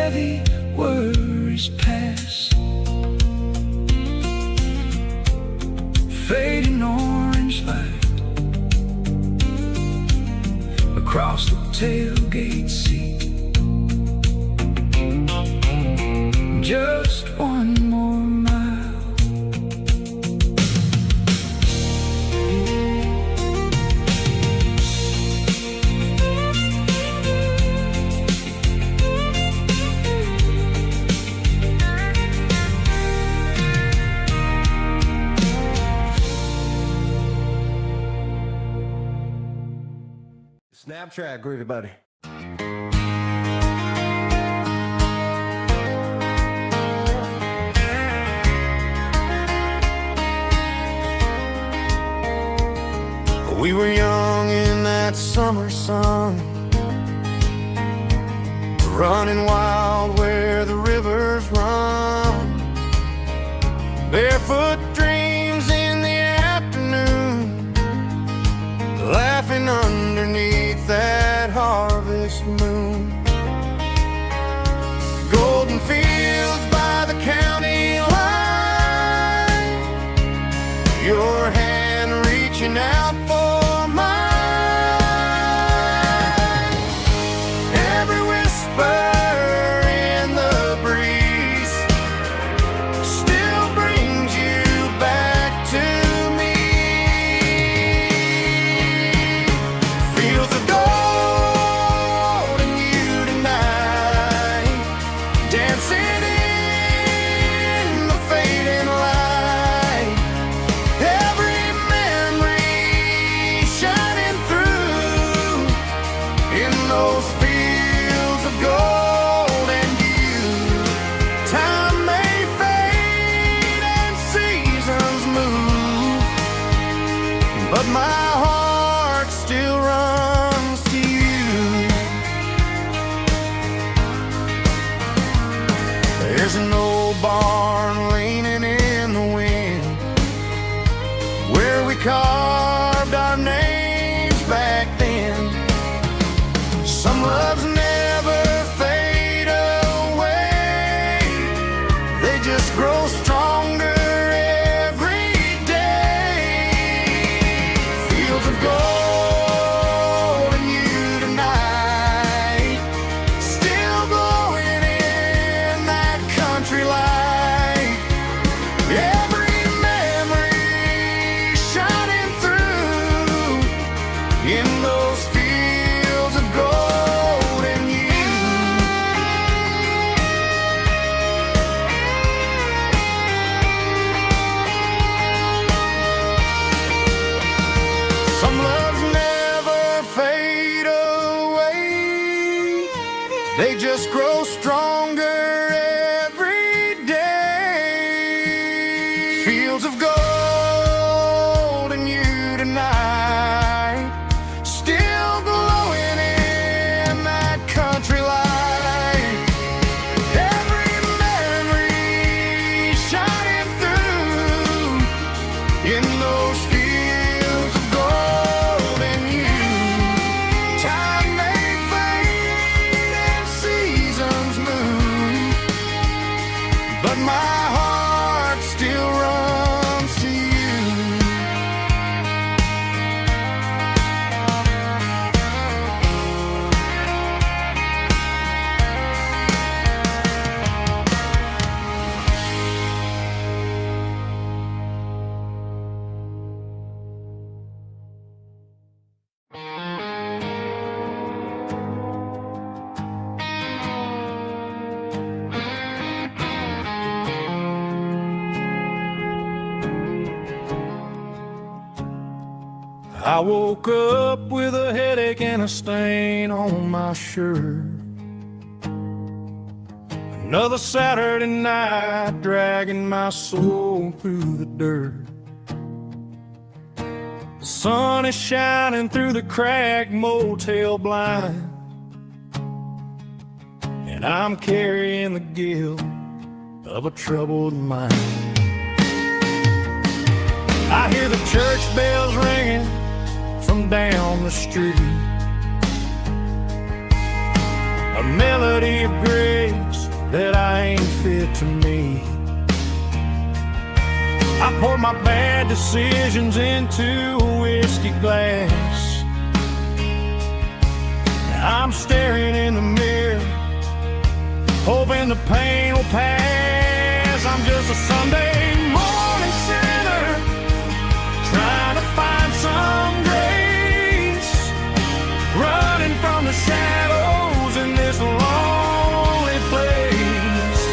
heavy worries pass. Fading orange light across the tailgate seat. Just one more mile. Snapchat, groovy buddy. We were young in that summer sun, running wild where the rivers run, barefoot dreams in the afternoon, laughing underneath that harvest moon. Golden fields by the county line, your hand reaching out for mine. Every whisper in the breeze still brings you back to me. Fields of gold and you tonight, dancing in the fading light. Every memory shining through in those fields of gold and you. Time may fade and seasons move, but my heart still runs to you. There's an old barn leaning in the wind where we carved our names back then. Some loves never fade away, they just grow stronger every day. Fields of gold and you tonight, still glowing in that country light. Every memory shining through in those fields of gold and you. Some loves never fade away, they just grow stronger every day. Fields of gold and you tonight, still glowing in that country light. Every memory shining through in those fields of gold and you. Time may fade and seasons move, but my heart still runs to you. I woke up with a headache and a stain on my shirt. Another Saturday night dragging my soul through the dirt. The sun is shining through the cracked motel blind, and I'm carrying the guilt of a troubled mind. I hear the church bells ringing from down the street. a melody of grace that I ain't fit to meet. I poured my bad decisions into a whiskey glass. I'm staring in the mirror, hoping the pain will pass. I'm just a Sunday morning sinner, trying to find some grace, running from the shadows in this lonely place.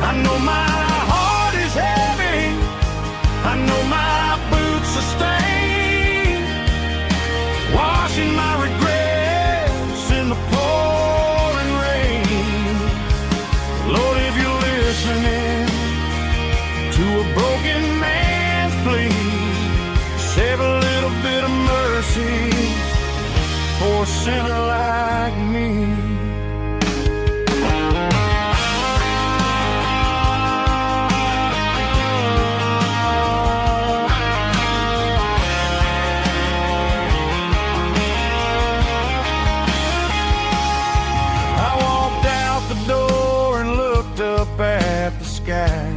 I know my heart is heavy, I know my boots are stained, washing my regrets in the pouring rain. Lord, if you're listening to a broken man's plea, save a little bit of mercy for a sinner like me. At the sky,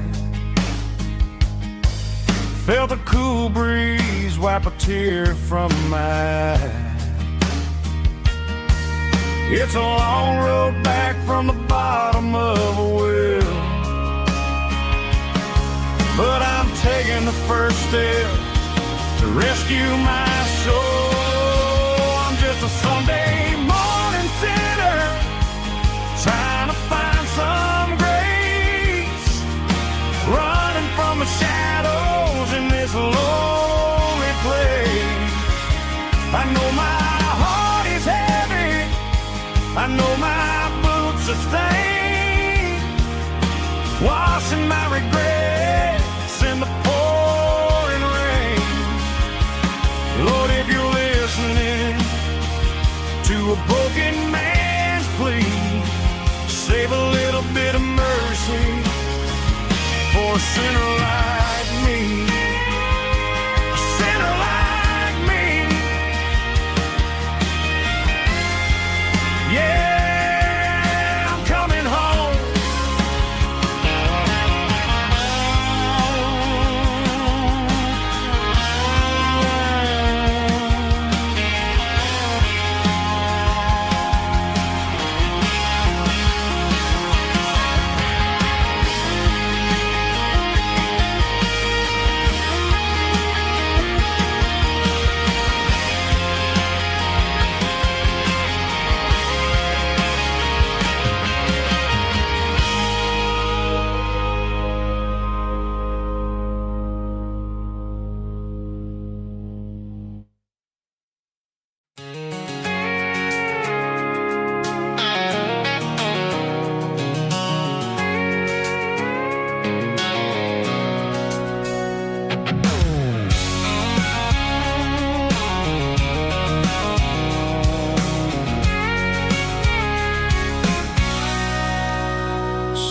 felt a cool breeze wipe a tear from my eye. It's a long road back from the bottom of a well, but I'm taking the first step to rescue my soul. I'm just a Sunday morning sinner, trying to find some grace, running from the shadows in this lonely place. I know my heart is heavy, I know my boots are stained, washing my regrets in the pouring rain. Lord, if you're listening to a broken man's plea, save a little bit of mercy for a sinner like me. A sinner like me. Yeah, I'm coming home.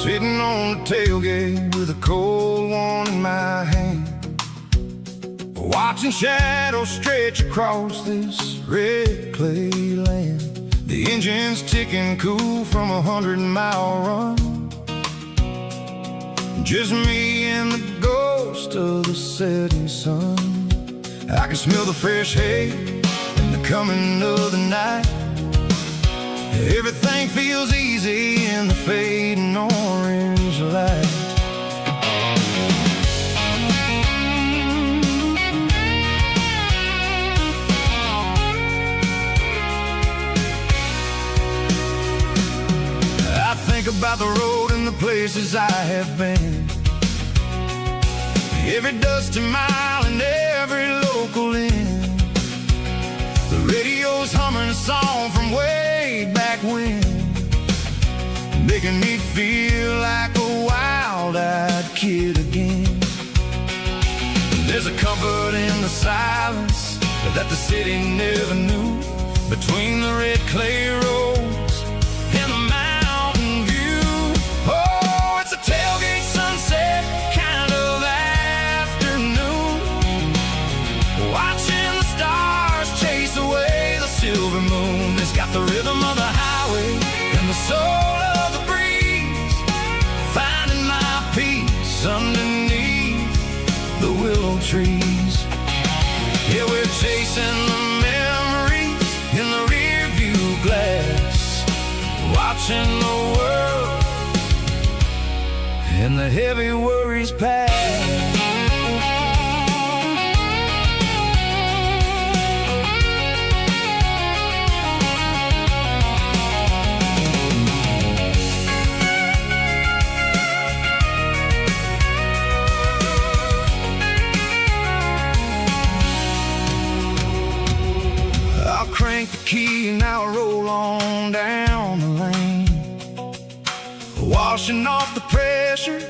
Sitting on the tailgate with a cold one in my hand, watching shadows stretch across this red clay land. The engine's ticking cool from a 100-mile run, just me and the ghost of the setting sun. I can smell the fresh hay and the coming of the night. Everything feels easy in the fading orange light. I think about the road and the places I have been, every dusty mile and every local inn. The radio's humming a song from way back when, making me feel like a wild-eyed kid again. There's a comfort in the silence that the city never knew, between the red clay roads and the mountain view. Oh, it's a tailgate sunset kind of afternoon, watching the stars chase away the silver moon. It's got the rhythm of the highway and the watching the world and the heavy worries pass. Crank the key and I'll roll on down the lane, washing off the pressure,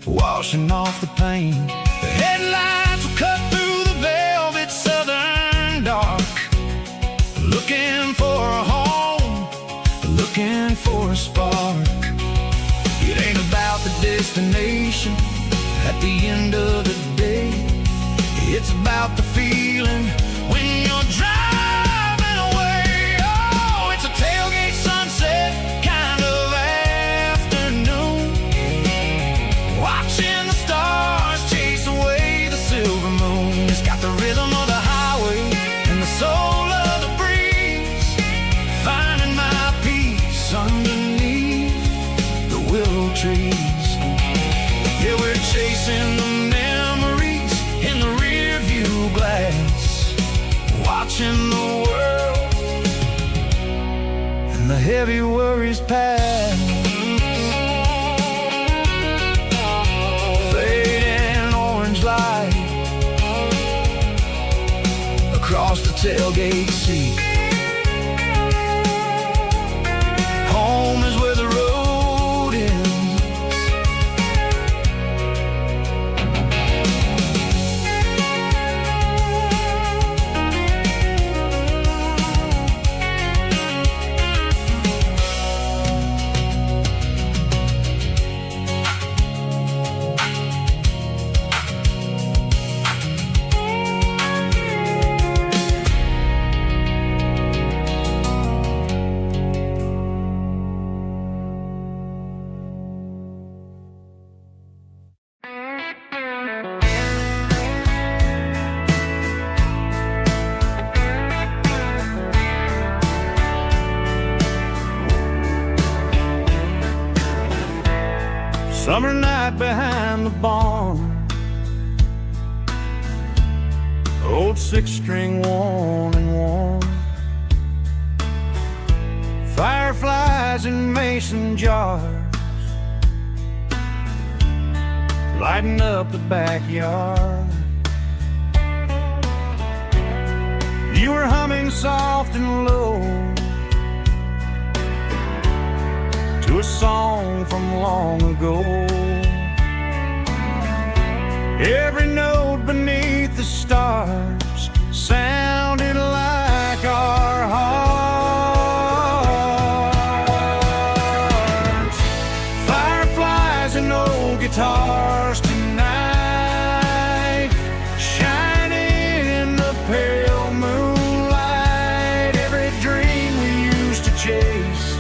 washing off the pain. The headlights will cut through the velvet southern dark, looking for a home, looking for a spark. It ain't about the destination at the end of the day, it's about the feeling when you're driving. Tailgate sunset kind of afternoon, watching the stars chase away the silver moon. It's got the rhythm of the highway and the soul of the breeze, finding my peace underneath the willow trees. Yeah, we're chasing the memories in the rear view glass, watching the world, the heavy worries pass. Fading orange light across the tailgate seat. Home is where the road ends. Summer night behind the barn, old 6-string worn and worn, fireflies in mason jars, lighting up the backyard. You were humming soft and low to a song from long ago. Every note beneath the stars sounded like our hearts. Fireflies and old guitars tonight, shining in the pale moonlight. Every dream we used to chase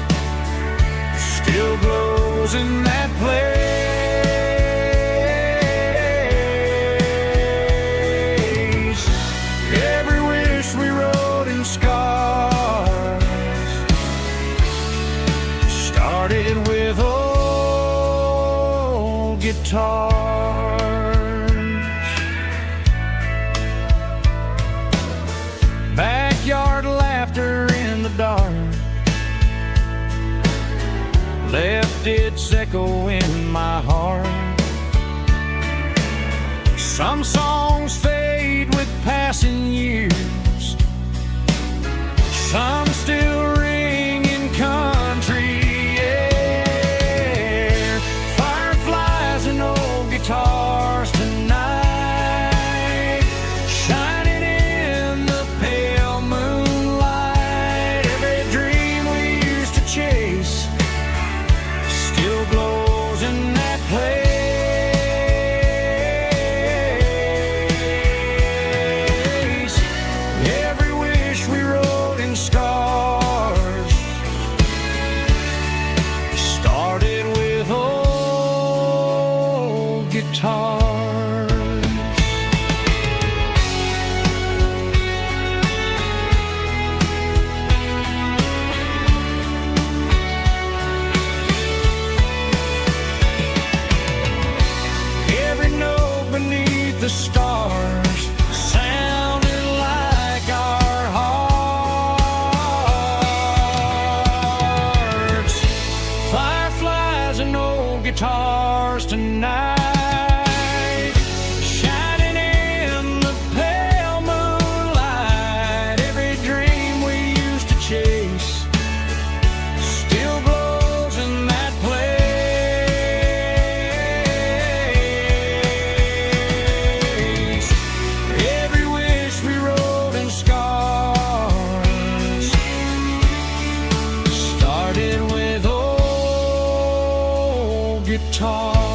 still glows in that place. Every wish we wrote in scars started with old guitars. Backyard laughter in the dark left its echo in my heart. Some songs fade with passing years, some still ring in country air. Fireflies and old guitars tonight, shining in the pale moonlight. Every dream we used to chase still glows in that place. Every wish we wrote in scars started with old guitars. guitars tonight, shining in the pale moonlight. Every dream we used to chase still glows in that place. Every wish we wrote in scars started with old guitars.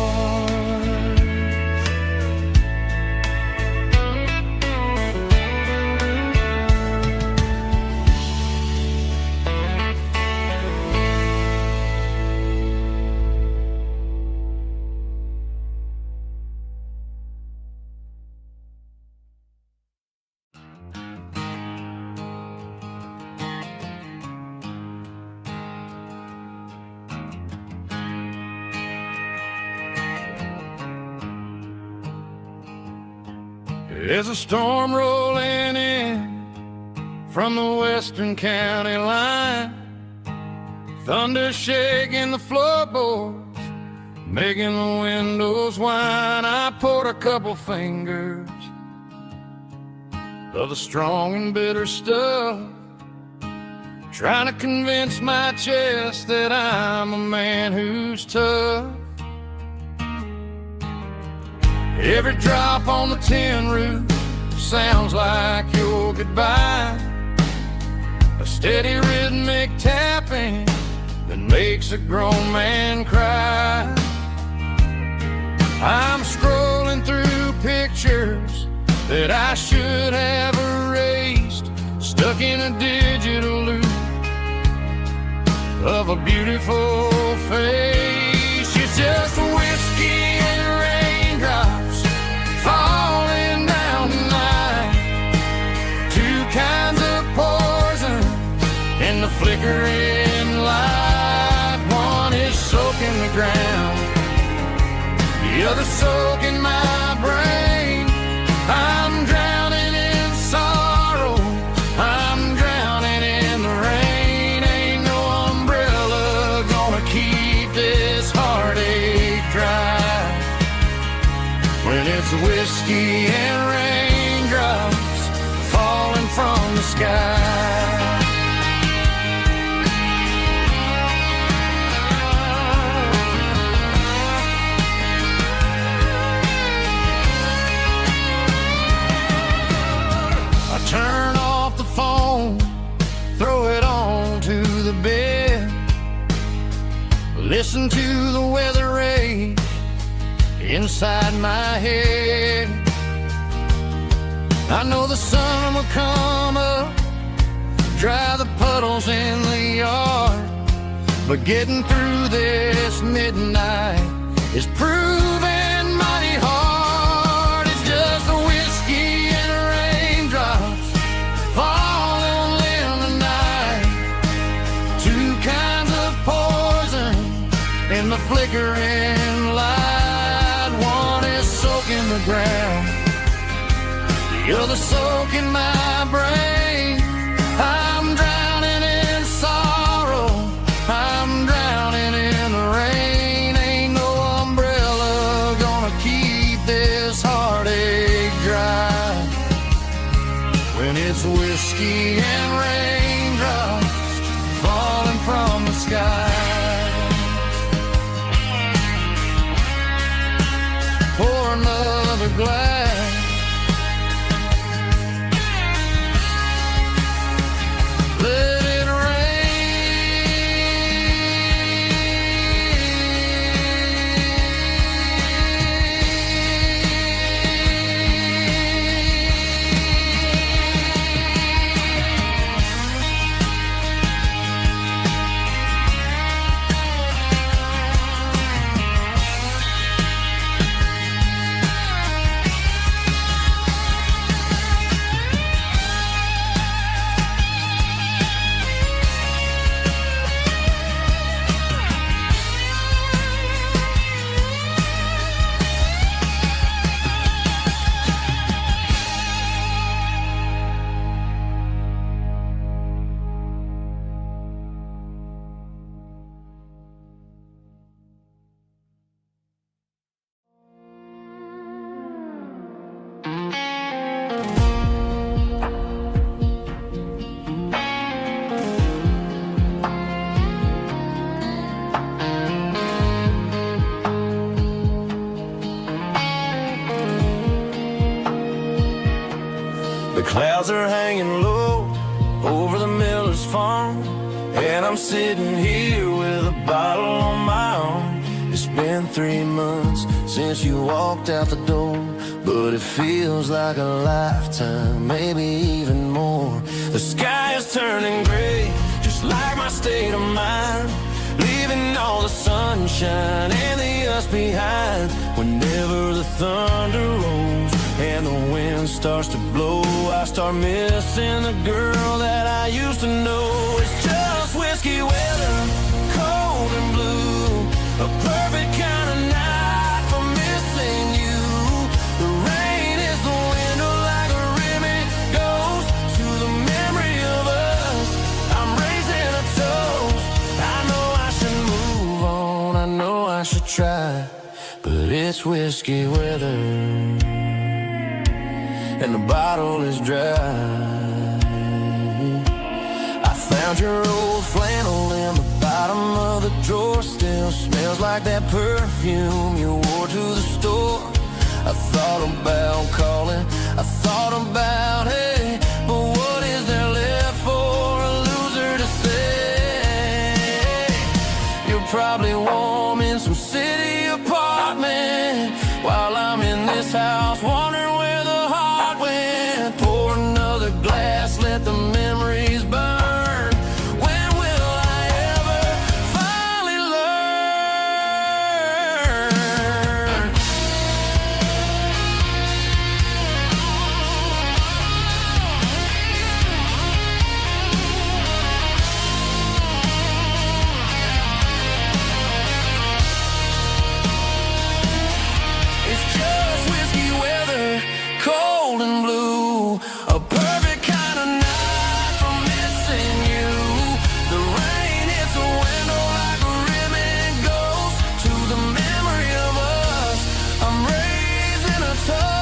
There's a storm rolling in from the western county line, thunder shaking the floorboards, making the windows whine. I poured a couple fingers of the strong and bitter stuff, trying to convince my chest that I'm a man who's tough. Every drop on the tin roof sounds like your goodbye, a steady rhythmic tapping that makes a grown man cry. I'm scrolling through pictures that I should have erased, stuck in a digital loop of a beautiful face. It's just whiskey and raindrops falling down tonight, two kinds of poison in the flickering light. One is soaking the ground, the other soaking my brain. I'm drowning in sorrow, I'm drowning in the rain. Ain't no umbrella gonna keep this heartache dry when it's whiskey and raindrops falling from the sky. I turn off the phone, throw it on to the bed, listen to the weather rage inside my head. I know the sun will come up, dry the puddles in the yard, but getting through this midnight is proving mighty hard. It's just the whiskey and raindrops falling in the night, two kinds of poison in the flickering light. One is soaking the ground, the other soaking my brain. I'm drowning in sorrow, I'm drowning in the rain. Ain't no umbrella gonna keep this heartache dry when it's whiskey and raindrops falling from the sky. Pour another glass, let it Clouds are hanging low over the miller's farm, and I'm sitting here with a bottle on my arm. It's been 3 months since you walked out the door, but it feels like a lifetime, maybe even more. The sky is turning gray, just like my state of mind, leaving all the sunshine and the us behind. Whenever the thunder rolls and the wind starts to blow, I start missing the girl that I used to know. It's just whiskey weather, cold and blue, a perfect kind of night for missing you. The rain is the window like a ribbon goes to the memory of us. I'm raising a toast. I know I should move on, I know I should try, but it's whiskey weather and the bottle is dry. I found your old flannel in the bottom of the drawer, still smells like that perfume you wore to the store. I thought about calling, I thought about, hey, but what is there left for a loser to say? You're probably warm in some city apartment, while I'm in this house wondering where the heart went. Pour another glass, let the memories burn. When will I ever finally learn? It's just whiskey weather, cold and blue, a perfect kind of night for missing you. The rain hits the window like a ribbon goes to the memory of us. I'm raising a toast.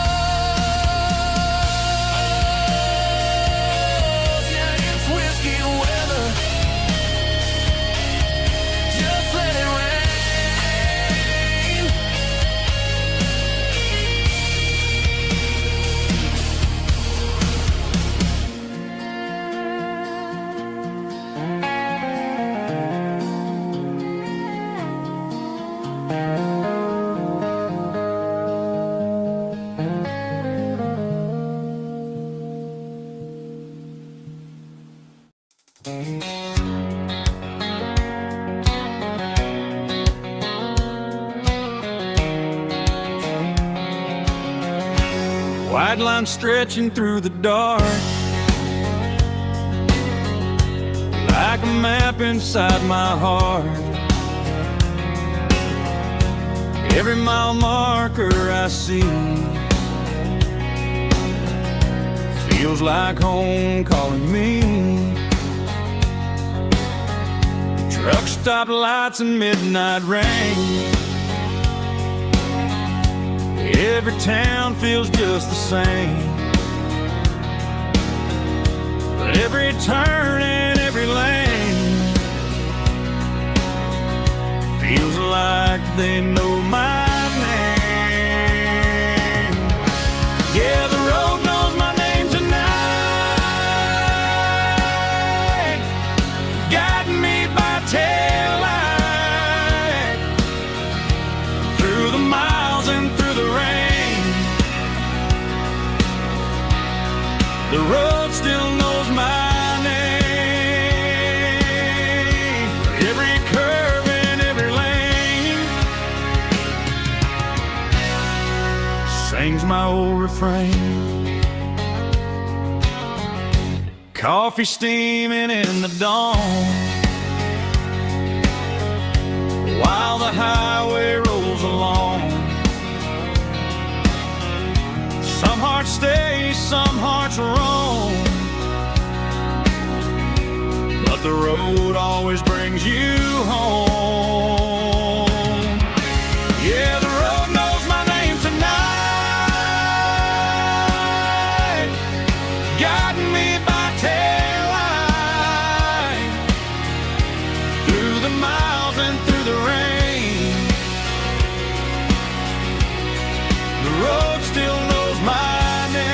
Yeah, it's whiskey weather. Just let it rain. White line stretching through the dark, like a map inside my heart. Every mile marker I see feels like home calling me. Truck stop lights and midnight rain. Every town feels just the same, but every turn and every lane feels like they know my name. Yeah, the road knows my name tonight, guiding me by taillight through the miles and through the rain. The road still knows my name. Every curve and every lane sings my old refrain. Coffee steaming in the dawn, while the highway rolls along. Some hearts stay, some hearts roam, but the road always brings you home. Yeah, the road knows my name tonight, guiding me by taillight through the miles and through the rain. The road still knows my name.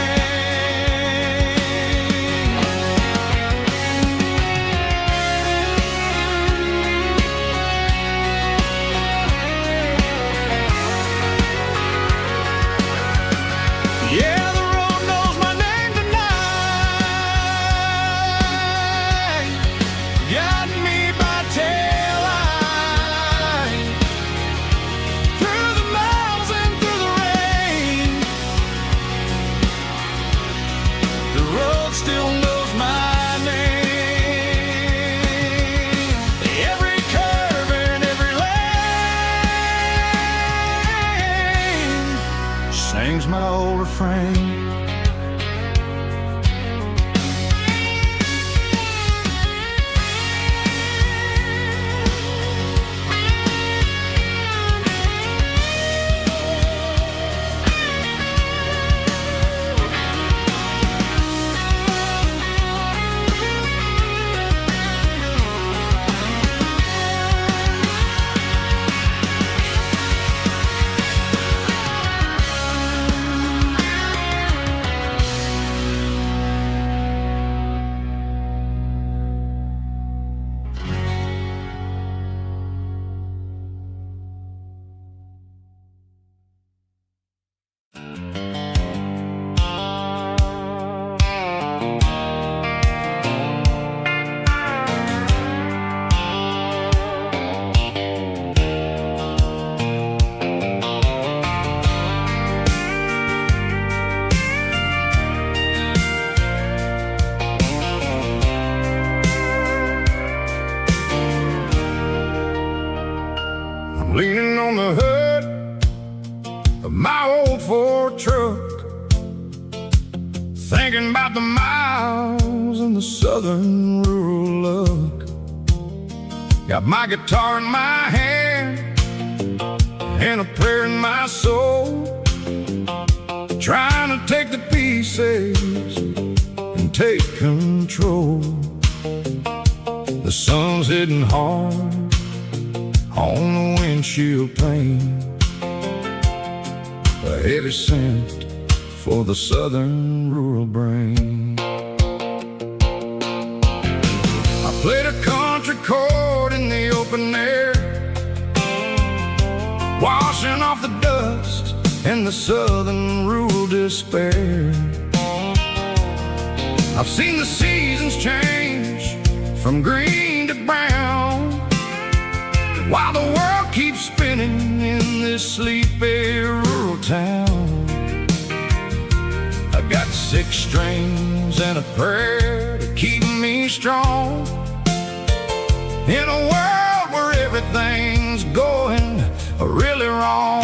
was my old refrain. Leaning on the hood of my old Ford truck, thinking about the miles and the southern rural look. Got my guitar in my hand and a prayer in my soul, trying to take the pieces and take control. The sun's hitting hard on the windshield pane, a heavy scent for the southern rural brain. I played a country chord in the open air, washing off the dust and the southern rural despair. I've seen the seasons change from green to brown, while the world keeps spinning in this sleepy rural town. I got 6 strings and a prayer to keep me strong, in a world where everything's going really wrong.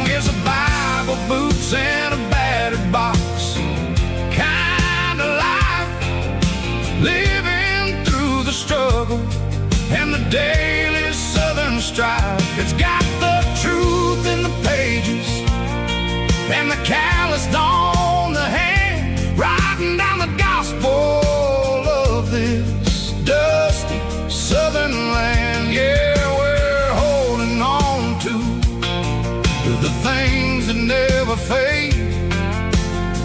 Is a Bible, boots, and a battered box kind of life, living through the struggle and the daily southern strife. It's got the truth in the pages and the calloused on the hand, writing down the gospel of this dusty southern land. Yeah, we're holding on to the things that never fade,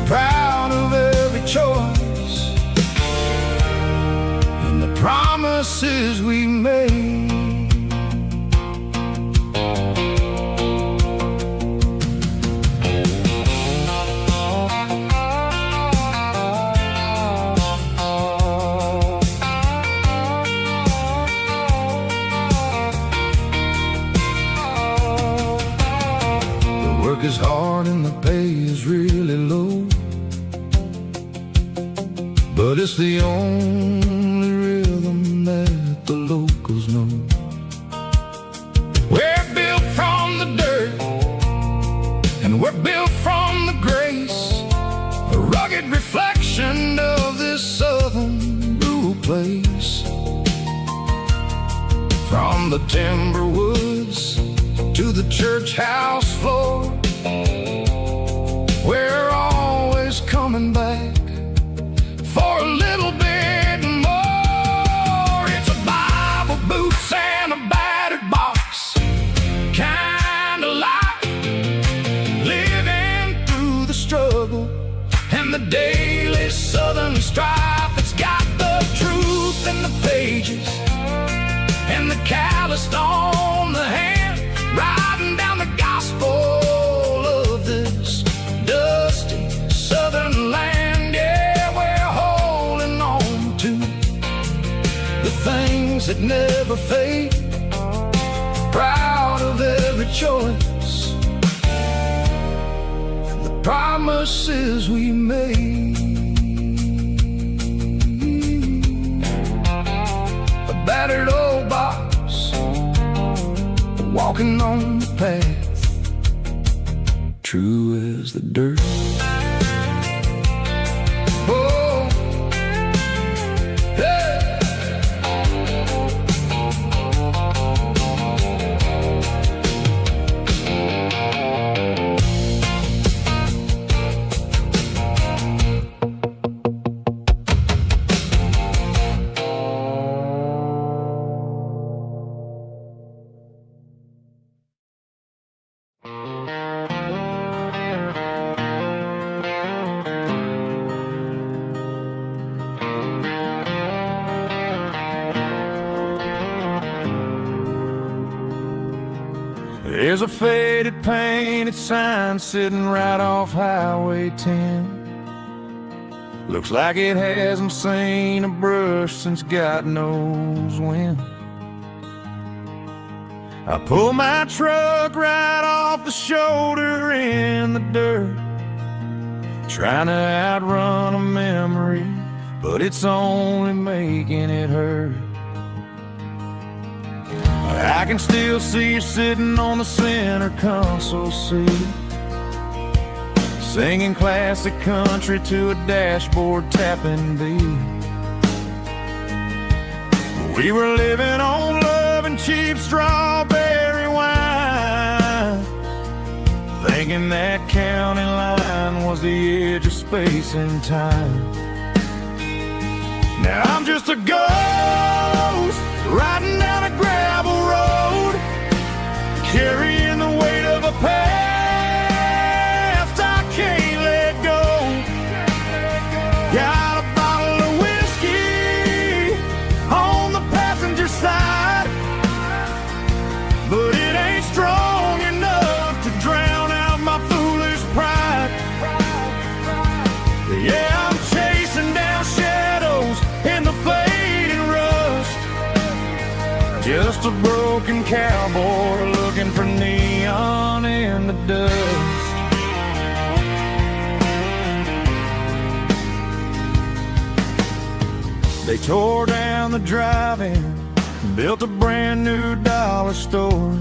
proud of every choice and the promises we made. The work is hard and the pay is really low, but it's the only rhythm that the locals know. We're built from the dirt and we're built from the grace, a rugged reflection of this southern rural place. From the timber woods to the church house floor, we're always coming back for a little bit more. It's a Bible, boots, and a battered box kind of life, living through the struggle and the daily southern strife. It's got the truth in the pages and the calloused on the hand, writing down the gospel of this dusty southern land. Yeah, we're holding on to the things that never fade, proud of every choice and the promises we made. A battered old box walking on the path, true as the dirt. Oh, hey. There's a faded painted sign sitting right off Highway 10. Looks like it hasn't seen a brush since God knows when. I pull my truck right off the shoulder in the dirt, trying to outrun a memory, but it's only making it hurt. I can still see you sitting on the center console seat, singing classic country to a dashboard tapping beat. We were living on love and cheap strawberry wine, thinking that county line was the edge of space and time. Now I'm just a ghost riding down a gravel road, carrying the weight of a past I can't let go. Got a bottle of whiskey on the passenger side, but it ain't strong enough to drown out my foolish pride. Yeah, I'm chasing down shadows in the fading rust, just a broken cowboy looking for neon in the dust. They tore down the drive-in, built a brand new dollar store,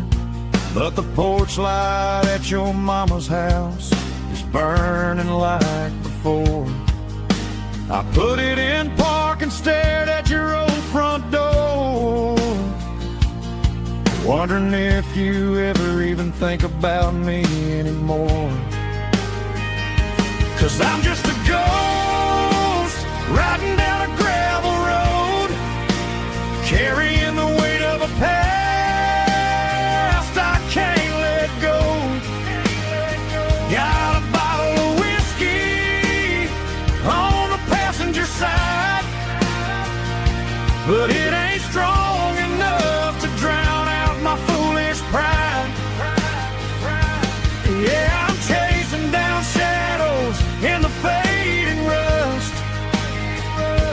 but the porch light at your mama's house is burning like before. I put it in park and stared at your old front door, wondering if you ever even think about me anymore. 'Cause I'm just a ghost riding down a gravel road, carrying the weight of a past I can't let go. Got a bottle of whiskey on the passenger side, but it ain't strong enough to drown out my foolish pride. Yeah, I'm chasing down shadows in the fading rust,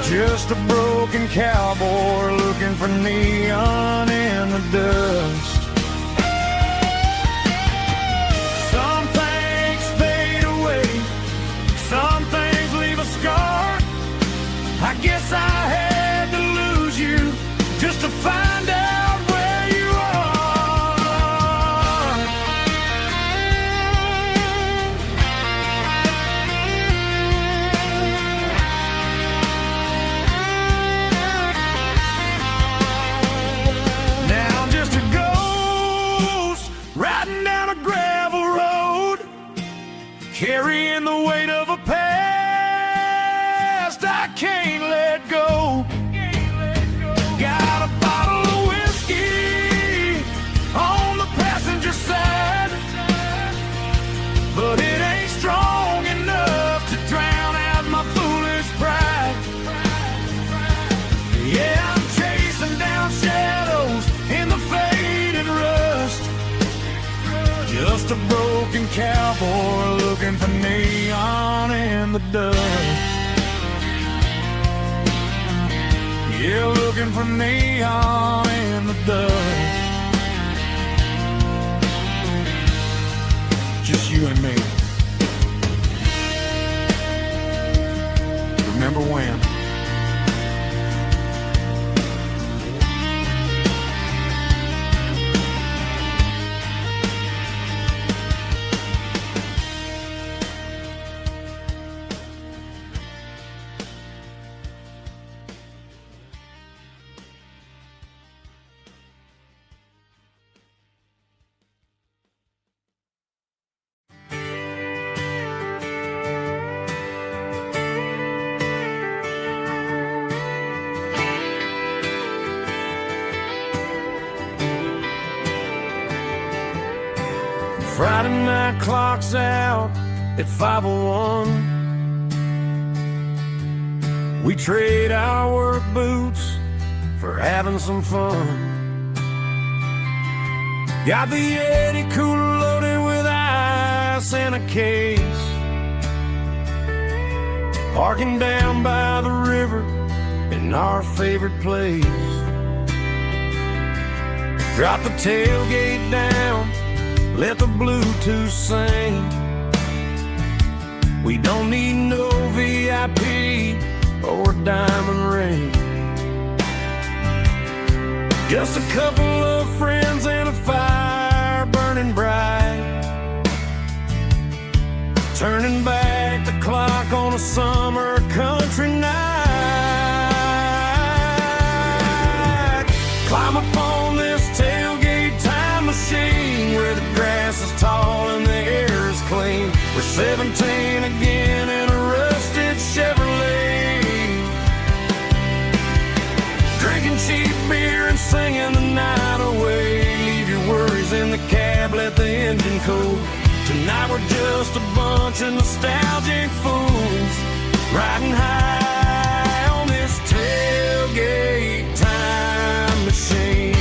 just a broken cowboy looking for neon in the dust. Some things fade away, some things leave a scar. I guess I had to lose you just to find out where you are. Now I'm just a ghost riding down a gravel road, carrying the weight of a past I can't let go. Got a bottle of whiskey on the passenger side, but it ain't strong enough to drown out my foolish pride. Yeah, I'm chasing down shadows in the faded rust, just a broken cowboy looking for neon in the dust. Yeah, looking for neon in the dust. Just you and me. Remember when? Friday night clock's out at 5:01. We trade our work boots for having some fun. Got the Yeti cooler loaded with ice and a case, parking down by the river in our favorite place. Drop the tailgate down, let the Bluetooth sing. We don't need no VIP or diamond ring. Just a couple of friends and a fire burning bright, turning back the clock on a summer country night. Climb up on this tailgate time machine where the grass is tall and the air is clean. We're 17 again in a rusted Chevrolet, drinking cheap beer and singing the night away. Leave your worries in the cab, let the engine cool. Tonight we're just a bunch of nostalgic fools, riding high on this tailgate time machine.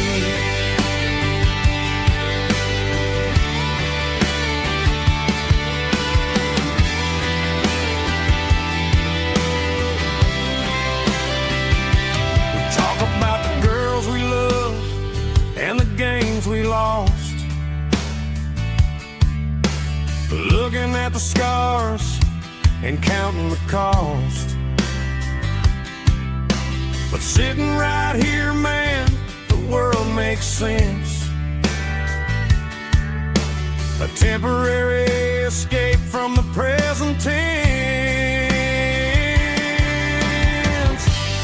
We talk about the girls we love and the games we lost, looking at the scars and counting the cost. But sitting right here, man, the world makes sense. A temporary escape from the present tense.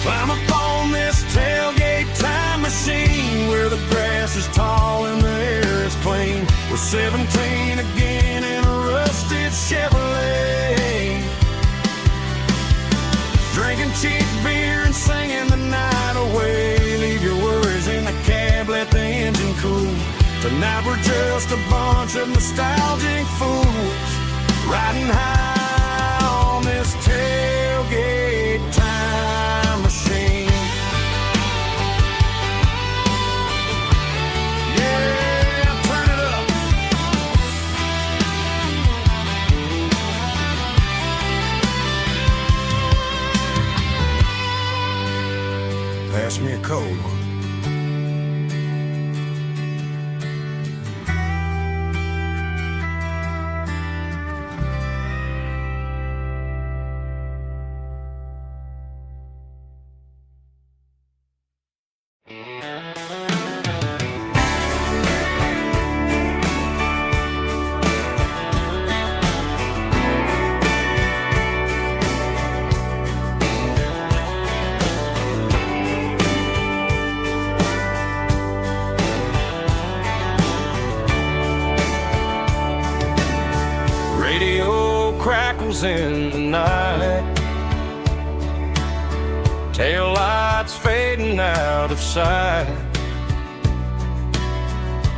Climb up on this tailgate time machine where the grass is tall and the air is clean. We're 17 again in a rusted Chevrolet, drinking cheap beer and singing the night away. Leave your worries in the cab, let the engine cool. Tonight we're just a bunch of nostalgic fools, riding high on this tailgate time machine. Pass me a cold one. In the night, tail lights fading out of sight,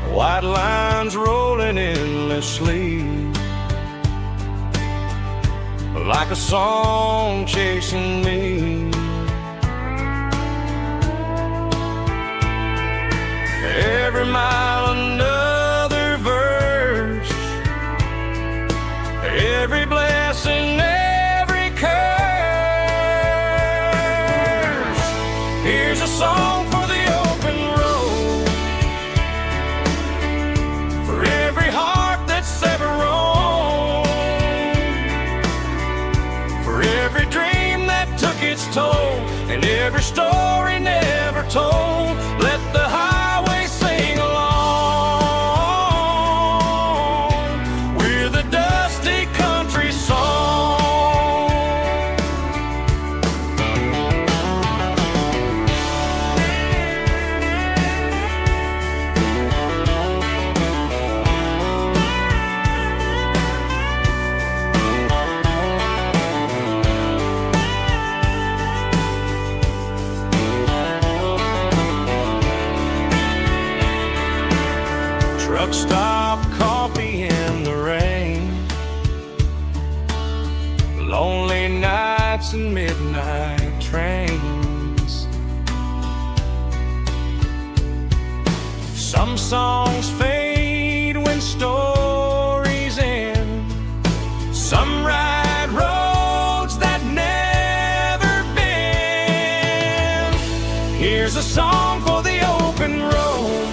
white lines rolling endlessly, like a song chasing me. Every mile another verse, every blessing, every curse. Here's a song for the open road, for every heart that's ever roamed, for every dream that took its toll, and every story never told. Let the highway sing along with a dusty country song. Truck stop, coffee in nights and midnight trains. Some songs fade when stories end. Some ride roads that never bend. Here's a song for the open road,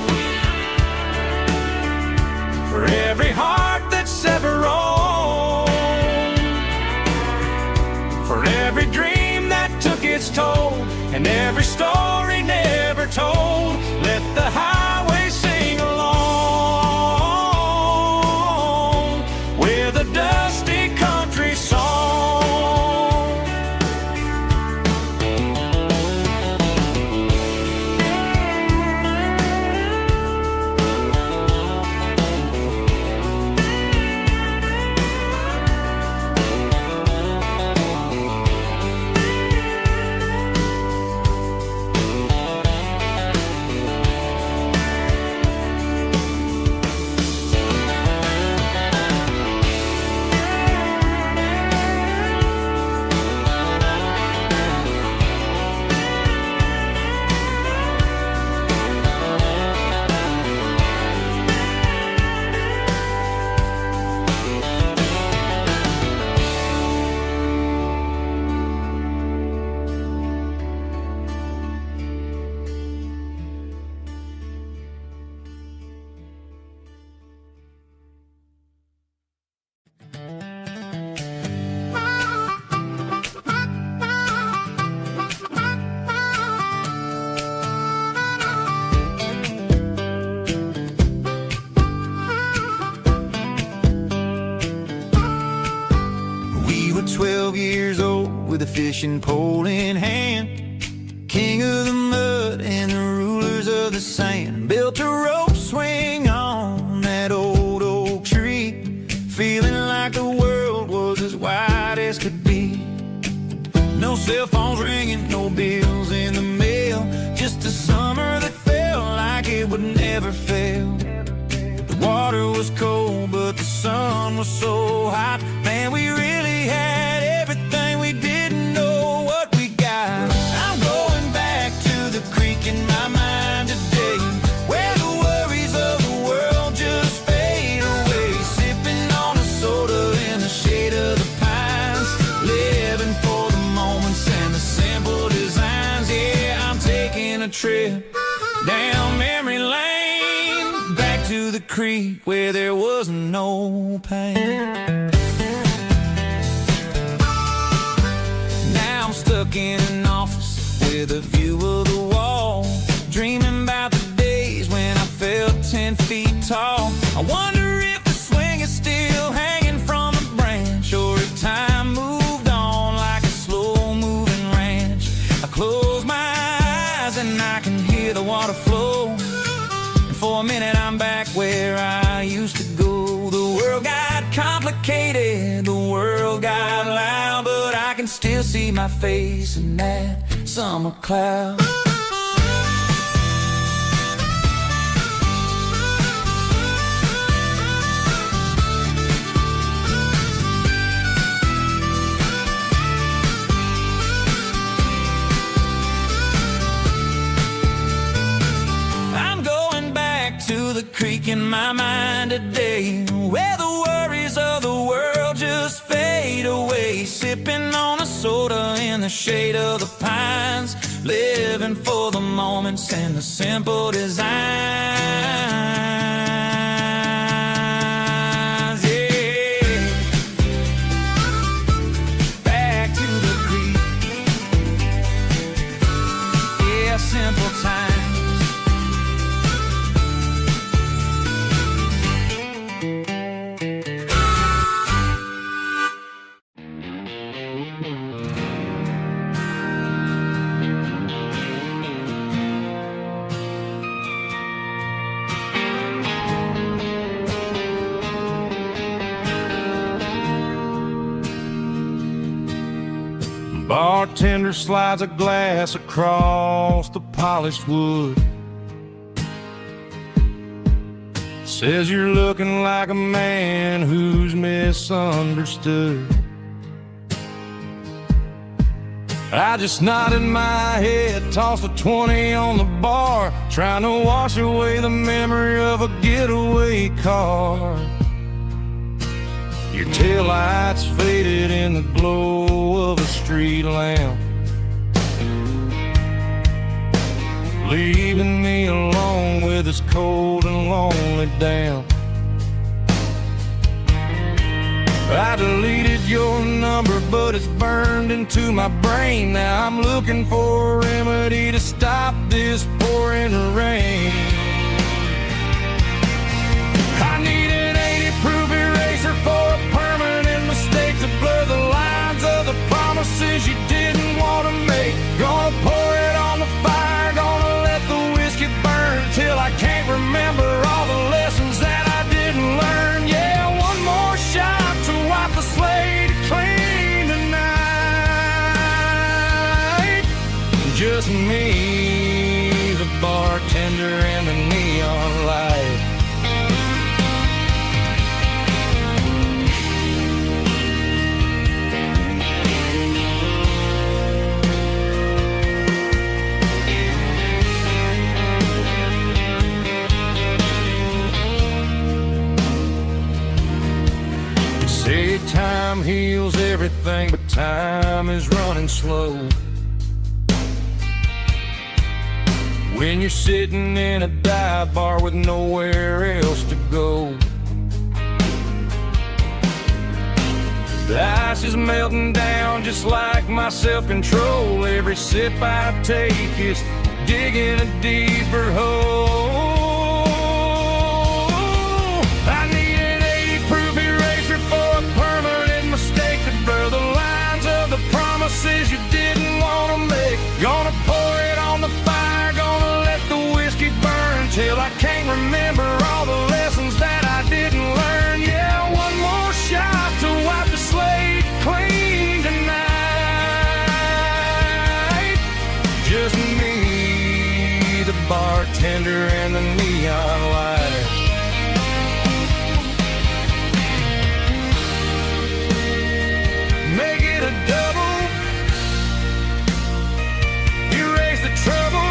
for every heart that's ever roamed, for every dream that took its toll, and every story never told. Let the highway sing along with a dusty country song. We were 12 years old with a fishing pole in hand, king of the mud and the rulers of the sand. Built a rope swing on that old oak tree, feeling like the world was as wide as could be. No cell phones ringing, no bills in the mail, just a summer that felt like it would never fail. The water was cold, but the sun was so hot. Man, we really had everything, we didn't know what we got. I'm going back to the creek in my mind today, where the worries of the world just fade away. Sipping on a soda in the shade of the pines, living for the moments and the simple designs. Yeah, I'm taking a trip down memory lane, back to the creek where there was no pain. Now I'm stuck in an office with a view of the wall, dreaming about the days when I felt 10 feet tall. I wonder if the swing is still hanging from a branch, or if time moved on like a slow-moving ranch. I close my eyes and I can hear the water flow, and for a minute I'm back where I used to go. The world got complicated, the world got loud, but I can still see my face in that summer cloud. I'm going back to the creek in my mind today, where the worries of the world just fade away. Sipping on a soda in the shade of the pines, living for the moments and the simple designs. Yeah, back to the creek. Yeah, simple times. Bartender slides a glass across the polished wood, says you're looking like a man who's misunderstood. I just nodded my head, tossed a 20 on the bar, trying to wash away the memory of a getaway car. Your taillights faded in the glow of a street lamp, leaving me alone with this cold and lonely damp. I deleted your number, but it's burned into my brain. Now I'm looking for a remedy to stop this pouring rain. I need an 80-proof eraser for a permanent mistake to blur the lines of the promises you didn't want to make. Gonna pour it on the fire, gonna let the whiskey burn till I can't remember all the lessons that I didn't learn. Yeah, one more shot to wipe the slate clean tonight. Just me, the bartender, and the neon light. Say time heals everything, but time is running slow. When you're sitting in a dive bar with nowhere else to go, the ice is melting down just like my self-control. Every sip I take is digging a deeper hole. I need an 80-proof eraser for a permanent mistake to blur the lines of the promises you didn't want to make. Gonna pour it on the fire, gonna let the whiskey burn till I can't remember all the lessons that I didn't learn. Yeah, one more shot to wipe the slate clean tonight. Just me, the bartender, and the neon light. Make it a double, erase the trouble.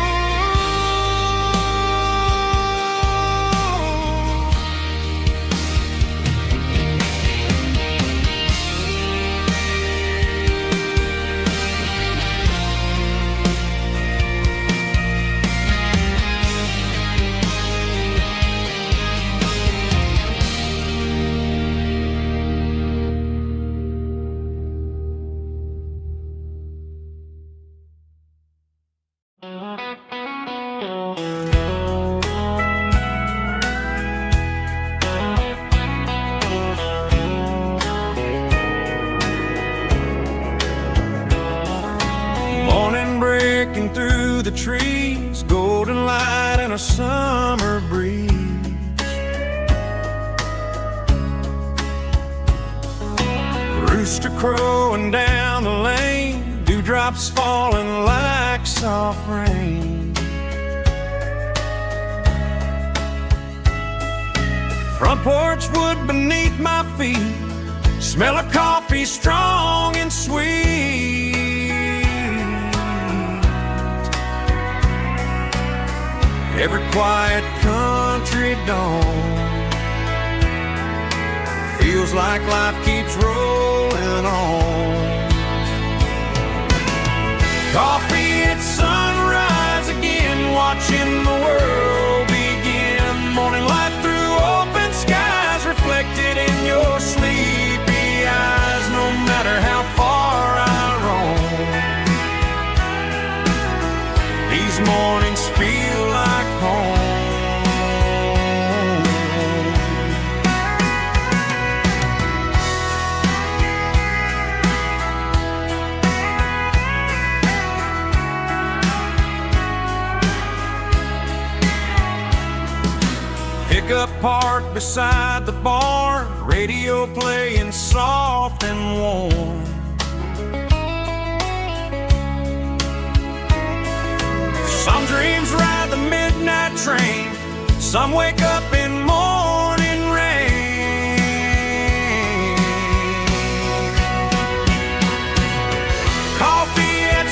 Morning breaking through the trees, golden light and a summer breeze. Rooster crowing down the lane, dewdrops falling like soft rain. Front porch wood beneath my feet, smell of coffee strong and sweet. Every quiet country dawn feels like life keeps rolling on. Coffee at sunrise again, watching the world begin. Morning light through open skies, reflected in your sleepy eyes. No matter how far I roam, these mornings feel like home. Pickup parked beside the barn, radio playing soft and warm. Some dreams ride the midnight train, some wake up in morning rain. Coffee at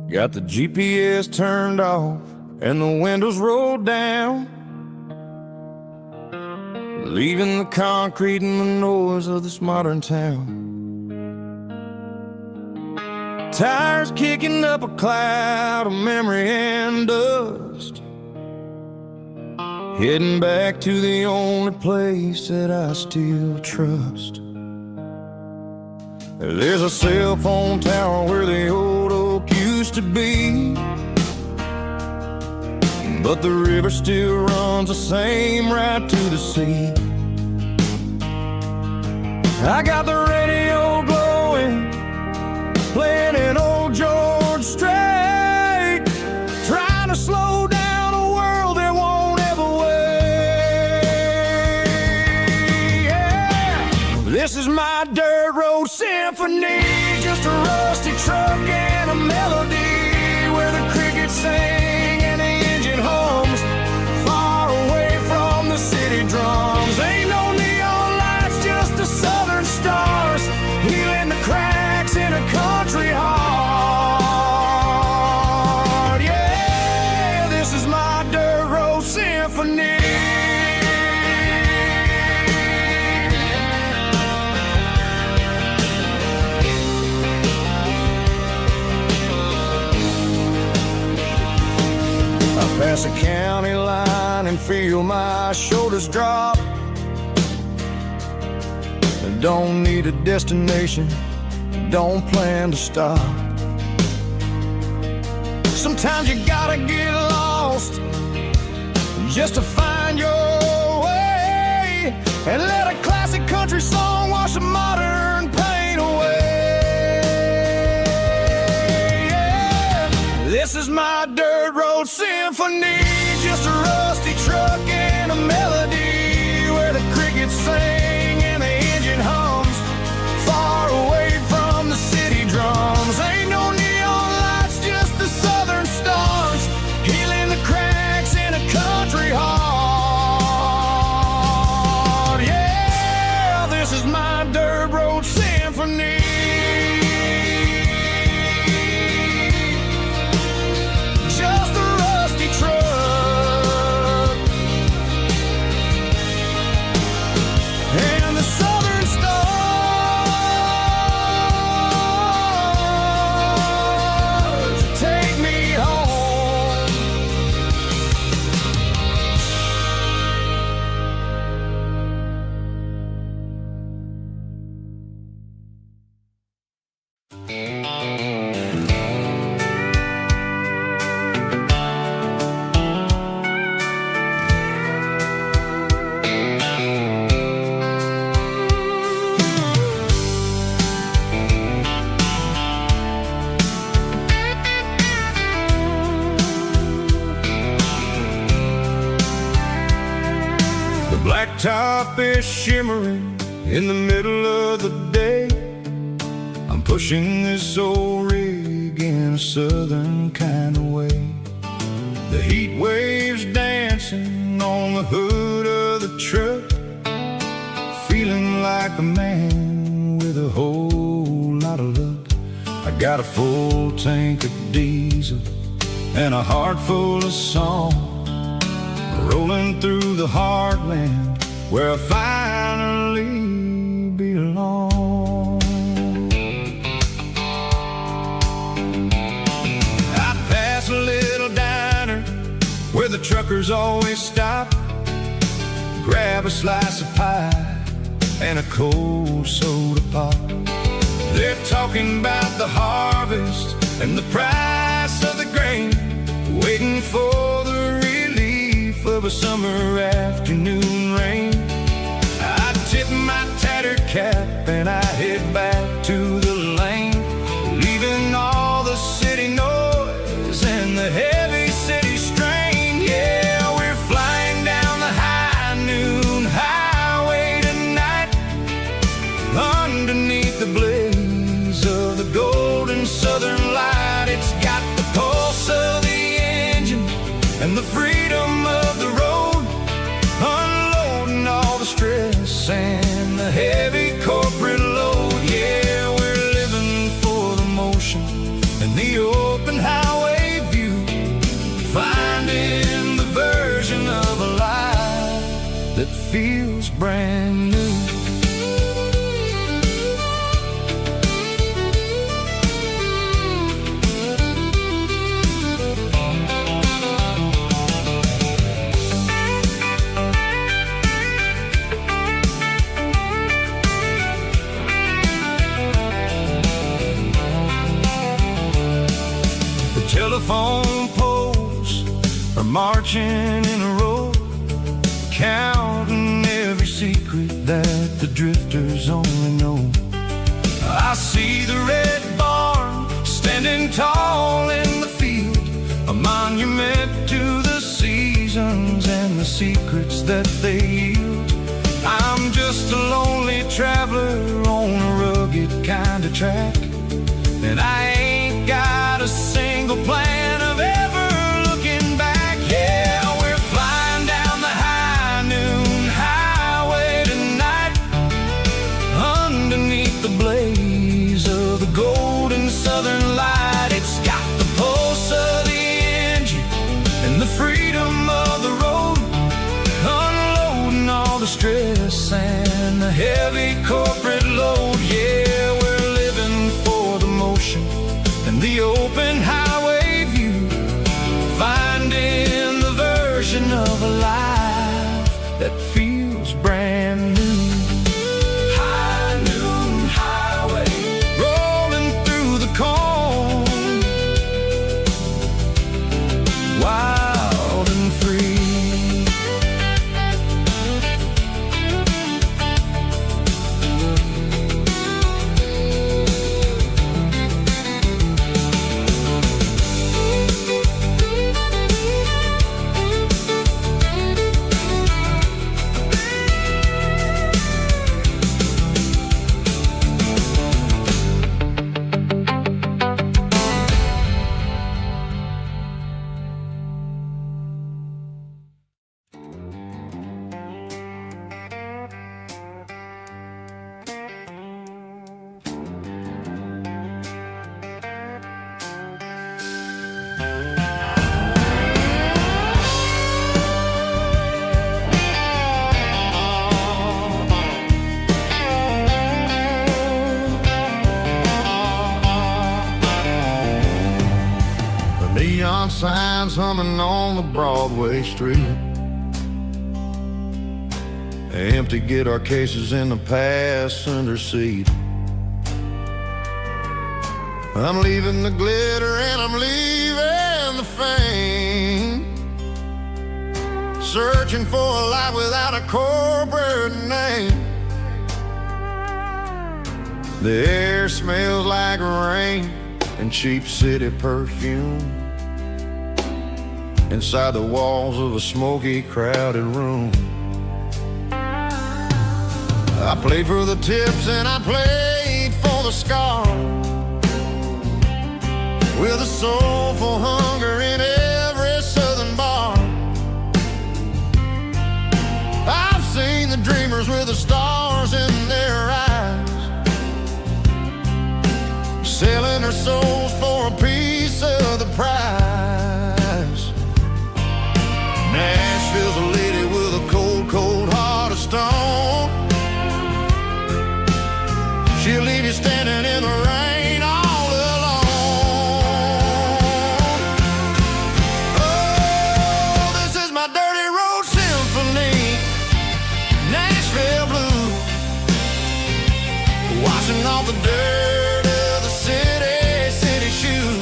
Got the GPS turned off and the windows rolled down, leaving the concrete and the noise of this modern town. Tires kicking up a cloud of memory and dust, heading back to the only place that I still trust. There's a cell phone tower where the old oak used to be, but the river still runs the same right to the sea. I got the radio glowing, playing an old George Strait, trying to slow down a world that won't ever wait. Yeah. This is my dirt road symphony, just a rusty truck and a melody where the crickets sing and the engine hums, far away from the city drums. Ain't no neon lights, just the southern stars, healing the cracks in a country heart. Yeah, this is my dirt road symphony. Pass a county line and feel my shoulders drop. I don't need a destination, don't plan to stop. Sometimes you gotta get lost just to find your way, and let a classic country song wash the modern pain away. Yeah. This is my dirt road symphony, just a rusty truck and a melody where the crickets sing and the engine hums, far away from the city drums. Ain't no neon lights, just the southern stars, healing the cracks in a country heart. Yeah, this is my dirt road symphony. Blacktop is shimmering in the middle of the day. I'm pushing this old rig in a southern kind of way. The heat waves dancing on the hood of the truck, feeling like a man with a whole lot of luck. I got a full tank of diesel and a heart full of song, rolling through the heartland where I finally belong. I pass a little diner where the truckers always stop, grab a slice of pie and a cold soda pop. They're talking about the harvest and the price of the grain, waiting for the relief of a summer afternoon rain. I tip my tattered cap and I head back to the lane, leaving all the city noise and the heavy city strain. Yeah, we're flying down the high noon highway tonight, underneath the blaze of the golden southern light. It's got the pulse of the engine and the freedom of the road, unloading all the stress and the heavy corporate load. feels brand new. Telephone poles are marching in a row, counting every secret that the drifters only know. I see the red barn standing tall in the field, a monument to the seasons and the secrets that they yield. I'm just a lonely traveler on a rugged kind of track, and I ain't got a single plan of ever looking back. Yeah, we're flying down the high noon highway tonight, underneath the blaze of the golden southern light. It's got the pulse of the engine and the freedom of the road, unloading all the stress and the heavy corporate load. Yeah, we're living for the motion and the open highway view, finding the version of a life that feels brand new. High noon highway, rolling through the corn, wild and free. Neon signs humming on the Broadway street, empty guitar cases in the passenger seat. I'm leaving the glitter and I'm leaving the fame, searching for a life without a corporate name. The air smells like rain and cheap city perfume inside the walls of a smoky, crowded room. I played for the tips and I played for the scars, with a soulful hunger in every southern bar. I've seen the dreamers with the stars in their eyes, selling their souls for a piece of the prize. Nashville's a lady with a cold, cold heart of stone. She'll leave you standing in the rain all alone. Oh, this is my dirty road symphony, Nashville blue, washing off the dirt of the city shoe.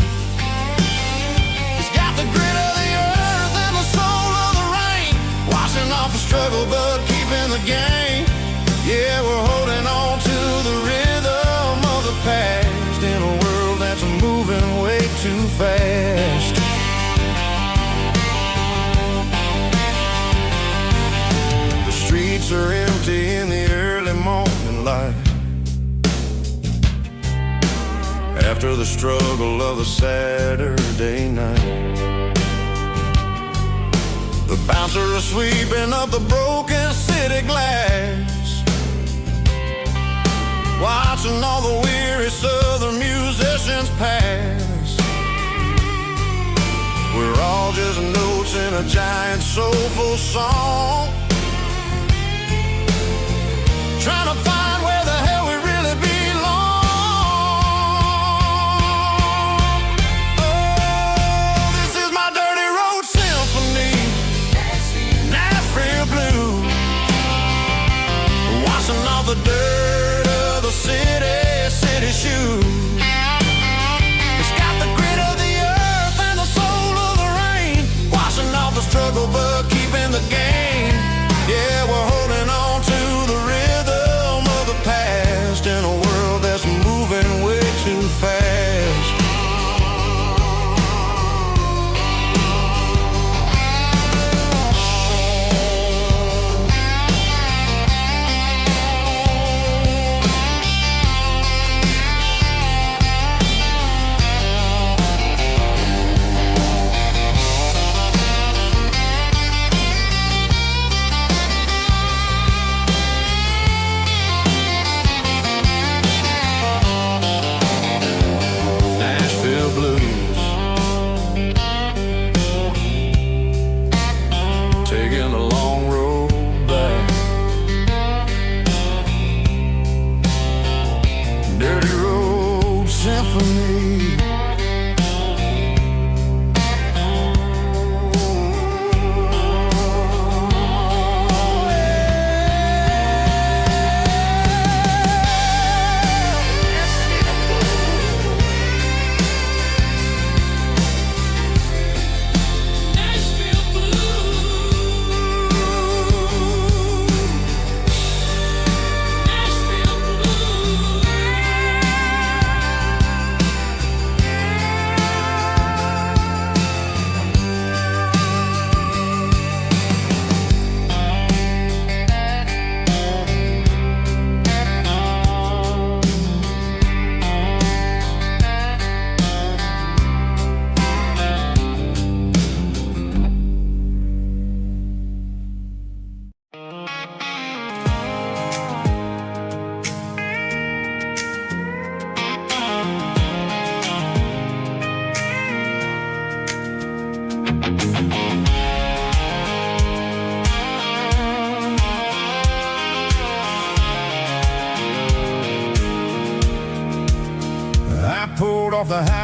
It's got the grit of the earth and the soul of the rain, washing off the struggle but keeping the game. Yeah, we're holding on to the rhythm of the past in a world that's moving way too fast. The streets are empty in the early morning light, after the struggle of the Saturday night. The bouncer is sweeping up the broken city glass, watching all the weary southern musicians pass. We're all just notes in a giant soulful song,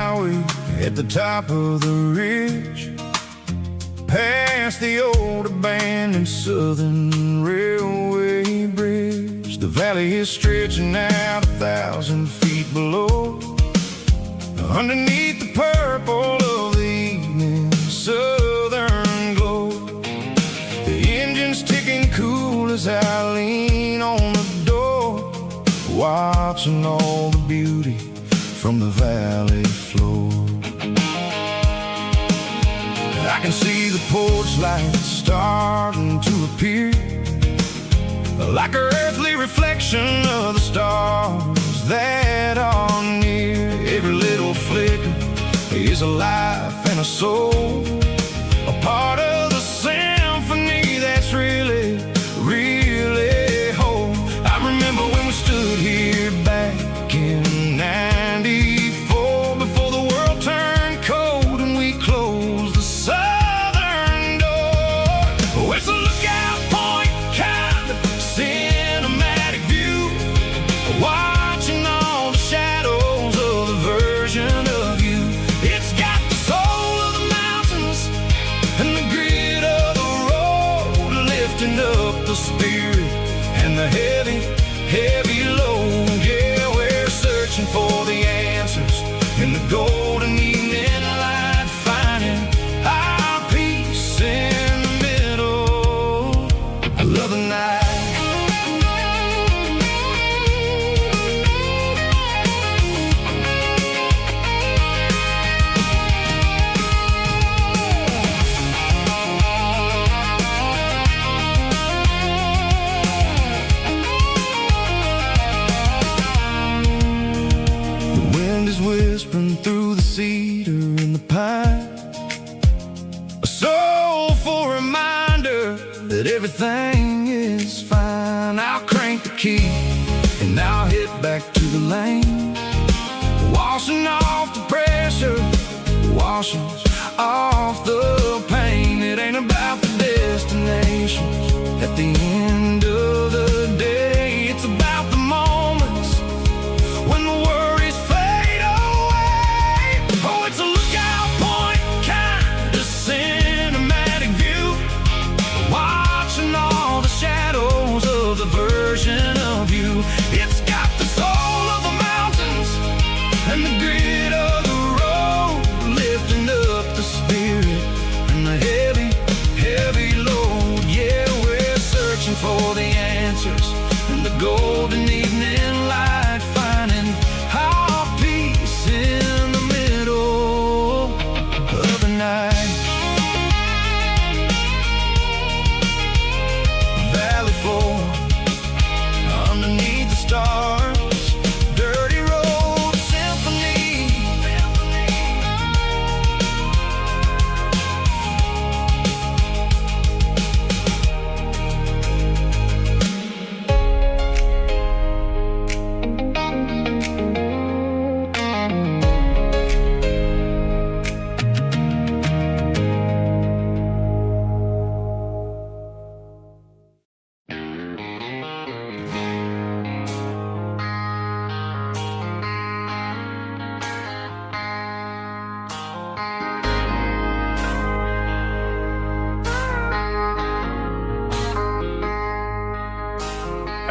highway at the top of the ridge, past the old abandoned Southern Railway bridge. The valley is stretching out 1,000 feet below, underneath the purple of the evening southern glow. The engine's ticking cool as I lean on the door, watching all the beauty from the valley floor. I can see the porch lights starting to appear, like an earthly reflection of the stars that are near. Every little flicker is a life and a soul, a part of the symphony that's really, really whole. I remember when we stood here back in '94, before the world turned cold and we closed the southern door. Oh, it's a lookout point, kind of cinematic view, watching all the shadows of the version of you. It's got the soul of the mountains and the grit of the road, lifting up the spirit and the heavy, heavy load. Yeah, we're searching for the answers in the golden evening light, finding our peace in the middle of the night. The wind is whispering through the cedar and the pine, a soulful reminder that everything is fine. I'll crank the key and I'll hit back to the lane, washing off the pressure, washing off the pain. It ain't about the destinations at the end of the day, it's about the moments when the worries fade away. Oh, it's a lookout point, kind of cinematic view, watching all the shadows of the version of you. It's got the soul of the mountains and the grit of the road, lifting up the spirit and the heavy, heavy load. Yeah, we're searching for the answers in the golden evening light, finding our peace in the middle of the night. Valley floor, underneath the stars, dirty road symphony.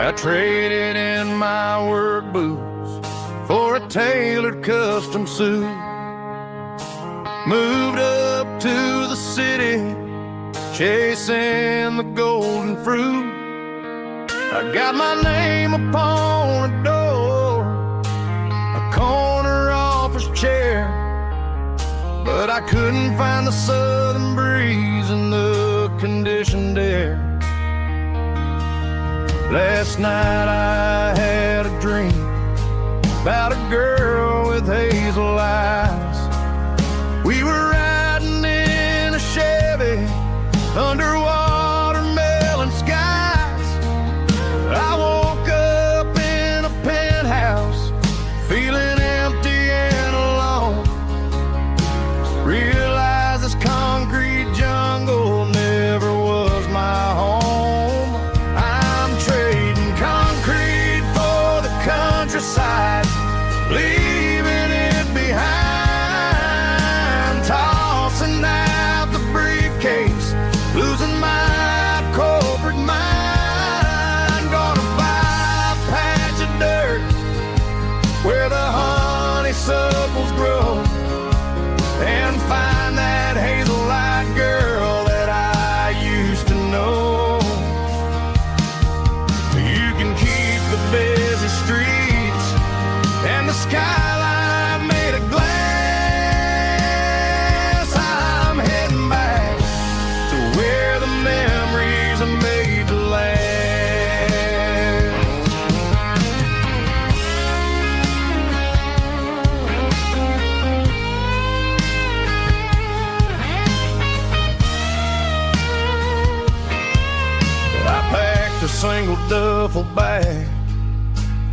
I traded in my work boots for a tailored custom suit, moved up to the city, chasing the golden fruit. I got my name upon a door, a corner office chair, but I couldn't find the southern breeze in the conditioned air. Last night I had a dream about a girl with hazel eyes. We were riding in a Chevy under watermelon skies. I woke up in a penthouse feeling empty and alone. Realized this concrete jungle never was my home. Countryside, leaving it behind. single duffel bag,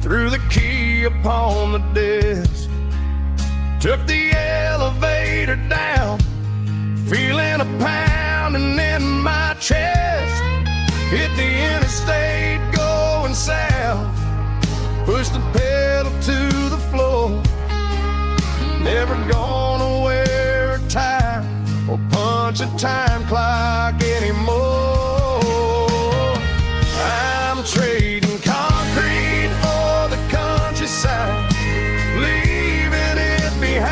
threw the key upon the desk, took the elevator down, feeling a pounding in my chest. Hit the interstate going south, pushed the pedal to the floor. Never gonna wear a tie or punch a time clock anymore. I'm trading concrete for the countryside, leaving it behind,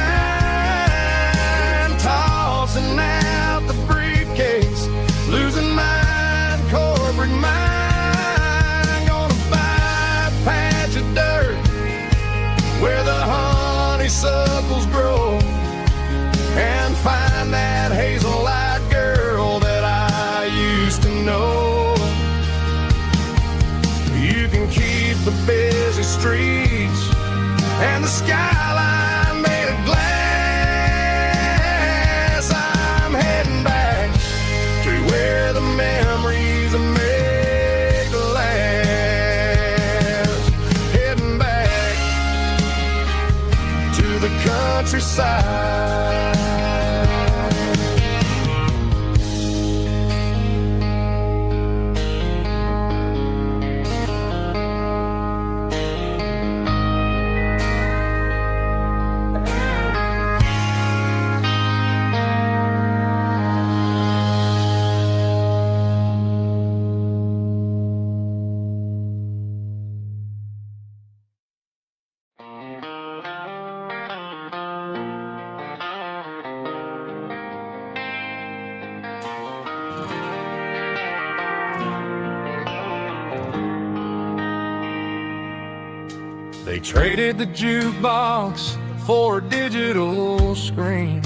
tossing out the briefcase, losing my corporate mind. Gonna buy a patch of dirt where the honeysuckles grow, and find that hazel-eyed girl that I used to know. You can keep the busy streets and the skyline made of glass. I'm heading back to where the memories are made to last. Heading back to the countryside. They traded the jukebox for a digital screen,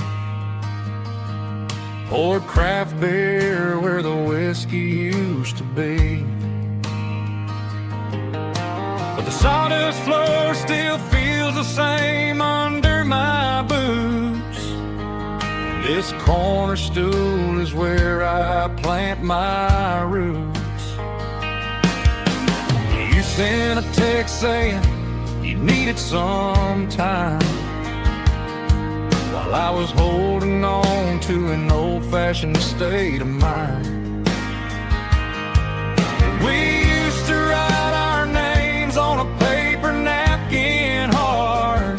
poured craft beer where the whiskey used to be. But the sawdust floor still feels the same under my boots. This corner stool is where I plant my roots. You sent a text saying you needed some time, while I was holding on to an old-fashioned state of mind. We used to write our names on a paper napkin hard.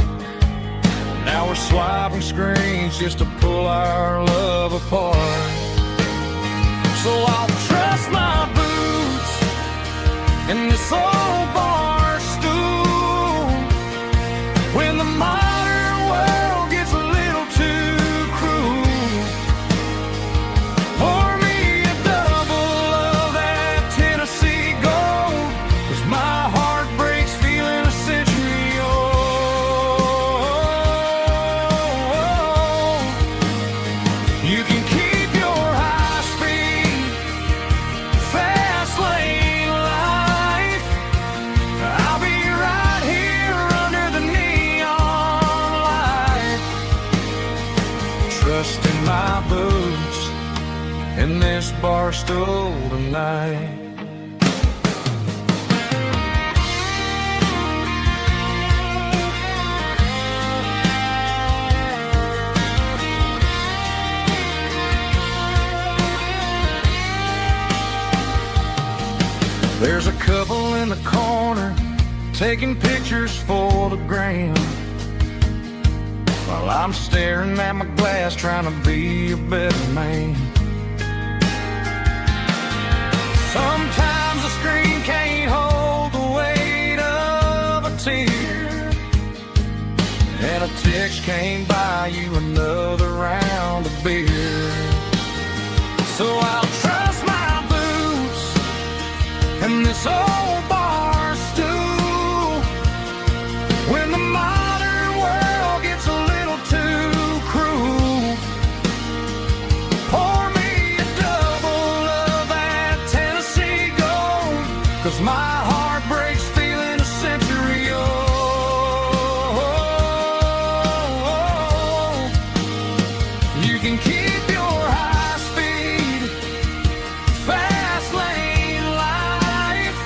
Now we're swiping screens just to pull our love apart. So I'll trust my boots in this old bar stool when the modern world gets a little too cruel. Pour me a double of that Tennessee Gold, 'cause my heart breaks feeling a century old. You can keep your high-speed fast lane life. I'll be right here under the neon light, trusting my boots in this bar stool tonight. There's a couple in the corner taking pictures for the gram, while I'm staring at my glass trying to be a better man. Sometimes the screen can't hold the weight of a tear, and a text can't buy you another round of beer. So I'll trust my boots and this old bar stool when the modern world gets a little too cruel. Pour me a double of that Tennessee Gold, 'cause my heart breaks feeling a century old. You can keep your high speed fast lane life.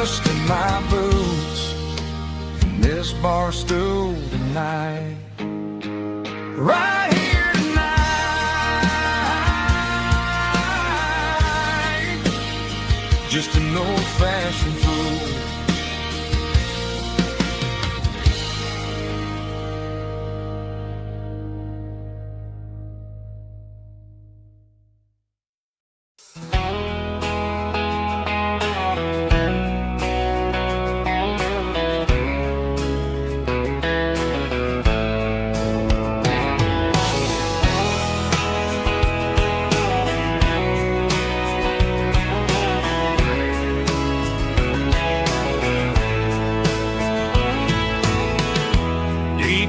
dust in my boots in this bar stool tonight. Right here tonight, just an old-fashioned fool.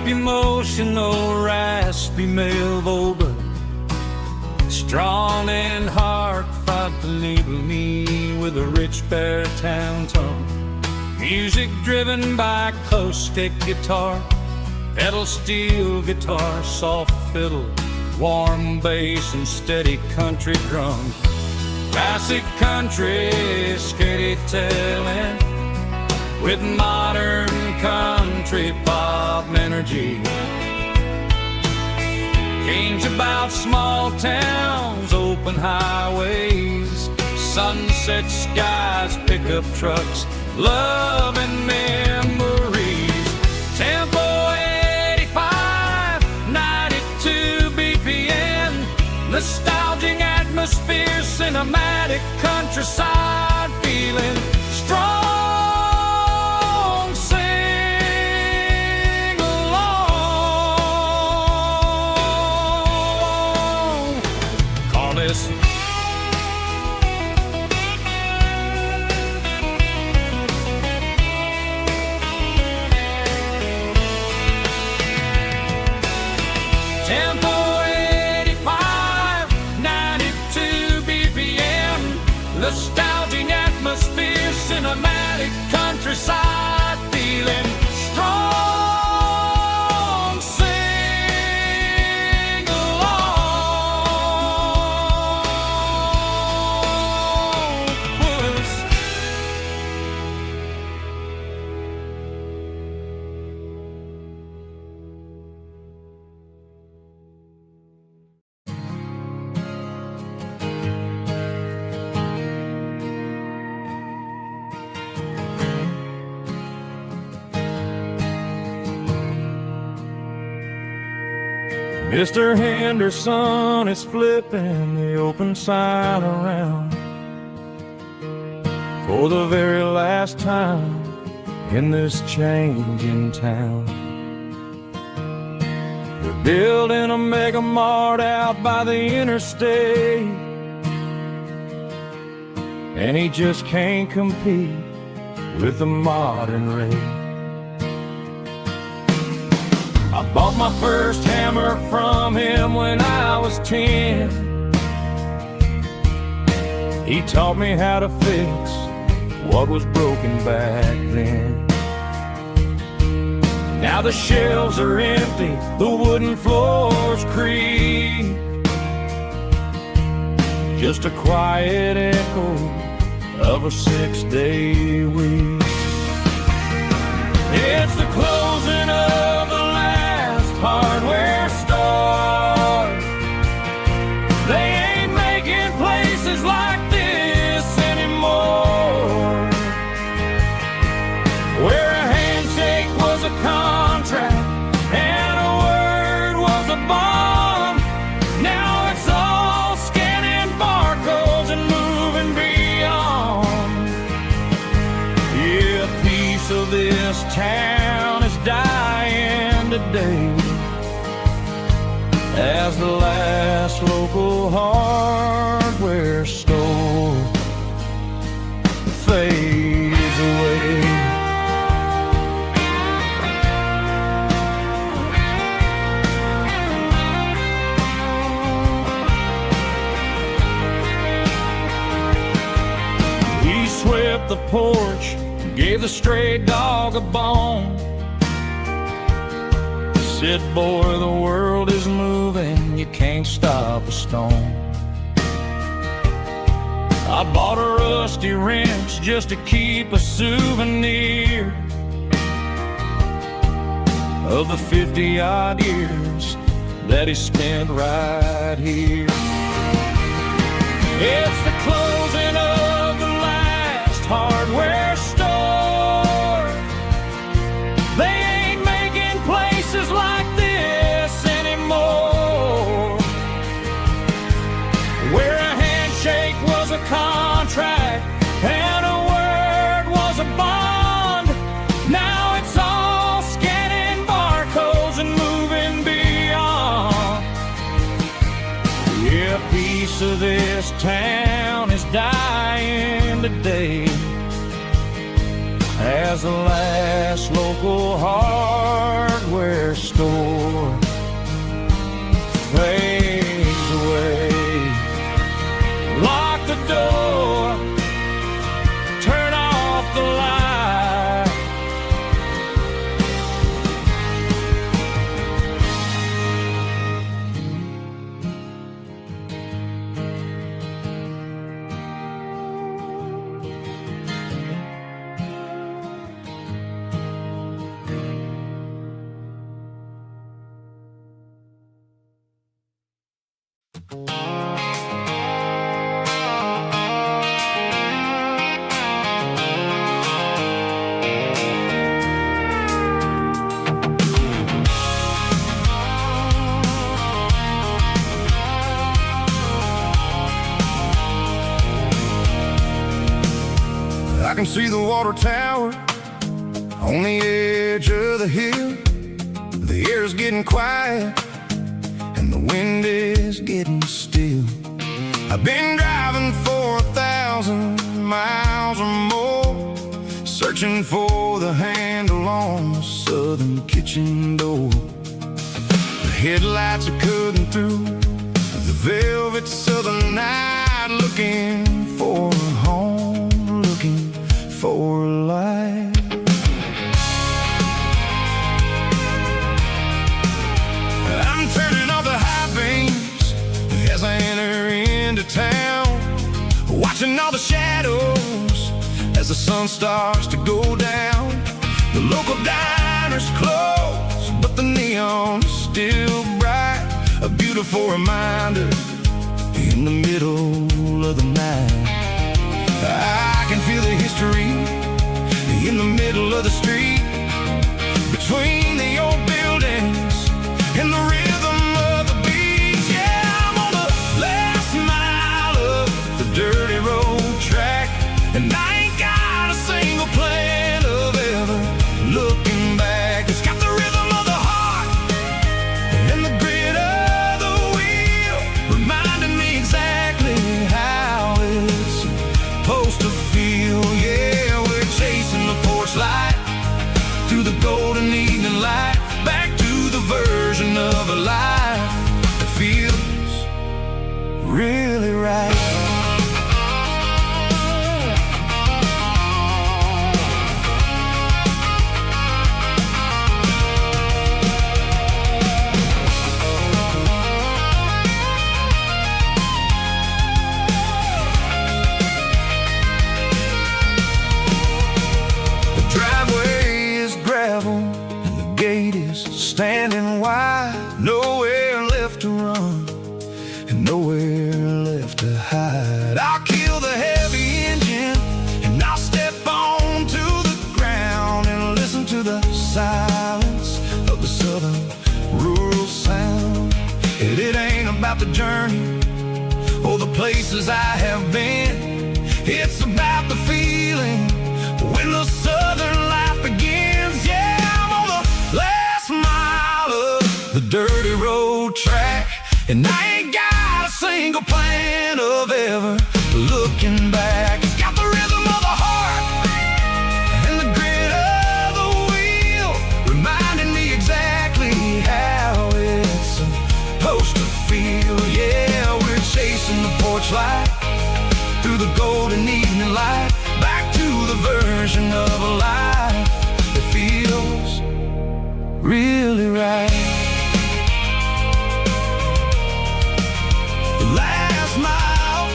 Emotional, raspy mailboy, strong and hard, fought to label me with a rich baritone tone. Music driven by acoustic guitar, pedal steel guitar, soft fiddle, warm bass and steady country drum. Classic country, steady telling, with modern country pop energy. Games about small towns, open highways, sunset skies, pickup trucks, love and memories. Tempo 85, 92 BPM, nostalgic atmosphere, cinematic countryside feeling, strong. Nostalgic atmosphere, cinematic countryside feeling, strong, sing along, puss. Mr. Henderson is flipping the open sign around for the very last time in this changing town. They're building a mega mart out by the interstate, and he just can't compete with the modern rate. I bought my first hammer from him when I was 10. He taught me how to fix what was broken back then. Now the shelves are empty, the wooden floors creak, just a quiet echo of a 6-day week. It's the closing of the hardware store. They ain't making places like this anymore, where a handshake was a contract and a word was a bond. Now it's all scanning barcodes and moving beyond. Yeah, a piece of this town is dying today as the last local hardware store fades away. He swept the porch, gave the stray dog a bone, said, boy, the world is moving, you can't stop a stone. I bought a rusty wrench just to keep a souvenir of the 50-odd years that he spent right here. It's the closing of the last hardware store. They ain't making places like this anymore, where a handshake was a contract and a word was a bond. Now it's all scanning barcodes and moving beyond. Yeah, a piece of this town is dying today as the last local hardware store fades away. Lock the door, turn off the light. I can see the water tower on the edge of the hill. The air's getting quiet and the wind is getting still. I've been driving for 1,000 miles or more, searching for the handle on the southern kitchen door. The headlights are cutting through the velvet southern night, looking for a home, looking for a life. I'm turning off the high beams as I enter into town, watching all the shadows as the sun starts to go down. The local diner's closed, but the neon is still bright, a beautiful reminder in the middle of the night. I can feel the history in the middle of the street, between the old buildings and the rhythm of the beats. Yeah, I'm on the last mile of the dirty road track, and I ain't got a single plan of ever looking back. It's got the rhythm of the heart and the grit of the wheel, reminding me exactly how it's supposed to feel. Yeah, we're chasing the porch light through the golden evening light, back to the version of a life that feels really right. Standing wide, nowhere left to run and nowhere left to hide. I'll kill the heavy engine and I'll step onto the ground and listen to the silence of the southern rural sound. It ain't about the journey or the places I have been, it's about the feeling when the southern life begins. Yeah, I'm on the last mile of the dirty road track, and I ain't got a single plan of ever looking back. It's got the rhythm of the heart and the grit of the wheel, reminding me exactly how it's supposed to feel. Yeah, we're chasing the porch light through the golden evening light, back to the version of a life that feels really right. The last mile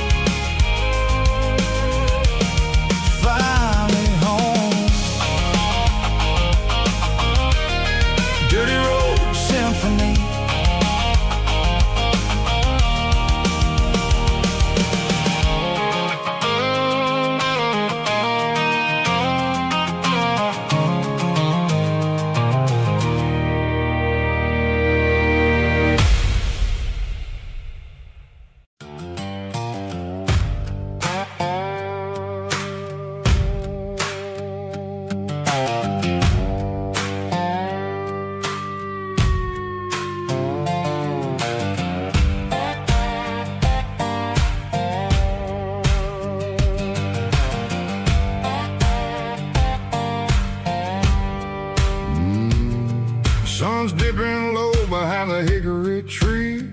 Sun's dipping low behind the hickory tree.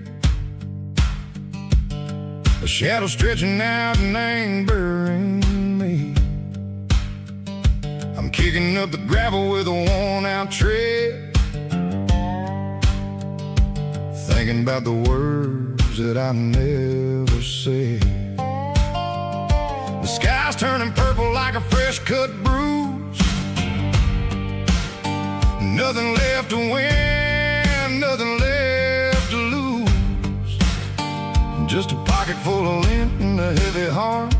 A shadow stretching out and ain't burying me. I'm kicking up the gravel with a worn-out tread, thinking about the words that I never said. The sky's turning purple like a fresh-cut bruise. Nothing left to win, nothing left to lose. Just a pocket full of lint and a heavy heart,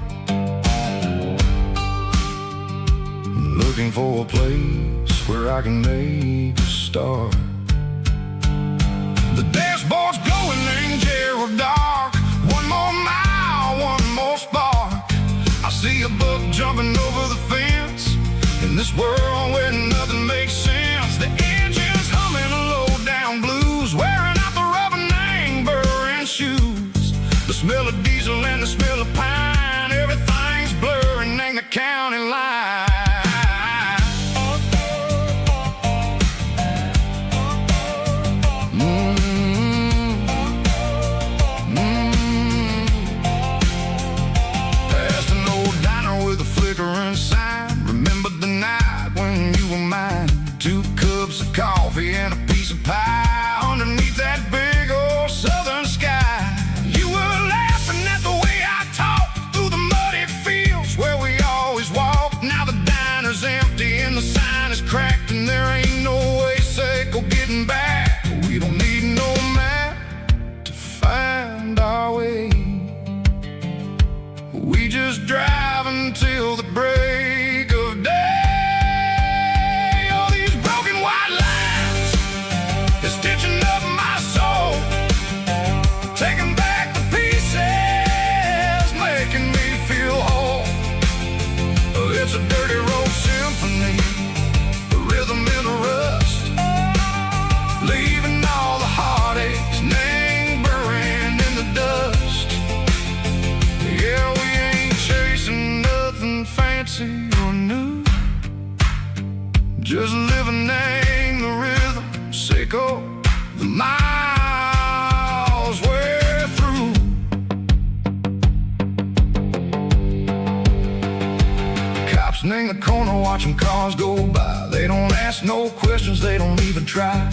looking for a place where I can make a start. The dashboard's glowing, ain't Gerald dark. One more mile, one more spark. I see a buck jumping over the fence in this world where nothing makes sense. The engine's humming a low-down blues, wearing out the rubber name burring shoes. The smell of diesel and the smell of pine, everything's blurring, ain't the county line. Past an old diner with a flickering sign. Remember the night when you were mine. 2 cups of coffee and a piece of pie underneath that big old southern sky. You were laughing at the way I talked through the muddy fields where we always walked. Now the diner's empty and the sign is cracked, and there ain't no way safe or getting back. We don't need no map to find our way. We just drive until the break of day. All these broken white lines is stitching up my soul, taking back the pieces, making me feel whole. It's a dirty road symphony, a rhythm in the rust, leaving all the heartaches, name burning in the dust. Yeah, we ain't chasing nothing fancy or new, just living in the rhythm, sicko, the miles we're through. Cops in the corner watching cars go by. They don't ask no questions, they don't even try.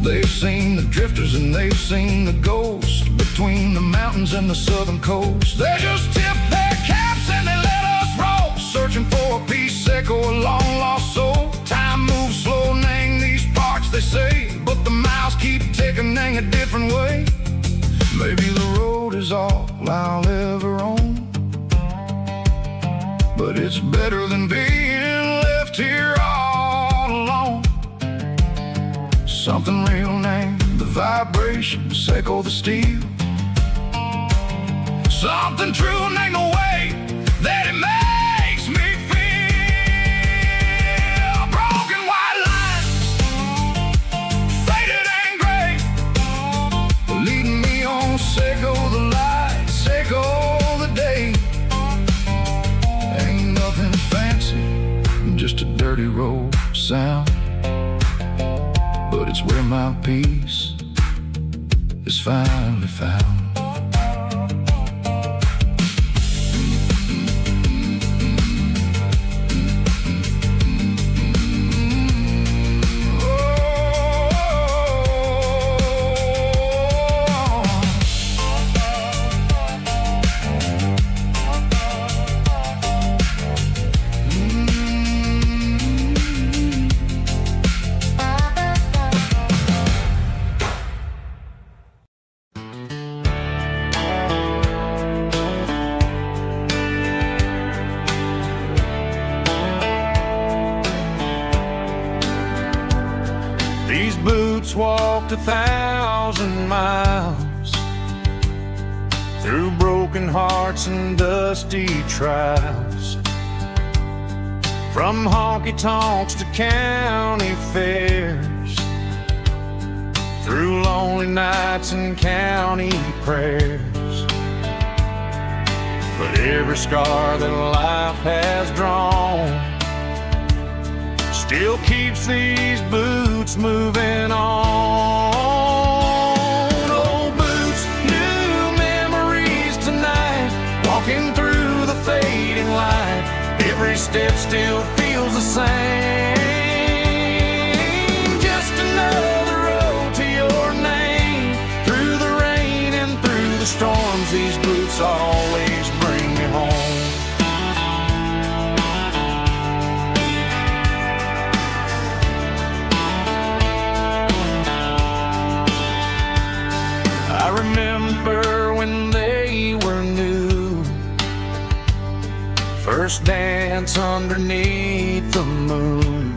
They've seen the drifters and they've seen the ghosts between the mountains and the southern coast. They just tip their caps and they let us roll, searching for a piece sick or a long lost soul. Time moves slow, nang these parts they say, but the miles keep ticking, nang a different way. Maybe the road is all I'll ever own, but it's better than being left here all alone. Something real named the vibration, echo the steel. Something true named the way that it makes me feel. Broken white lines, faded and gray, leading me on, echo the light, echo the day. Ain't nothing fancy, just a dirty road sound, but it's where my peace is finally found. These boots walked 1,000 miles through broken hearts and dusty trials, from honky-tonks to county fairs, through lonely nights and county prayers. But every scar that life has drawn still keeps these boots moving on. Old boots, new memories tonight, walking through the fading light. Every step still feels the same. Just another road to your name. Through the rain and through the storms, these boots always bring me home. I remember when they were new, first dance underneath the moon.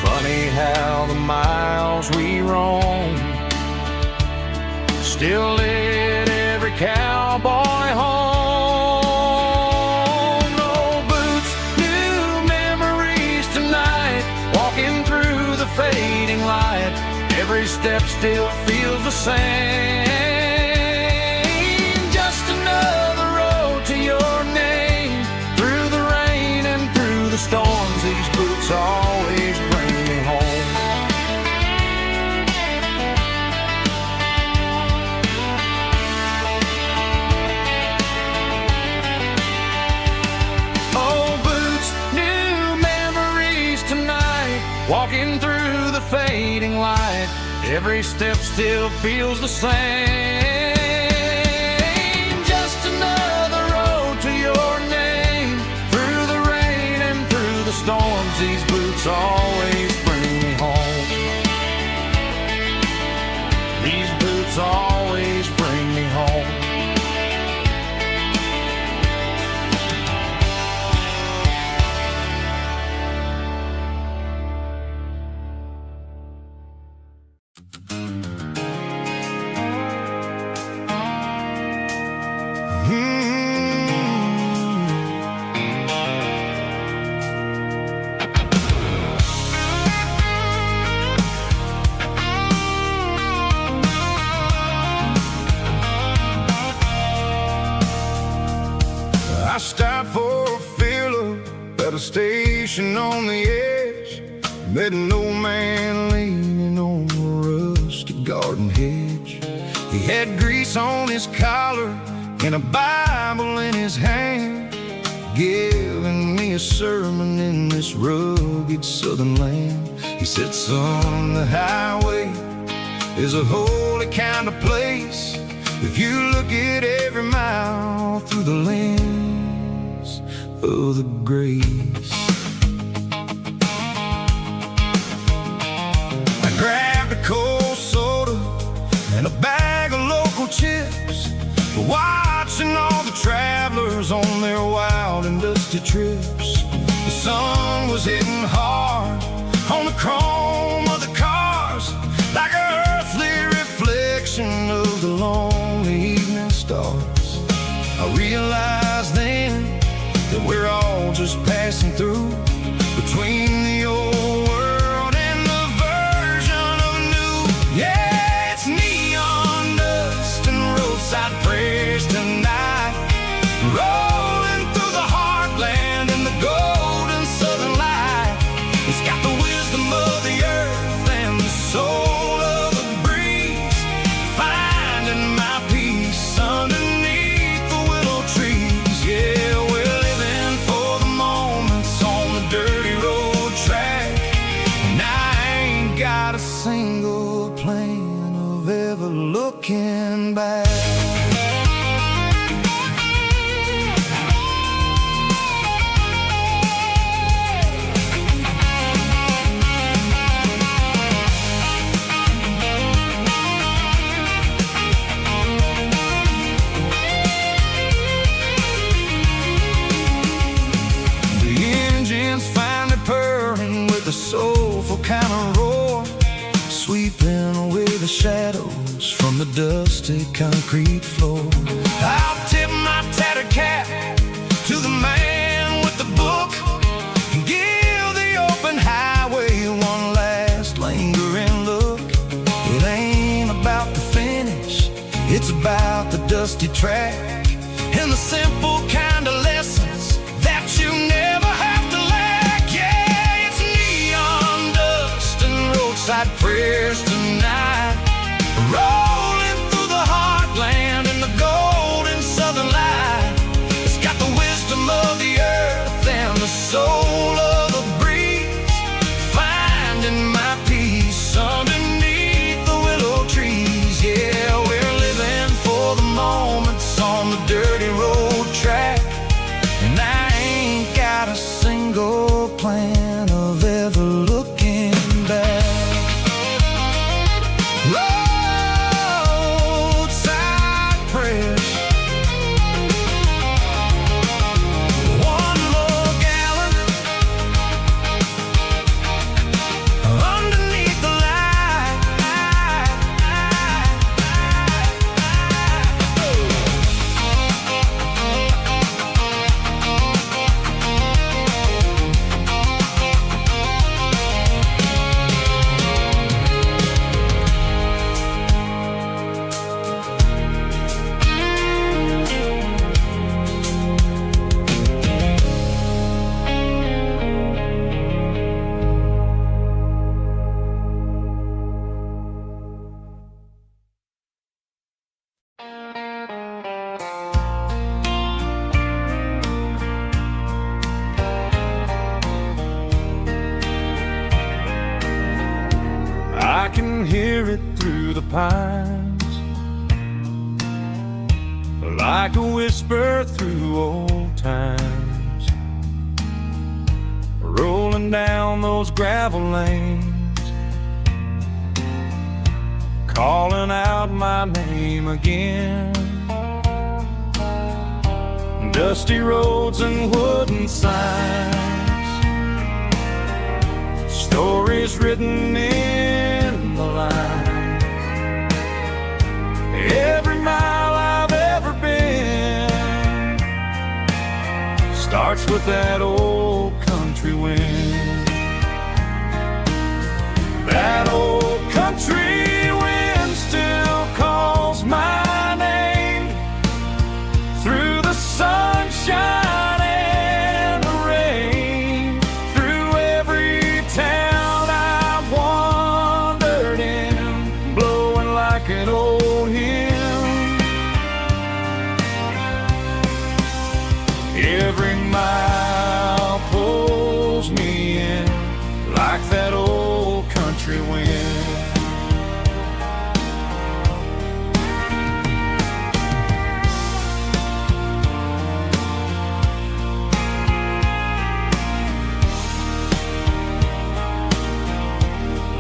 Funny how the miles we roam still lit every cowboy home. No boots, new memories tonight, walking through the fading light. Every step still feels the same. Just another road to your name. Through the rain and through the storms, these boots always bring me home. Old boots, new memories tonight, walking through the fading light. Every step still feels the same. Just another road to your name. Through the rain and through the storms, these boots always bring me home. These boots always bring me home. I stopped for a fill-up at a station on the edge. Met an old man leaning on a rusty garden hedge. He had grease on his collar and a Bible in his hand, giving me a sermon in this rugged southern land. He said, son, the highway is a holy kind of place if you look at every mile through the lens of the grace. I grabbed a cold soda and a bag of local chips, watching all the travelers on their wild and dusty trips. The sun was hitting hard on the chrome of the cars, like an earthly reflection of the lonely evening stars. I realized then that we're all just passing through between the old world and the version of new. Yeah, it's neon dust and roadside prayers tonight, rolling through the heartland in the golden southern light. It's got the wisdom of the earth and the soul of the breeze, finding my peace underneath the willow trees. Yeah, we're living for the moments on the dirty road track, and I ain't got a single plan of ever looking back. Soulful kind of roar, sweeping away the shadows from the dusty concrete floor. I'll tip my tattered cap to the man with the book and give the open highway one last lingering look. It ain't about the finish, it's about the dusty track and the simple kind of lessons that you never have to lack. Woodside prayers tonight. Rolling through the heartland in the golden southern light. It's got the wisdom of the earth and the soul of the breeze. Finding my peace underneath the willow trees. Yeah, we're living for the moments on the dirty road track. And I ain't got a single plan of ever looking back. Roadside prayers. One more gallon underneath the light. I can hear it through the pines, like a whisper through old times, rolling down those gravel lanes, calling out my name again. Dusty roads and wooden signs, stories written in the lines. Every mile I've ever been starts with that old country wind. That old country wind still calls my name through the sunshine and the rain, through every town I've wandered in, blowing like an old hymn. Every mile pulls me in like that old country wind.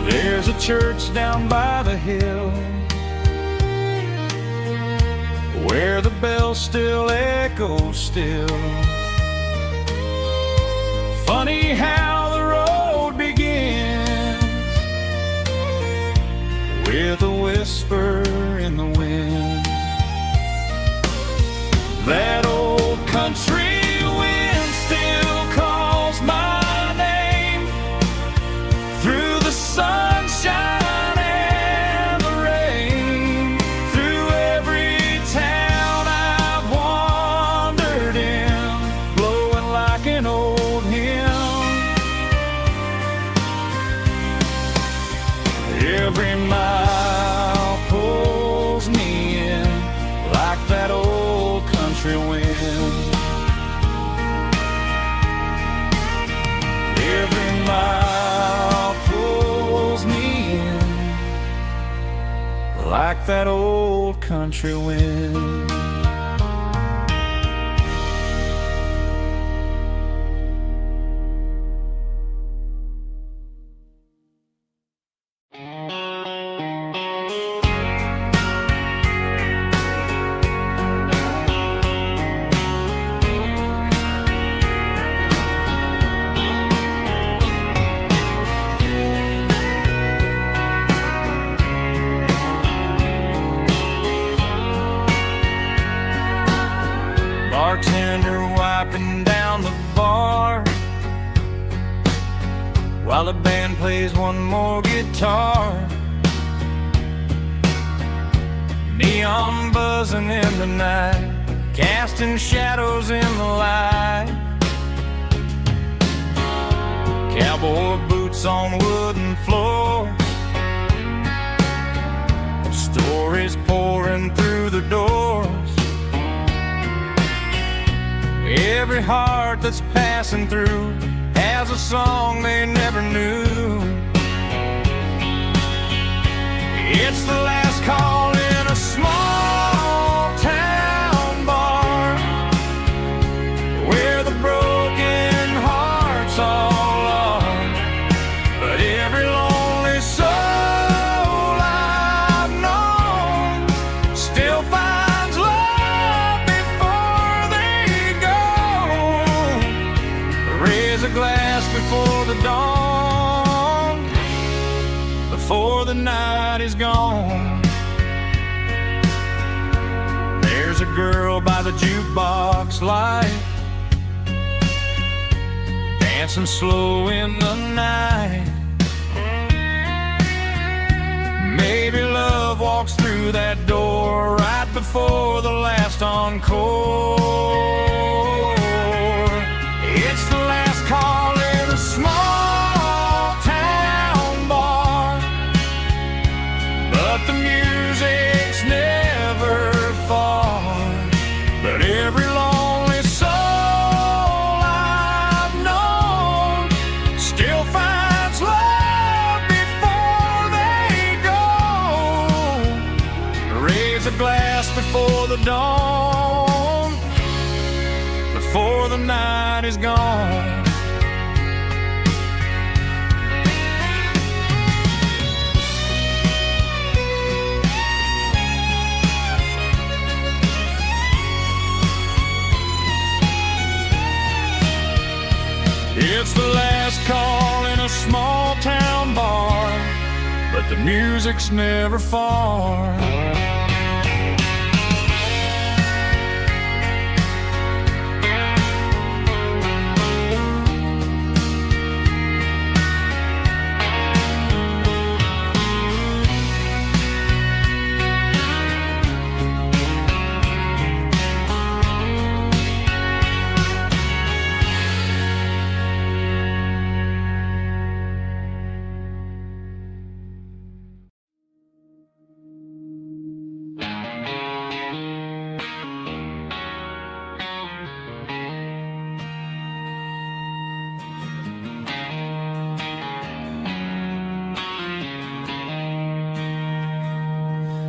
There's a church down by the hill where the bells still echo still. Funny how the road begins with a whisper in the wind. That old country wind still calls my name through the sunshine and the rain, through every town I've wandered in, blowing like an old hymn. Every mile pulls me in like that old country wind. Every mile pulls me in like that old country wind. Bartender wiping down the bar while the band plays one more guitar. Neon buzzing in the night, casting shadows in the light. Cowboy boots on wooden floors, always pouring through the doors. Every heart that's passing through has a song they never knew. It's the last call in a small town bar, where the broken hearts all are. But every lonely soul I've known still finds love before they go. Raise a glass before the dawn, before the night is gone. There's a girl by the jukebox light, dancing slow in the night. Maybe love walks through that door right before the last encore. It's the last call in a small town bar, but the music's never far. But every lonely soul I've known still finds love before they go. Raise a glass before the dawn, before the night is gone. It's the last call in a small town bar, but the music's never far.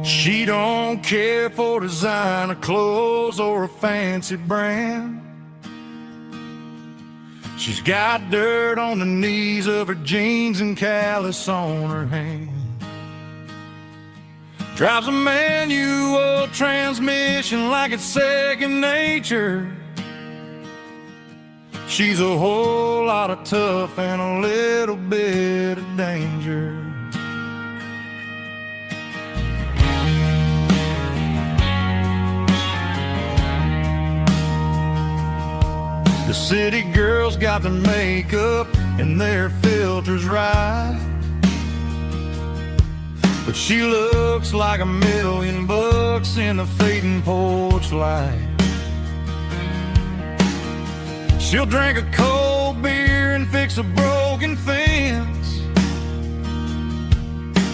She don't care for designer clothes or a fancy brand. She's got dirt on the knees of her jeans and callus on her hand. Drives a manual transmission like it's second nature. She's a whole lot of tough and a little bit of danger. The city girls got their makeup and their filters right, but she looks like $1,000,000 in the fading porch light. She'll drink a cold beer and fix a broken fence.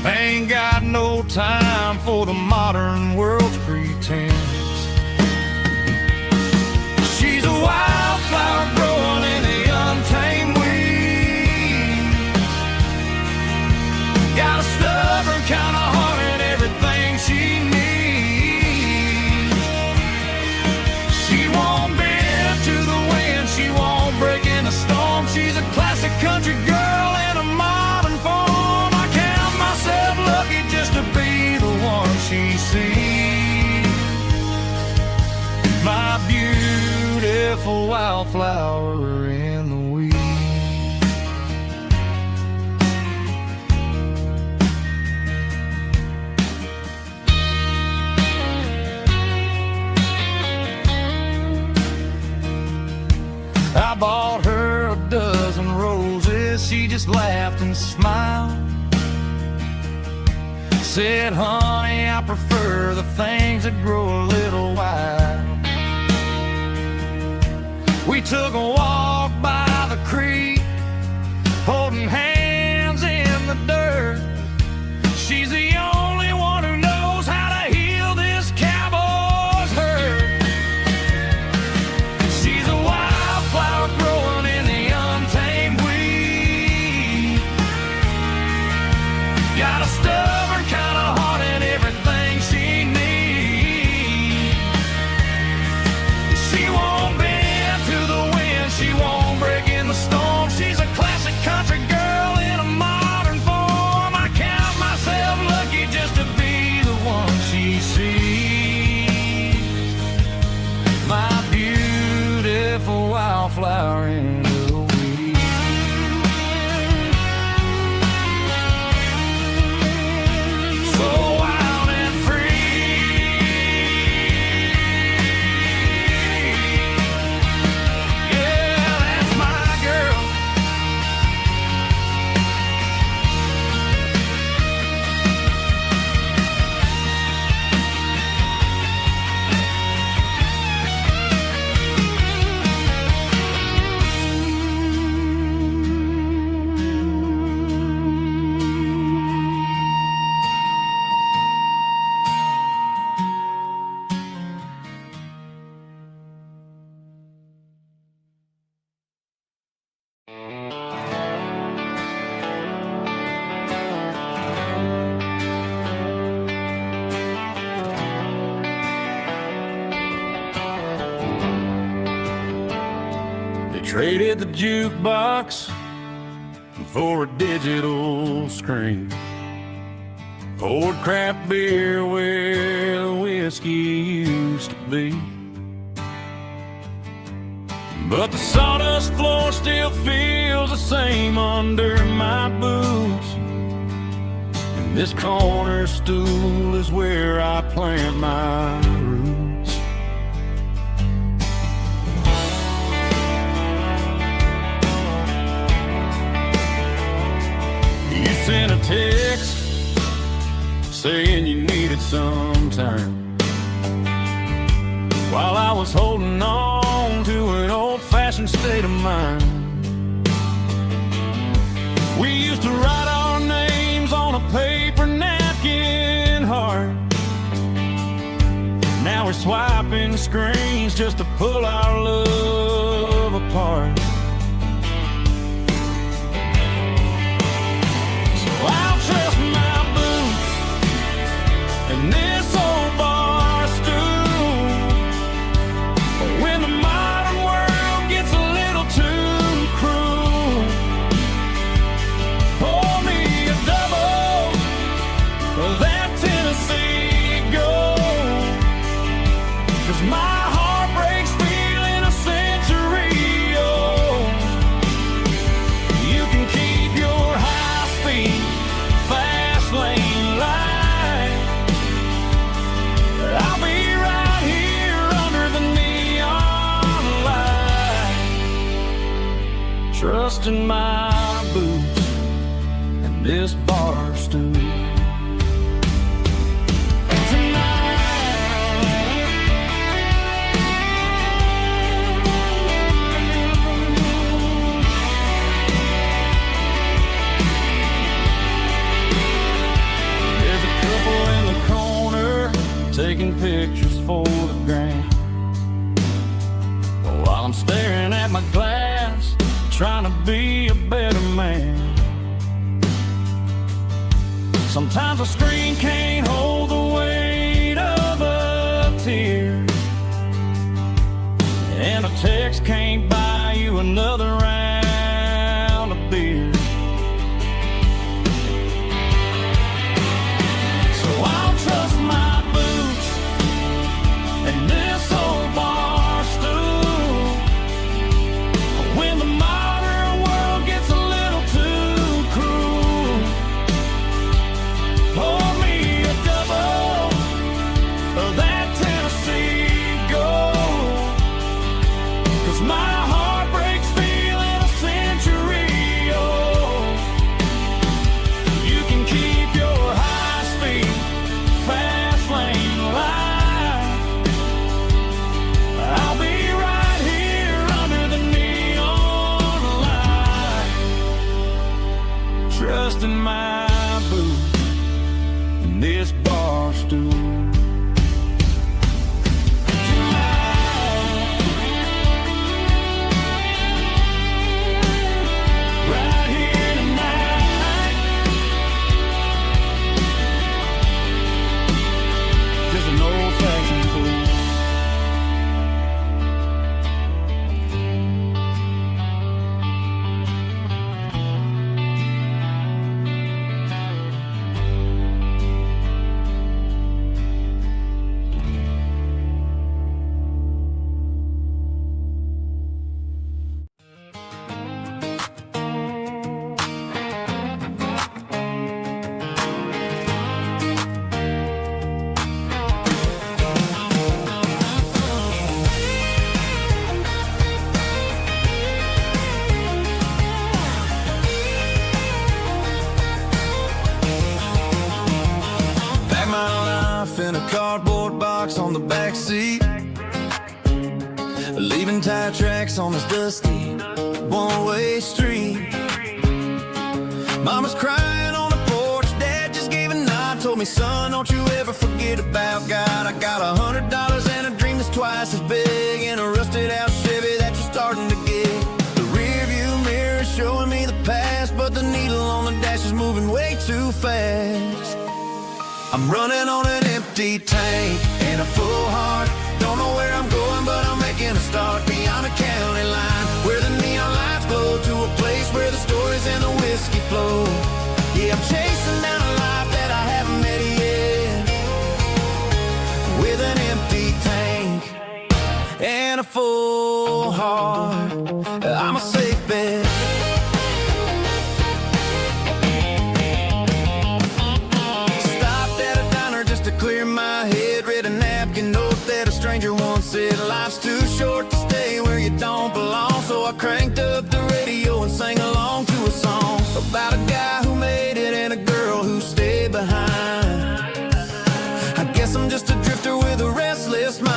Ain't got no time for the modern world's pretense. She's a wildflower growing in the untamed weeds. Got a stubborn kind of heart and everything she needs. She won't bend to the wind, she won't break in a storm. She's a classic country girl in a modern form. I count myself lucky just to be the one she sees. My beautiful wildflower in the weeds. I bought her a dozen roses, she just laughed and smiled. Said, honey, I prefer the things that grow a little wild. We took a walk by the creek, holding hands in the dirt. She's the only one who knows how to heal hour in a week. So wild and free. Yeah, that's my girl. Traded the jukebox for a digital screen. Poured craft beer where the whiskey used to be. But the sawdust floor still feels the same under my boots. And this corner stool is where I plant my roots. You sent a text saying you needed some time, while I was holding on to an old-fashioned state of mind. We used to write our names on a paper napkin heart. Now we're swiping screens just to pull our love apart. I'll trust my boots and this old bar stool. But when the modern world gets a little too cruel, pour me a double of that Tennessee Gold. 'Cause my heart breaks feeling a century old. You can keep your high-speed fast lane light. I'll be right here under the neon light, trusting my boots and this bar stool. Taking pictures for the gram, while I'm staring at my glass, trying to be a better man. Sometimes a screen can't hold the weight of a tear, and a text can't buy you another round of beer. So I'll trust my and this old bar stool. When the modern world gets a little too cruel, pour me a double of that Tennessee Gold. 'Cause my heart breaks feeling a century old. You can keep your high-speed fast lane light. I'll be right here under the neon light, trusting my boots and this bar stool. Right here tonight, just an old-fashioned fool. in a cardboard box on the back seat, leaving tire tracks on this dusty one-way street. Mama's crying on the porch, Dad just gave a nod, told me, son, don't you ever forget about God. I got $100 and a dream that's twice as big, and a rusted out Chevy that you're starting to get. The rear view mirror is showing me the past, but the needle on the dash is moving way too fast. I'm running on an empty tank and a full heart. Don't know where I'm going, but I'm making a start beyond the county line, where the neon lights glow, to a place where the stories and the whiskey flow. Yeah, I'm chasing down a life that I haven't met yet, with an empty tank and a full heart. I'm a safe bet. Clear my head, read a napkin note that a stranger once said, life's too short to stay where you don't belong. So I cranked up the radio and sang along to a song about a guy who made it and a girl who stayed behind. I guess I'm just a drifter with a restless mind.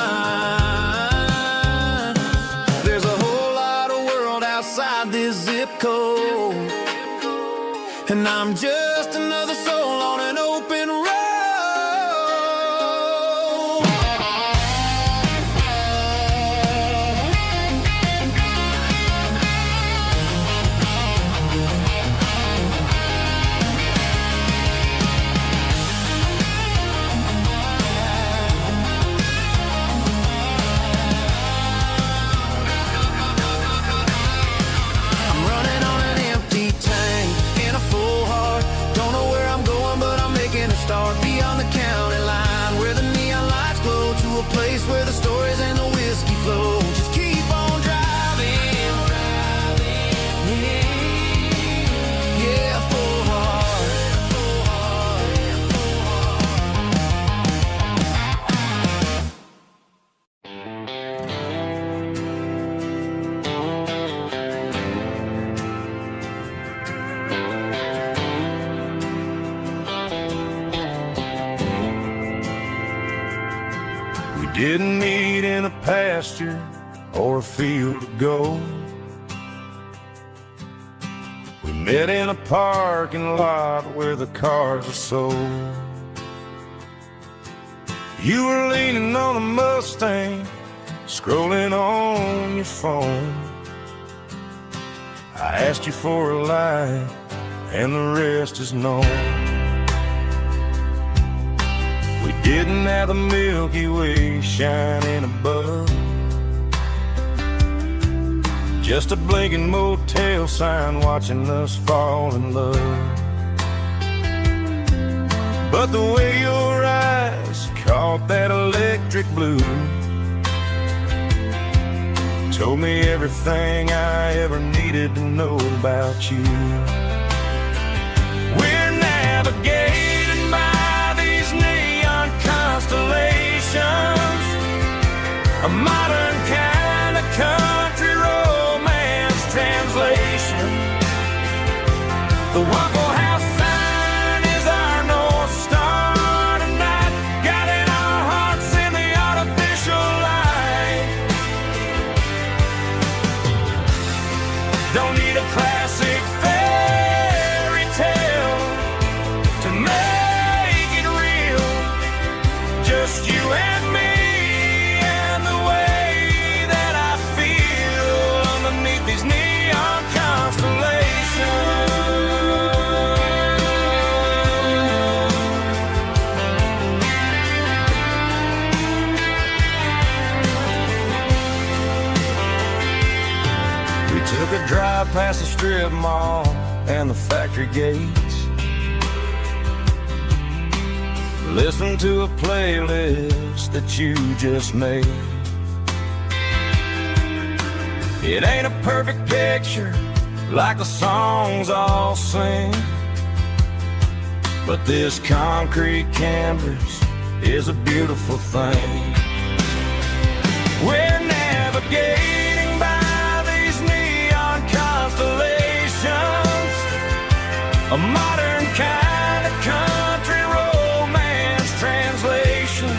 There's a whole lot of world outside this zip code, and I'm just another soul on an open road. Start beyond the county line, where the neon lights glow, to a place where the stories and the whiskey flow. Just keep on driving, yeah, full heart. Didn't meet in a pasture or a field of gold. We met in a parking lot where the cars are sold. You were leaning on a Mustang, scrolling on your phone. I asked you for a light, and the rest is known. We didn't have the Milky Way shining above, just a blinking motel sign watching us fall in love. But the way your eyes caught that electric blue told me everything I ever needed to know about you. We're navigating by these neon constellations, a modern kind of country romance translation. The Waffle House sign is our North Star tonight, guiding our hearts in the artificial light. Don't need a classic fairy tale to make it real, just you and me and the way that I feel underneath these neon constellations. We took a drive past the strip mall and the factory gates, listened to a playlist that you just made. It ain't a perfect picture like the songs all sing, but this concrete canvas is a beautiful thing. We're navigating by these neon constellations, a modern kind of country romance translation.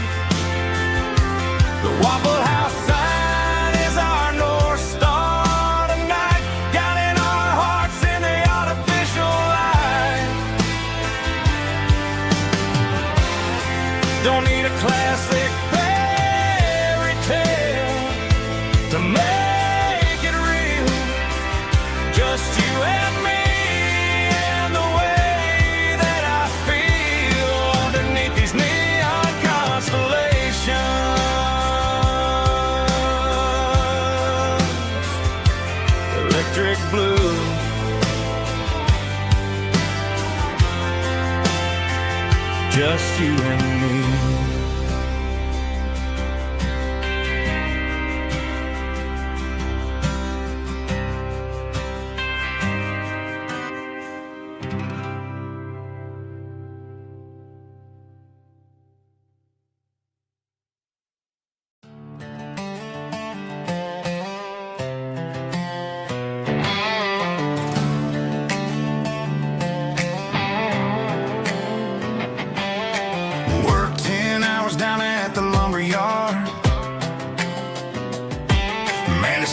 just you and me.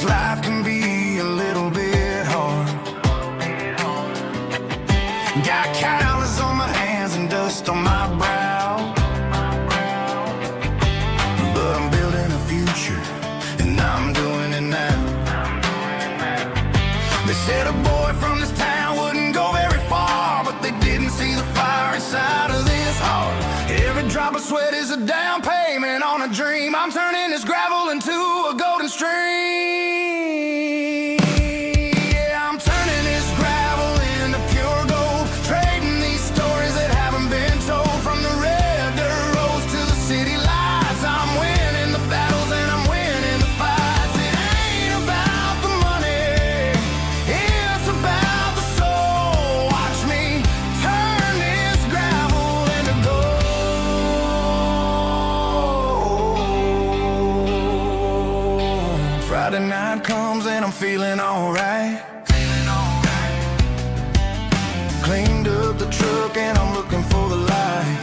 Life can be a little bit hard. Got calluses on my hands and dust on my brow, but I'm building a future and I'm doing it now. They said a boy from this town wouldn't go very far, but they didn't see the fire inside of this heart. Every drop of sweat is a down payment on a dream. I'm turning this gravel into a golden stream. Friday night comes and I'm feeling alright. Cleaned up the truck and I'm looking for the light.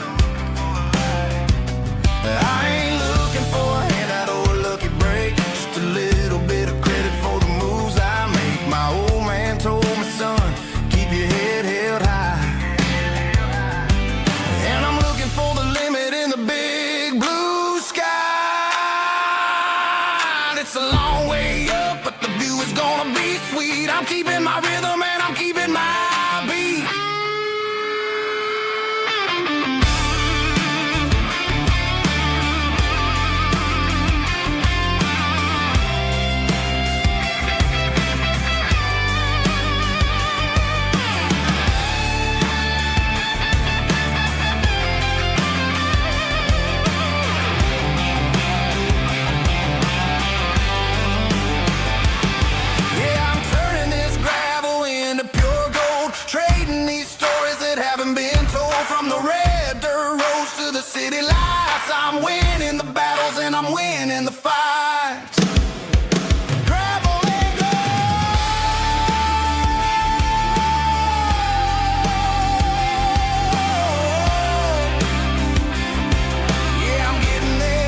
I ain't looking for a handout or a lucky break, just a little bit of credit for the moves I make. My old man told me, son, keep your head held high. And I'm looking for the limit in the big blue sky. It's a long way up, but the view is gonna be sweet. I'm keeping my rhythm and I'm keeping my beat. City lights, I'm winning the battles and I'm winning the fights. Gravel and gold. Yeah, I'm getting there.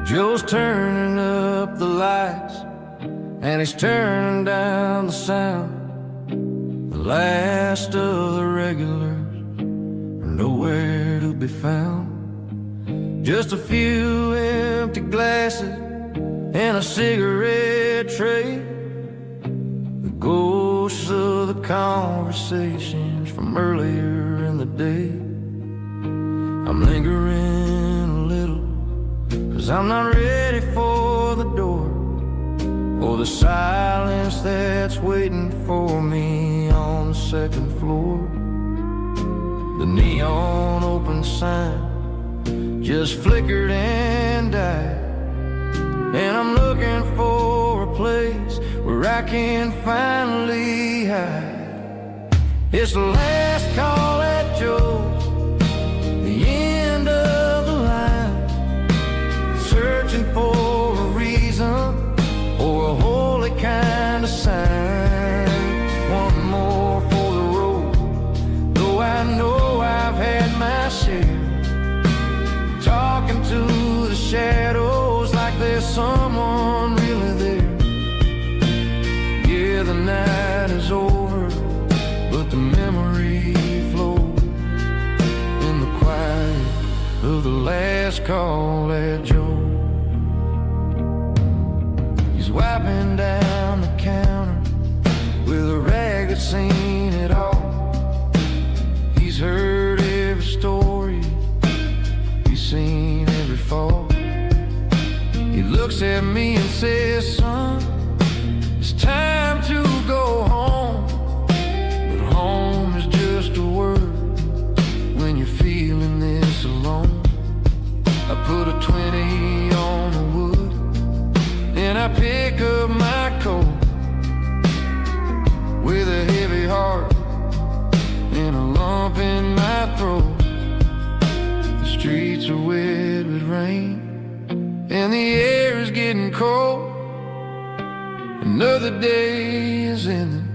Joe's turning up the lights and he's turning down the sound. The last of the regulars are nowhere to be found. Just a few empty glasses and a cigarette tray, the ghosts of the conversations from earlier in the day. I'm lingering a little, 'cause I'm not ready for the door, or the silence that's waiting for me on the second floor. The neon open sign just flickered and died, and I'm looking for a place where I can finally hide. It's the last call at Joe's, the end of the line, searching for a reason or a holy kind of sign. One more for the road, though I know I've had my share, talking to the shadows like there's someone really there. Yeah, the night is over, but the memory flows in the quiet of last call at Joe. He's wiping down the counter with a rag that's seen it all. He's heard every story, he's seen every fall. He looks at me and says, son, it's time to go home. But home is just a word when you're feeling this alone. I put a 20 on the wood, and I pick up my coat with a heavy heart and a lump in my throat. The streets are wet with rain and the air is getting cold. Another day is ending,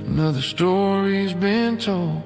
another story's been told.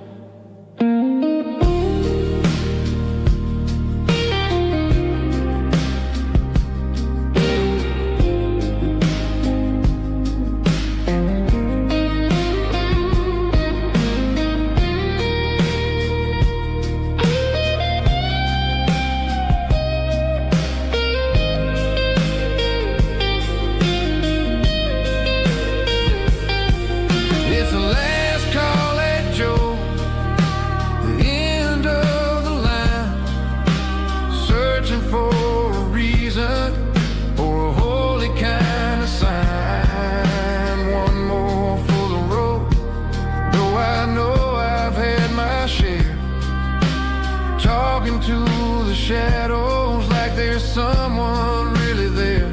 Shadows like there's someone really there.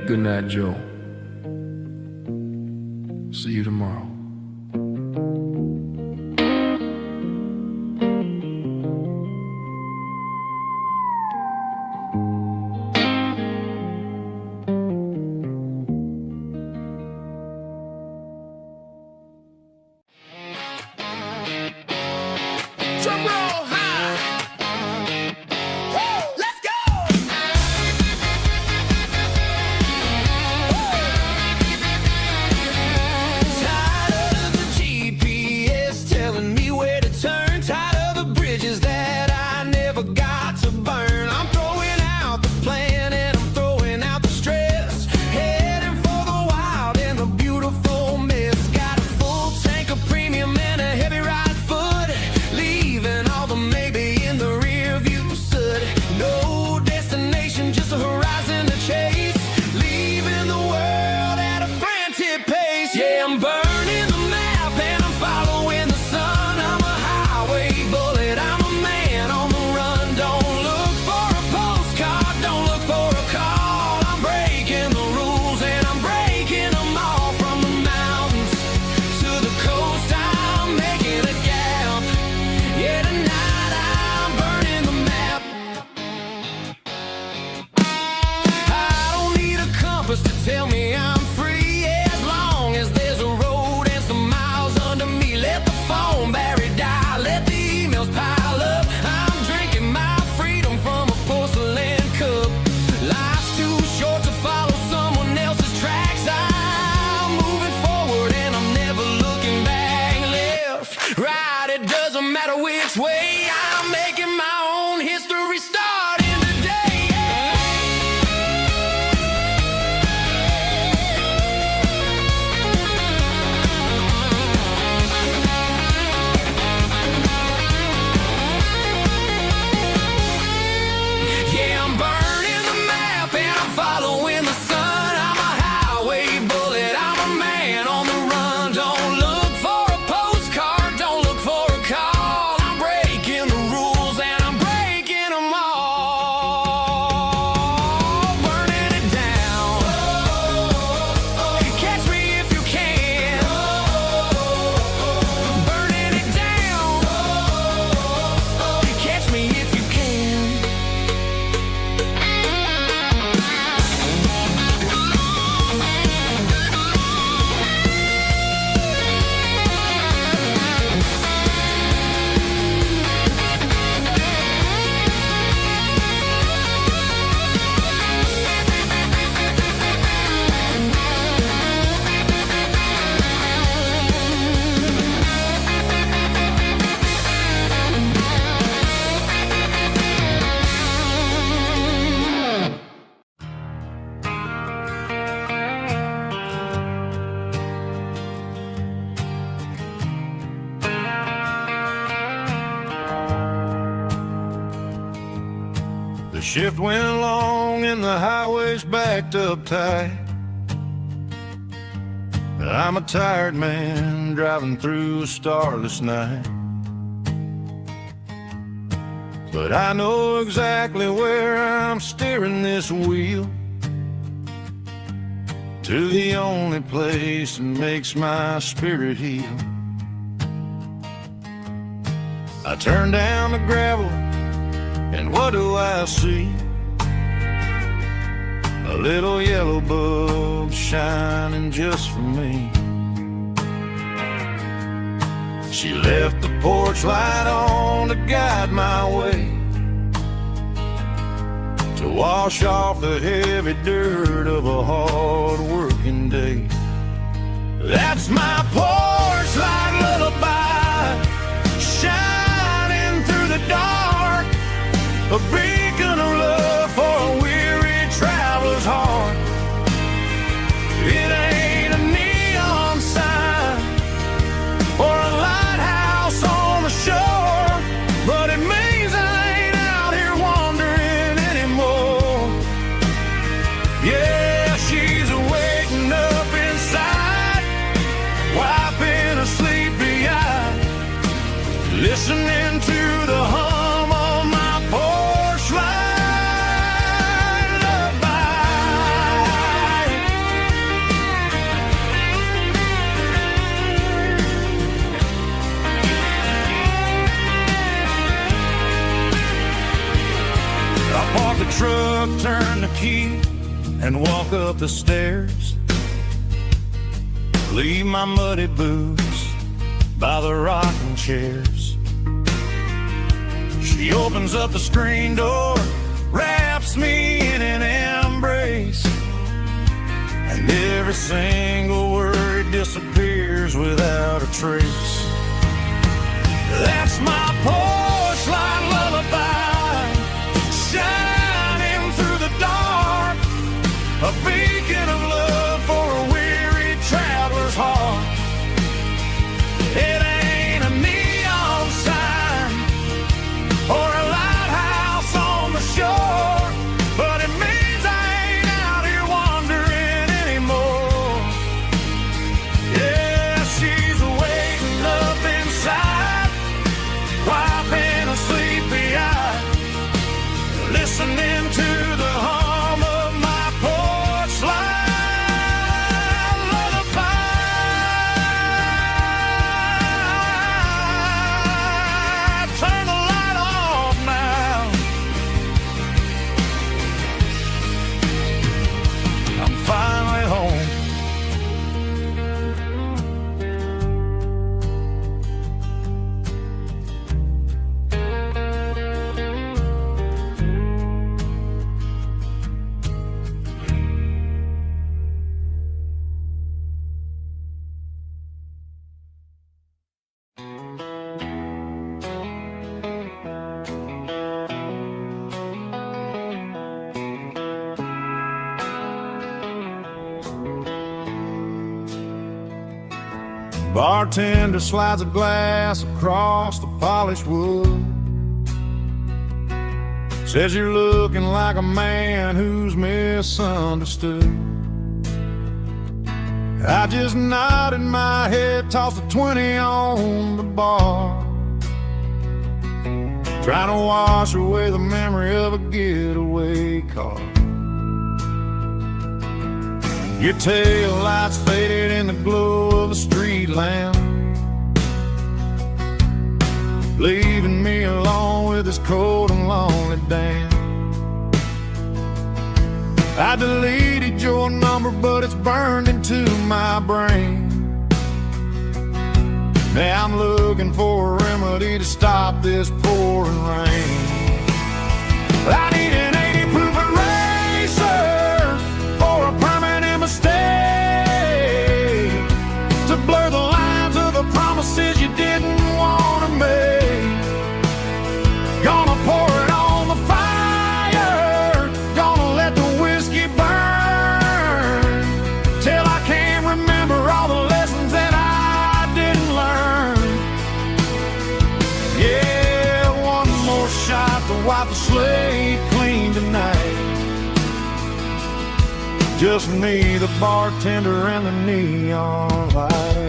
Good night, Joe. See you tomorrow. Tell me I'm free as long as there's a road and some miles under me. Let the phone battery die, let the emails pile up. I'm drinking my freedom from a porcelain cup. Life's too short to follow someone else's tracks. I'm moving forward and I'm never looking back. Left, right, it doesn't matter which way. I'm making my own history starting today. Rules Shift went long and the highway's backed up tight. I'm a tired man driving through a starless night. But I know exactly where I'm steering this wheel, to the only place that makes my spirit heal. I turn down the gravel, and what do I see? A little yellow bulb shining just for me. She left the porch light on to guide my way, to wash off the heavy dirt of a hard-working day. That's my porch light lullaby, shining through the dark, a beacon of love for a weary traveler's heart. It ain't a neon sign or a lighthouse on the shore, but it means I ain't out here wandering anymore. Yeah, she's waking up inside, wiping a sleepy eye, listening to the hum of my porch light lullaby. I park the truck, turn the key, and walk up the stairs. Leave my muddy boots by the rocking chairs. She opens up the screen door, wraps me in an embrace, and every single word disappears without a trace. That's my porch light lullaby, shining through the dark, a beacon of love for a weary traveler's heart. It ain't a neon sign or a lighthouse on the shore, but it means I ain't out here wandering anymore. Yeah, she's waking up inside, wiping a sleepy eye, listening to the hum of my porch light lullaby. Turn the light off now. I'm finally home. Bartender slides a glass across the polished wood, says you're looking like a man who's misunderstood. I just nodded my head, tossed a 20 on the bar, trying to wash away the memory of a getaway car. Your tail lights faded in the glow of a street lamp, leaving me alone with this cold and lonely damn. I deleted your number, but it's burned into my brain. Now I'm looking for a remedy to stop this pouring rain. I need an 80 proof eraser for a permanent mistake, to blur the lines of the promises you didn't want to make. Gonna pour it on the fire, gonna let the whiskey burn, till I can't remember all the lessons that I didn't learn. Yeah, one more shot to wipe the slate clean clean tonight. Just me, the bartender, and the neon light.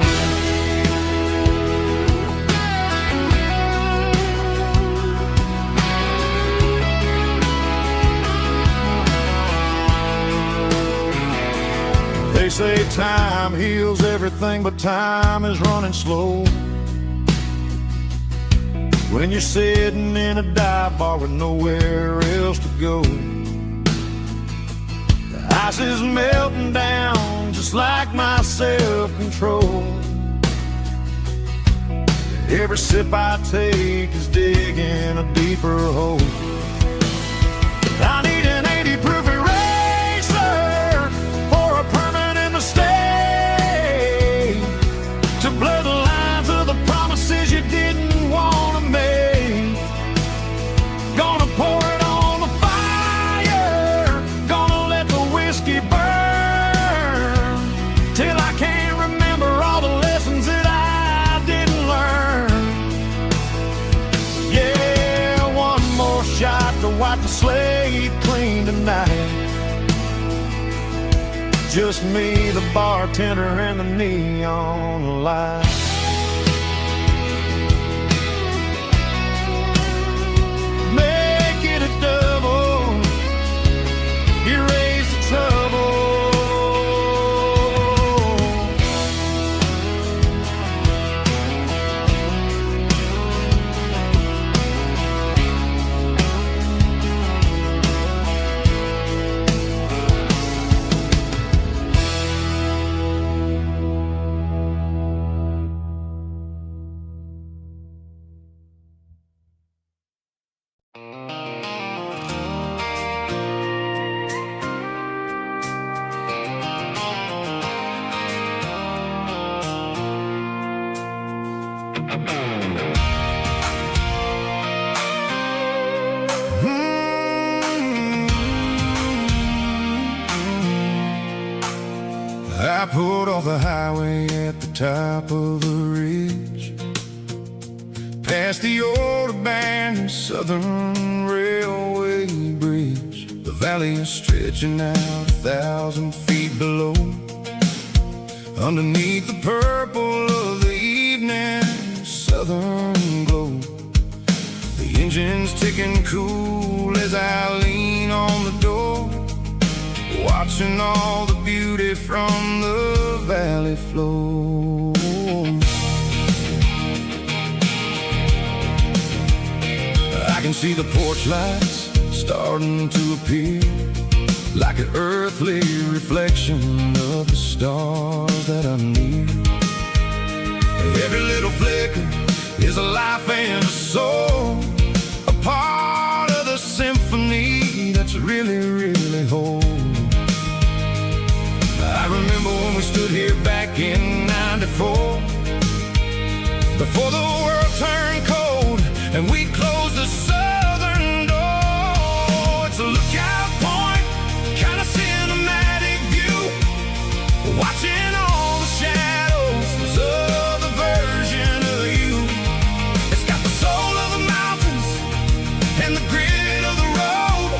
They say time heals everything, but time is running slow. When you're sitting in a dive bar with nowhere else to go, the ice is melting down just like my self-control. Every sip I take is digging a deeper hole. I need an 80 proof eraser for a permanent mistake, to blur the lines of the promises you didn't want to make. Gonna pour it on the fire, gonna let the whiskey burn, till I can't remember all the lessons that I didn't learn. Yeah, one more shot to wipe the slate clean tonight. Just me, the bartender, and the neon light. Make it a double, erase the trouble. I pulled off the highway at the top of the ridge, past the old abandoned Southern Railway bridge. The valley is stretching out 1,000 feet below, underneath the purple of the evening southern glow. The engine's ticking cool as I lean on the door, watching all the beauty from the valley flow. I can see the porch lights starting to appear, like an earthly reflection of the stars that are near. Every little flicker is a life and a soul, a part of the symphony that's really, really whole. I remember when we stood here back in '94, before the world turned cold and we closed the southern door. It's a lookout point, kind of cinematic view, watching all the shadows of the version of you. It's got the soul of the mountains and the grit of the road,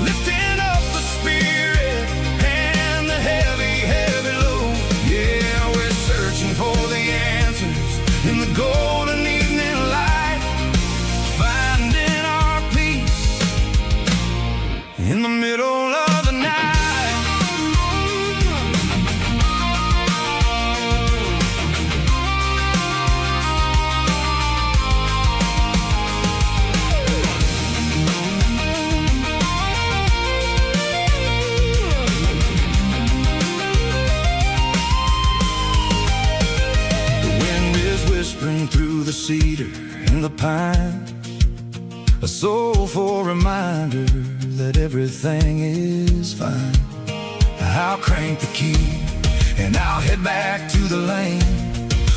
lifting up the spirit and the heavy, heavy load. Yeah, we're searching for the answers in the golden evening light, finding our peace in the middle of the night. Whispering through the cedar and the pine, a soulful reminder that everything is fine. I'll crank the key and I'll head back to the lane,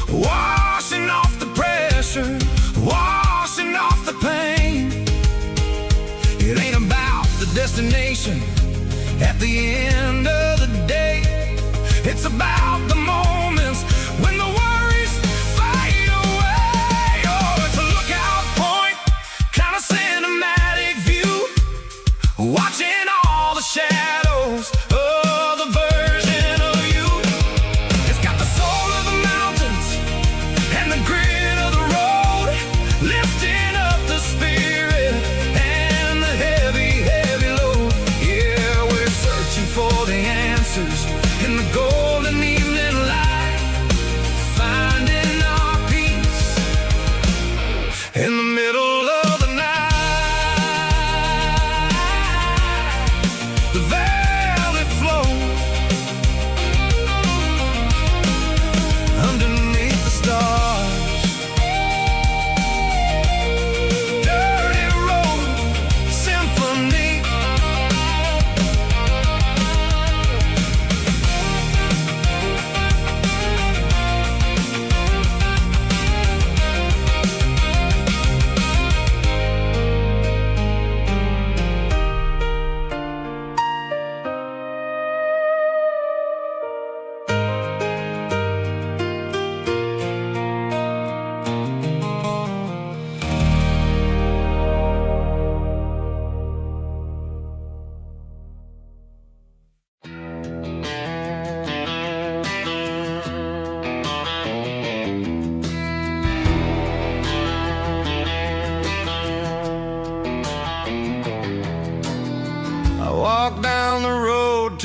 washing off the pressure, washing off the pain. It ain't about the destination at the end of the day, it's about the moments when the worries fade away. Oh, it's a lookout point, kind of cinematic view,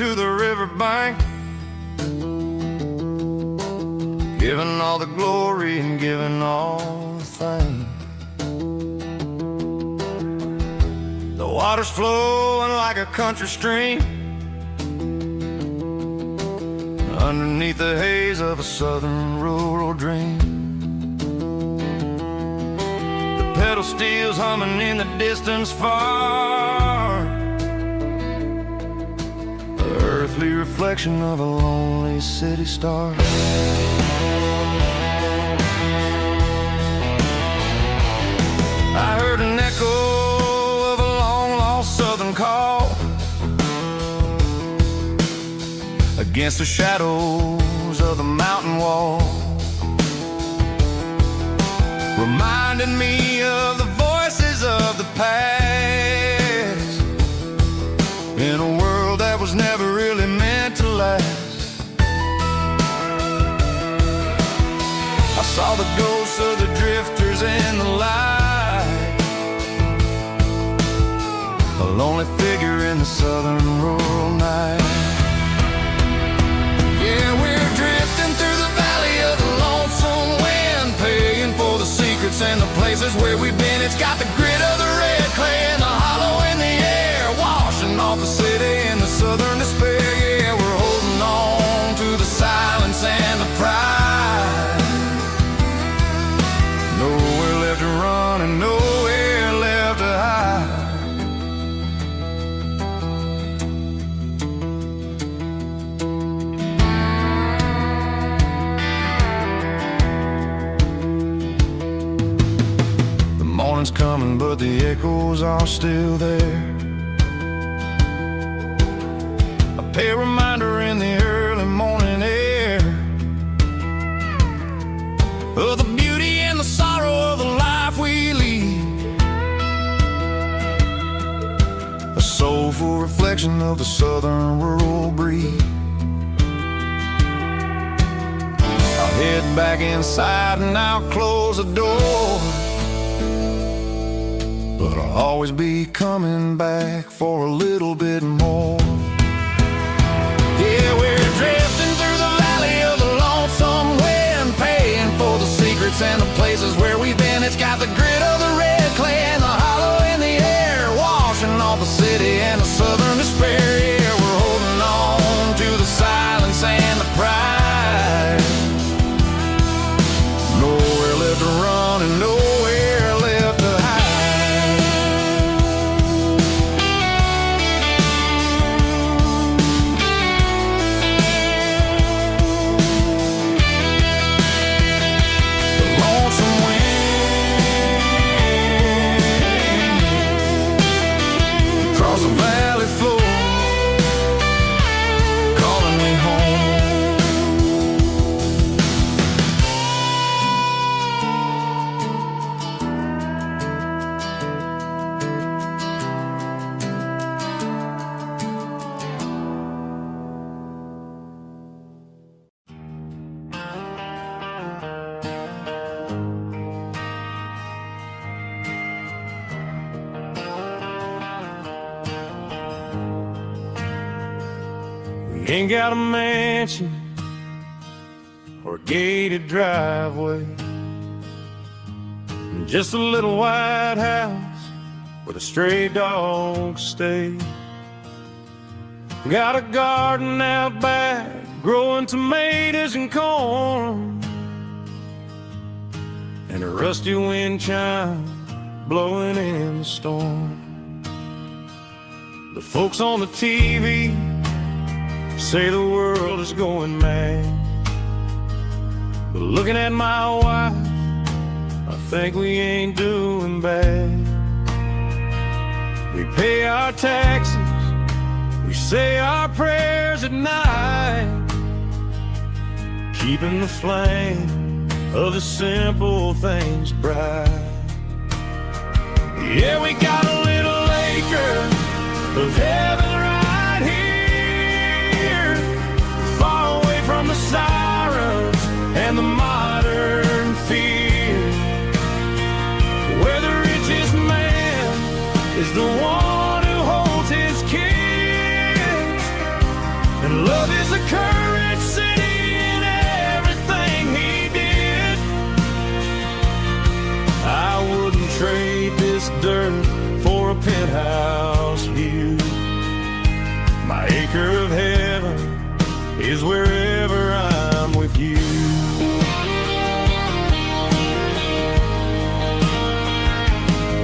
to the riverbank, giving all the glory and giving all the thanks. The water's flowing like a country stream underneath the haze of a southern rural dream. The pedal steel's humming in the distance far, the earthly reflection of a lonely city star. I heard an echo of a long-lost southern call against the shadows of the mountain wall, reminding me of the voices of the past in a world that was never really meant to last. I saw the ghosts of the drifters in the light, a lonely figure in the southern rural night. Yeah, we're drifting through the valley of the lonesome wind, paying for the secrets and the places where we've been. It's got the grit of the red clay and the hollow in the air, washing off the city and the southern despair. Yeah, we're holding on to the silence and the pride. Nowhere left to run and nowhere left to hide. Morning's coming, but the echoes are still there. A pale reminder in the early morning air of the beauty and the sorrow of the life we lead, a soulful reflection of the southern rural breed. I'll head back inside and I'll close the door, but I'll always be coming back for a little bit more. Yeah, we're drifting through the valley of the lonesome wind, paying for the secrets and the places where we've been. It's got the grit of the red clay and the hollow in the air, washing off the city and the southern despair. Yeah, we're holding on to the silence and the pride. Nowhere left to run and nowhere left to hide. Across the valley floor, calling me home. Ain't got a mansion or a gated driveway, just a little white house where the stray dogs stay. Got a garden out back growing tomatoes and corn, and a rusty wind chime blowing in the storm. The folks on the TV say the world is going mad, but looking at my wife, I think we ain't doing bad. We pay our taxes, we say our prayers at night, keeping the flame of the simple things bright. Yeah, we got a little acre of heaven right here, far away from the sirens and the modern fear, where the richest man is the one who holds his kids, trade this dirt for a penthouse view. My acre of heaven is wherever I'm with you.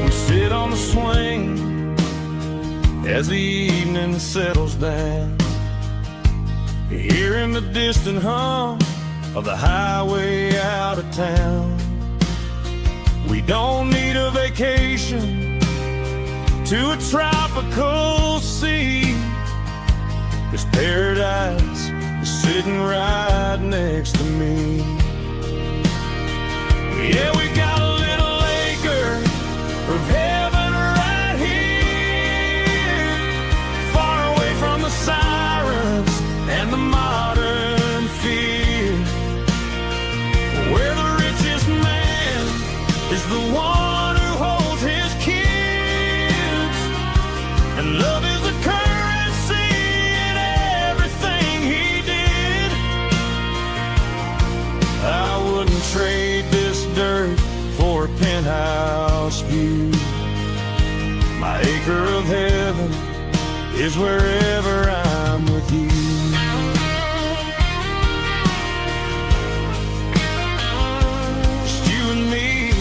We sit on the swing as the evening settles down, hearing the distant hum of the highway out of town. We don't need a vacation to a tropical sea, 'cause paradise is sitting right next to me. Yeah, we got a little acre of heaven right here, far away from the sirens and the modern fear, where the richest man is the one who holds his kids, and love is the currency in everything he did. I wouldn't trade this dirt for a penthouse view. My acre of heaven is wherever I'm with you. Just you and me,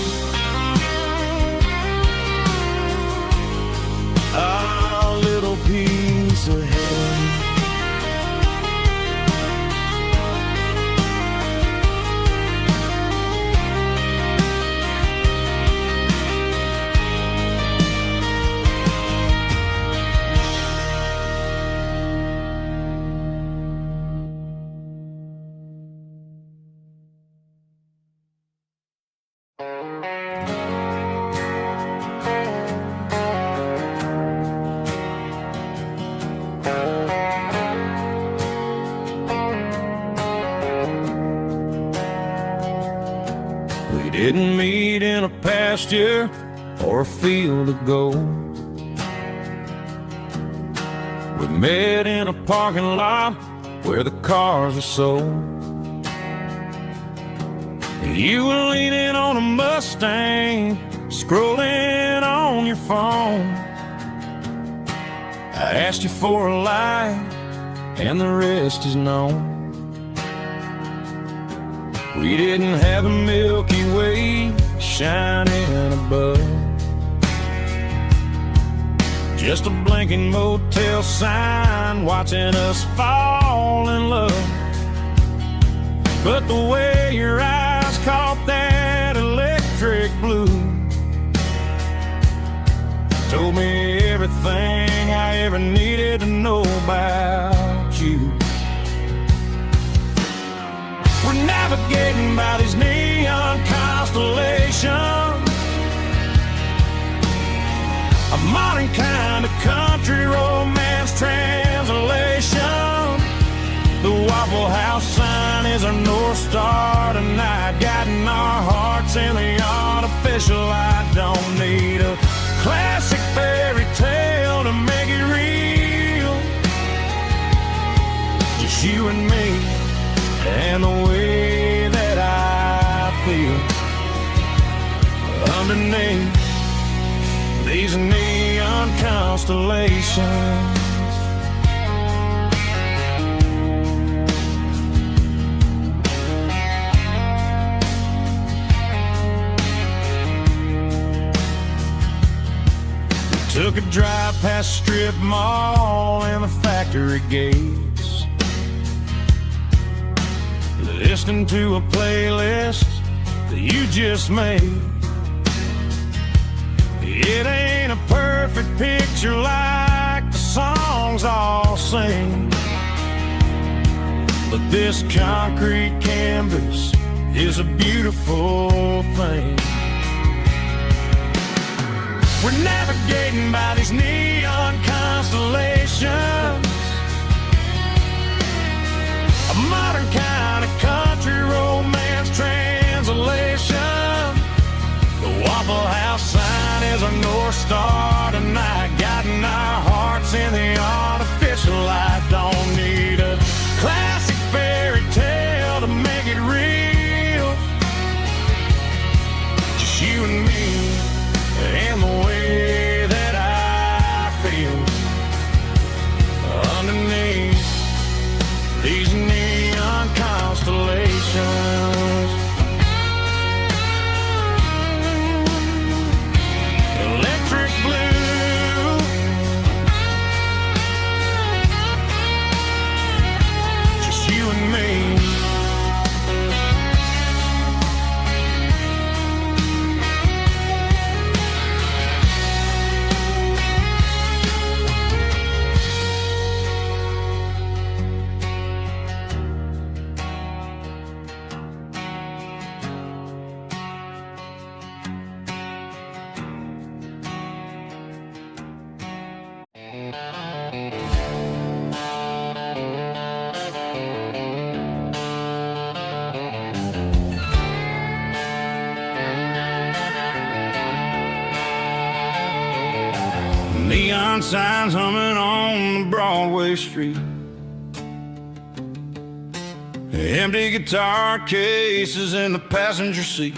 our little piece of heaven. We didn't meet in a pasture or a field of gold. We met in a parking lot where the cars are sold. You were leaning on a Mustang, scrolling on your phone. I asked you for a light, and the rest is known. We didn't have a Milky Way shining above, just a blinking motel sign watching us fall in love. But the way your eyes caught that electric blue told me everything I ever needed to know about you. We're navigating by these neon constellations, a modern kind of country romance translation. The Waffle House sign is our North Star tonight, guiding our hearts in the artificial light. Don't need a classic fairy tale to make it real, just you and me and the way that I feel underneath these neon constellations. We took a drive past strip mall and the factory gates, listening to a playlist that you just made. It ain't a perfect picture like the songs all sing, but this concrete canvas is a beautiful thing. We're navigating by these neon constellations, a modern kind of country romance translation. The Waffle House sign is our North Star tonight, guiding our hearts in the artificial light. Don't need a classic fairy tale to make it real, just you and me Neon signs humming on the Broadway street. Empty guitar cases in the passenger seat.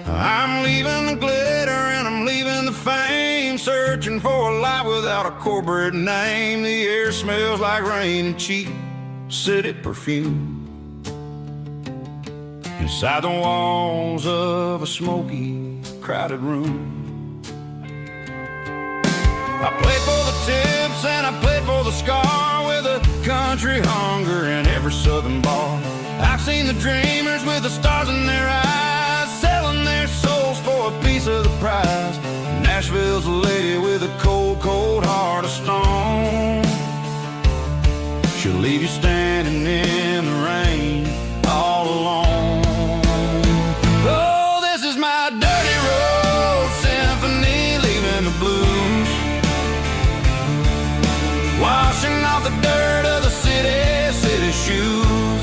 I'm leaving the glitter and I'm leaving the fame, searching for a life without a corporate name. The air smells like rain and cheap city perfume. Inside the walls of a smoky, crowded room. I played for the tips and I played for the scar, with a country hunger in every southern bar. I've seen the dreamers with the stars in their eyes, selling their souls for a piece of the prize. Nashville's a lady with a cold, cold heart of stone. She'll leave you standing in the rain all alone. Oh, this is my dirty road symphony, leaving the blues, washing off the dirt of the city shoes.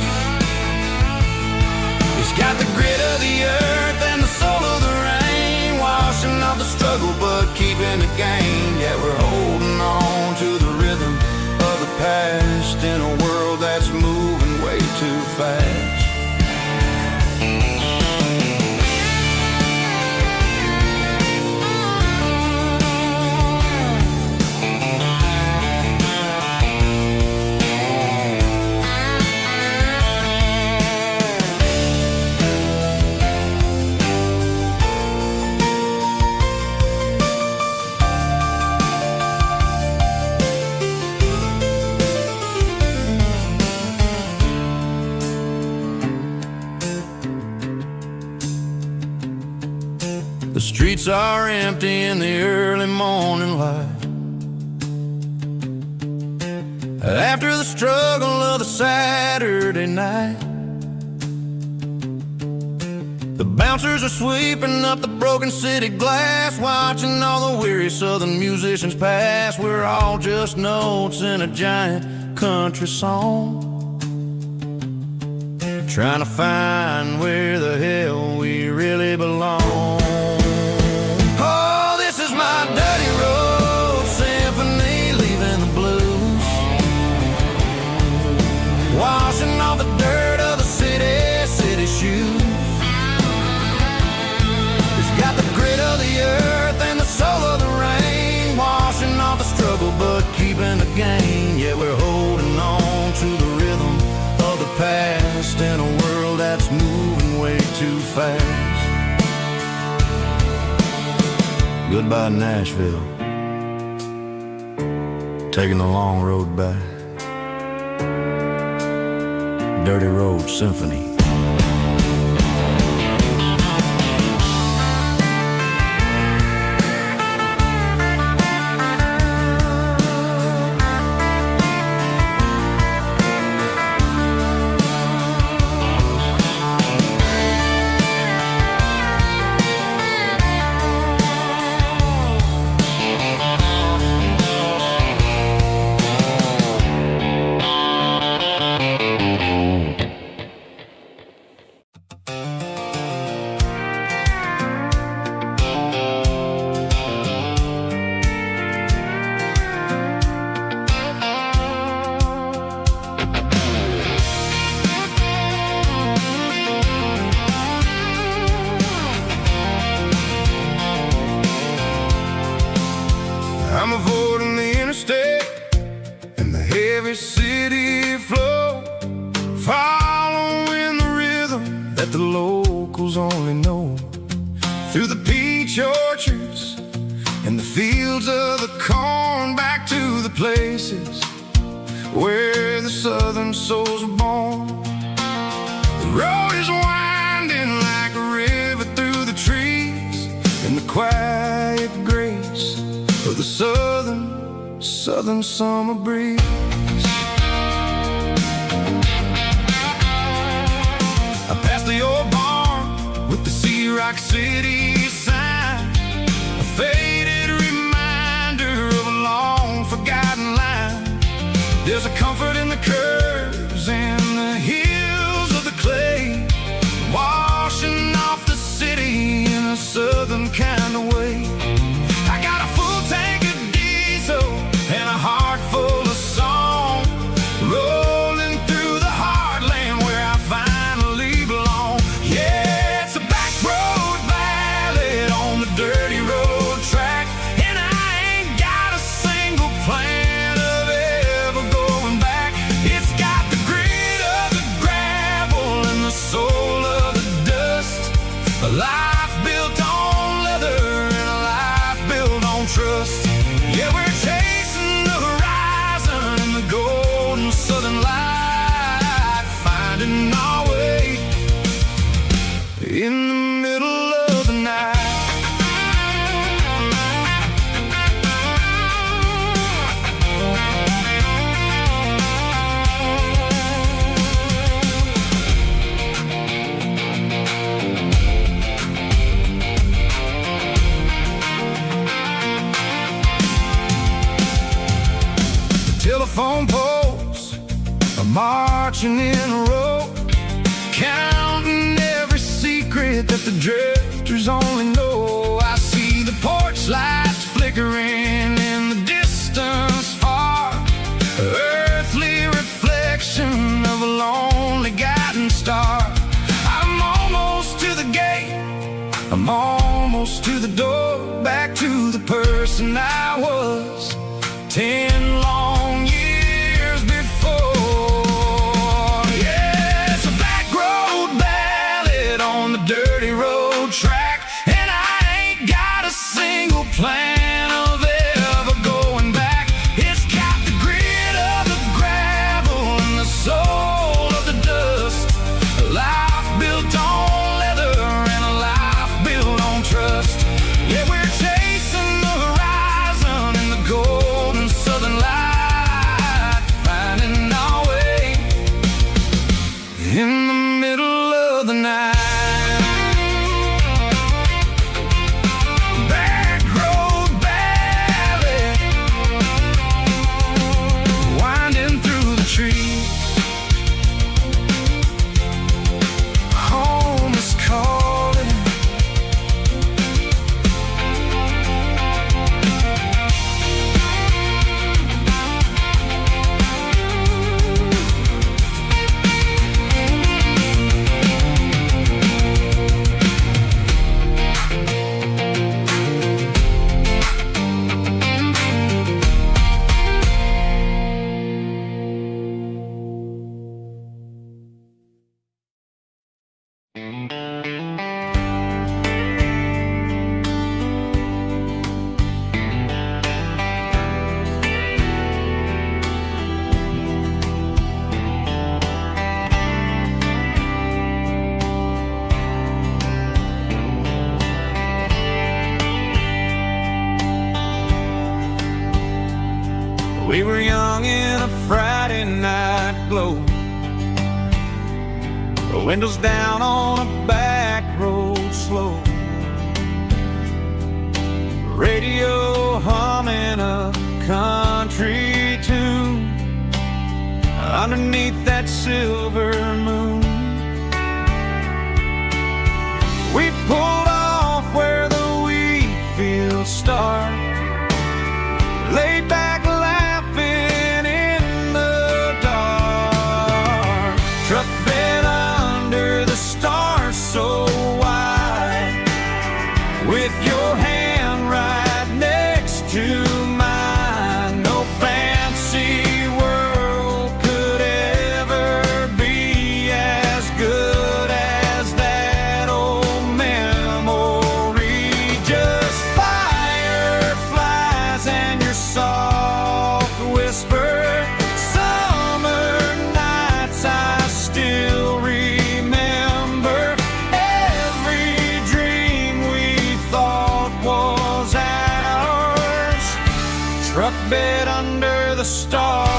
It's got the grit of the earth and the soul of the rain, washing off the struggle but keeping the gain. Yeah, we're holding on to the rhythm of the past in a world that's moving way too fast. The streets are empty in the early morning light, after the struggle of the Saturday night. The bouncers are sweeping up the broken city glass, watching all the weary southern musicians pass. We're all just notes in a giant country song, trying to find where the hell we really belong. My dirty road symphony, leaving the blues, washing off the dirt of the city shoes. It's got the grit of the earth and the soul of the rain, washing off the struggle but keeping the gain. Yeah, we're holding on to the rhythm of the past in a world that's moving way too fast. Goodbye, Nashville, taking the long road back. Dirty Road Symphony. I'm avoiding the interstate and the heavy city flow, following the rhythm that the locals only know. Through the peach orchards and the fields of the corn, back to the places where the southern souls are born. The road is winding like a river through the trees, in the quiet grace of the southern summer breeze. I passed the old barn with the Sea Rock City sign, a faded reminder of a long forgotten line. There's a comfort in the curves and the hills of the clay, washing off the city in a southern kind of way. A life built on leather and a life built on trust. Yeah, we're chasing the horizon and the golden southern light, finding our way in the middle of the night. Telephone poles are marching in a row, counting every secret that the drifters only know. I see the porch lights flickering in the distance far, earthly reflection of a lonely guiding star. I'm almost to the gate, I'm almost to the door, back to the person I was 10 long years before. Yeah, it's a back road ballad on the dirty road track, and I ain't got a single plan of ever going back. It's got the grit of the gravel and the soul of the dust. A life built on leather and a life built on trust. Yeah, we're chasing the horizon and the golden southern light, finding our way in the middle of the night. Back road ballad, winding through the trees. Home is calling. We were young in a Friday night glow, the windows down on a back road slow, radio humming a country tune underneath that silver moon. We pulled off where the wheat fields start, laid back laughing in the dark, truck bed under the stars so wide, with your hand right next to mine. No fancy world could ever be as good as that old memory. Just fireflies and your soft whisper. Summer nights I still remember. Every dream we thought was ours, truck bed under the stars.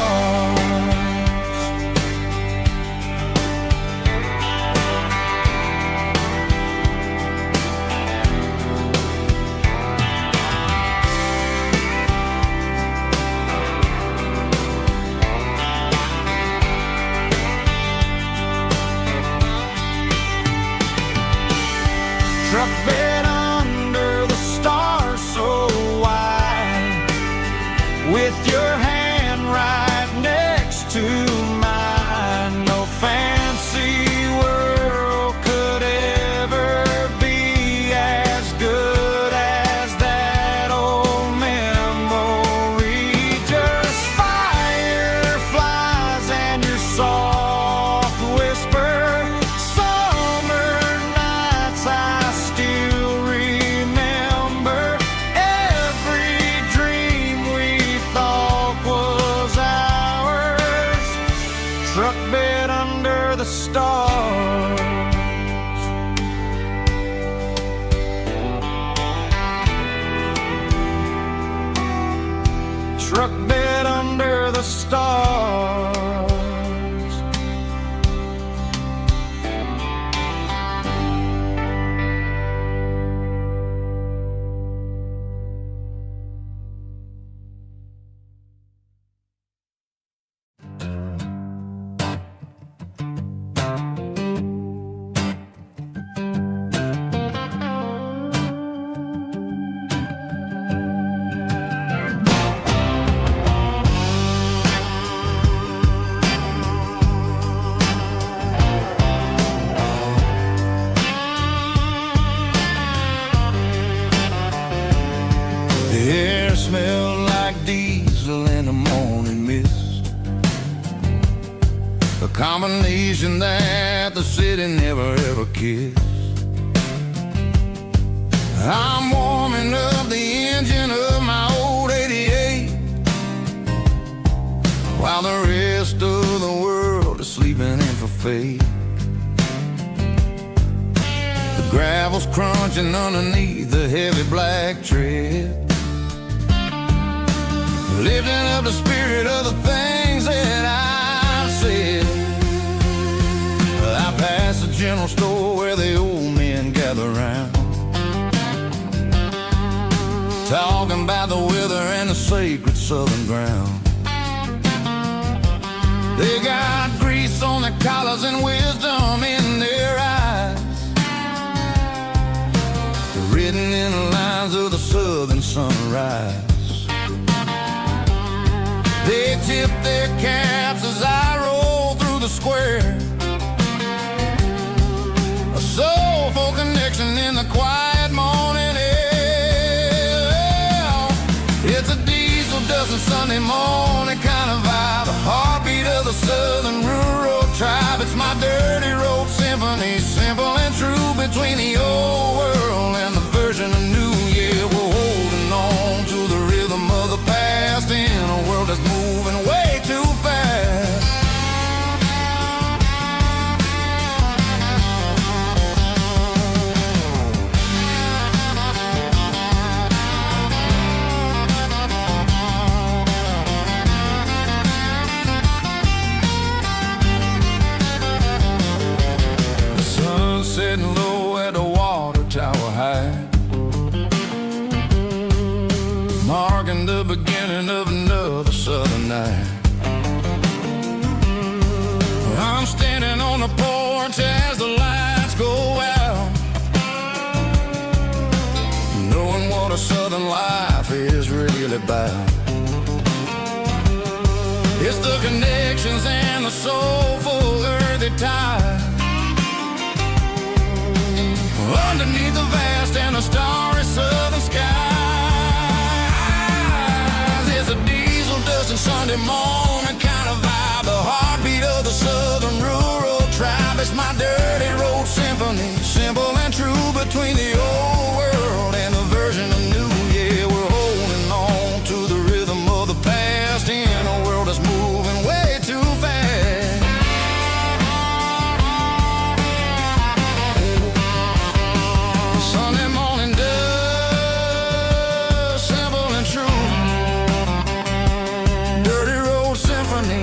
Truck bed under the stars so wide, with your hand right next to mine. No fancy world could ever be as good as that old memory. Just fireflies and your soft whisper. Summer nights I combination that the city never ever kissed. I'm warming up the engine of my old 88, while the rest of the world is sleeping in for fate. The gravel's crunching underneath the heavy black tread, lifting up the spirit of the things that I said. I passed the general store where the old men gather round, talking about the weather and the sacred southern ground. They got grease on their collars and wisdom in their eyes, written in the lines of the southern sunrise. They tip their caps as I roll through the square, a soulful connection in the quiet morning air. It's a diesel dusting Sunday morning kind of vibe, a heartbeat of the southern rural tribe. It's my dirty road symphony, simple and true, between the old world and the version of new. Yeah, we're holding on to the rhythm of the past in a world that's moving way too fast. Sitting low at the water tower high, marking the beginning of another southern night. I'm standing on the porch as the lights go out, knowing what a southern life is really about. It's the connections and the soulful earthy ties, underneath the vast and the starry southern skies. It's a diesel dusting Sunday morning kind of vibe, the heartbeat of the southern rural tribe. It's my dirty road symphony, simple and true, between the old world and the version of new. Yeah, we're holding on to the rhythm of the past in a world that's moving way too fast. Sunday morning dust, simple and true, dirty road symphony.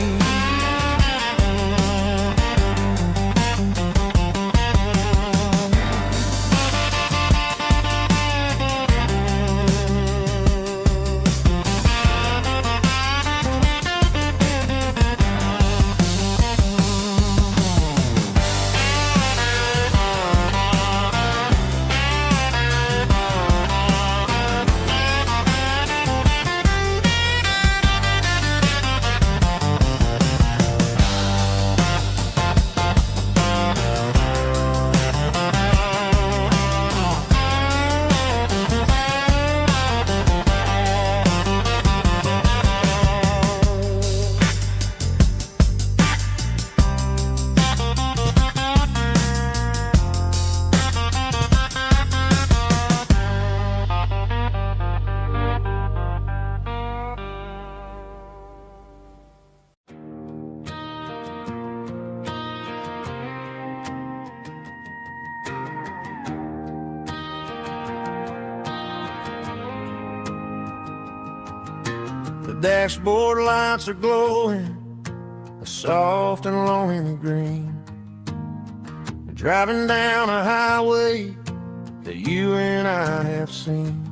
The dashboard lights are glowing, a soft and lonely green. Driving down a highway that you and I have seen.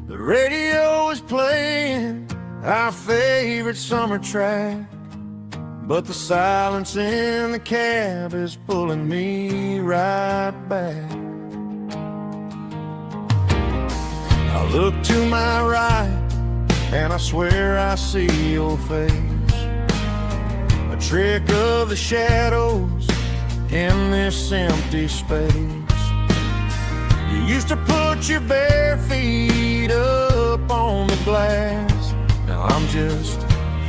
The radio is playing our favorite summer track, but the silence in the cab is pulling me right back. I look to my right and I swear I see your face, a trick of the shadows in this empty space. You used to put your bare feet up on the glass. Now I'm just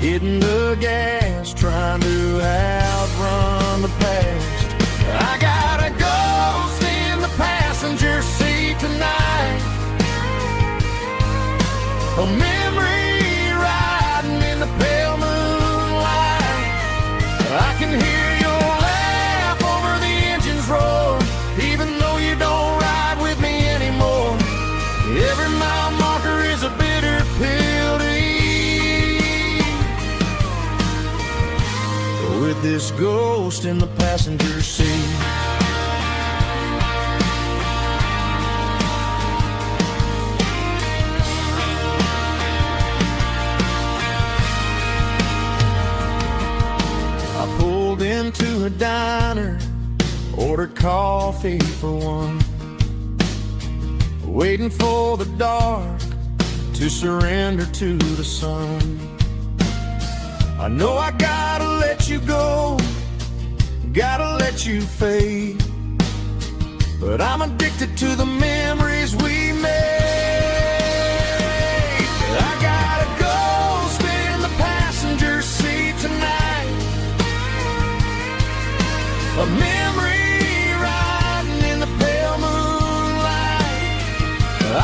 hitting the gas, trying to outrun the past. I got a ghost in the passenger seat tonight, a memory riding in the pale moonlight. I can hear your laugh over the engine's roar, even though you don't ride with me anymore. Every mile marker is a bitter pill to eat, with this ghost in the passenger seat. I pulled into a diner, ordered coffee for one, waiting for the dark to surrender to the sun. I know I gotta let you go, gotta let you fade, but I'm addicted to the memories we made. I got a ghost in the passenger seat tonight, a memory riding in the pale moonlight.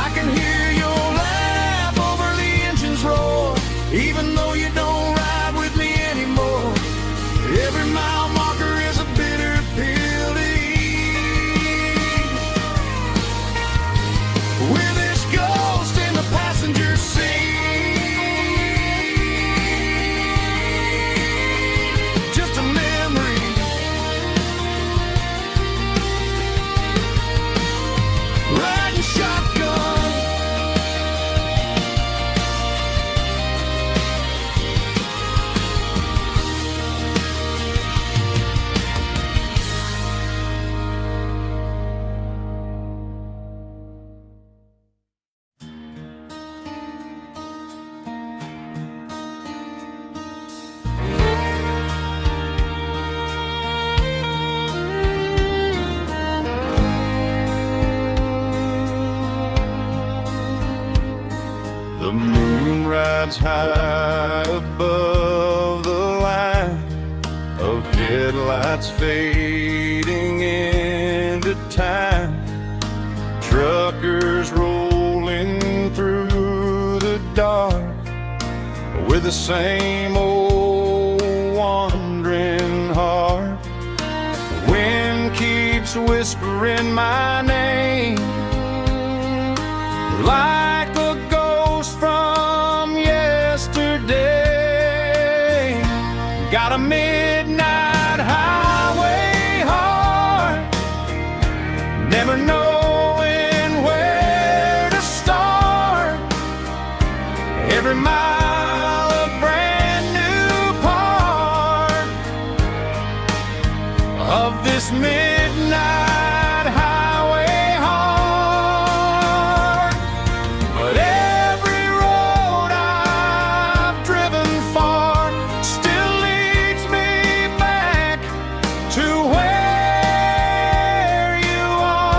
I can hear your laugh over the engine's roar, even though you don't ride with me anymore. Every mile marker is a bitter pill to eat, with this ghost in the passenger seat. Just a memory, riding shotgun. The moon rides high above the line of headlights fading into time. Truckers rolling through the dark with the same old wandering heart. The wind keeps whispering my name like a ghost from yesterday. Got a midnight highway heart, never knowing where to start. Every mile a brand new part of this midnight highway heart. But every road I've driven far still leads me back to where you are.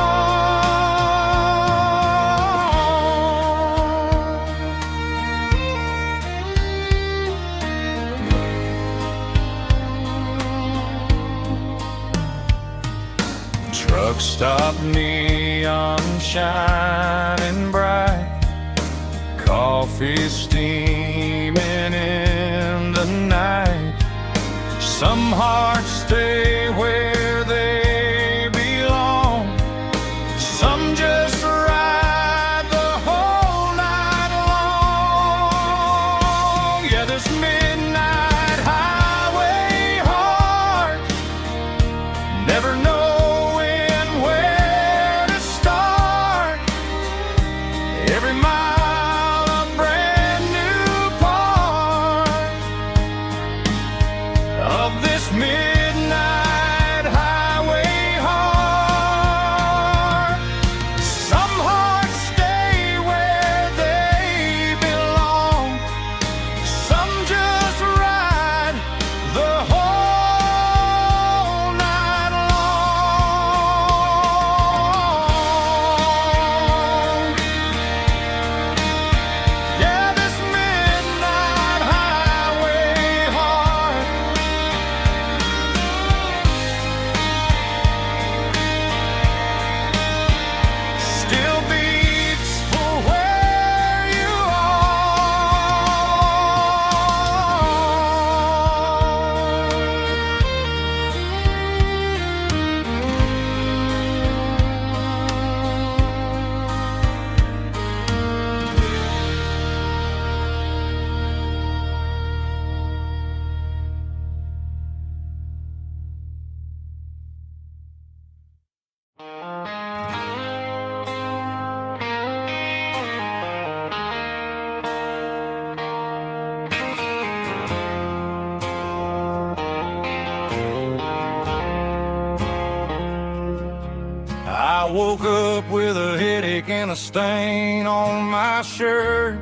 Truck stop, neon shining bright, coffee steaming in the night. Some hearts stay where they belong, some just ride the whole night long. Yeah, this midnight highway heart, never knowing where to start. Every mile a brand new part of this midnight I woke up with a headache and a stain on my shirt.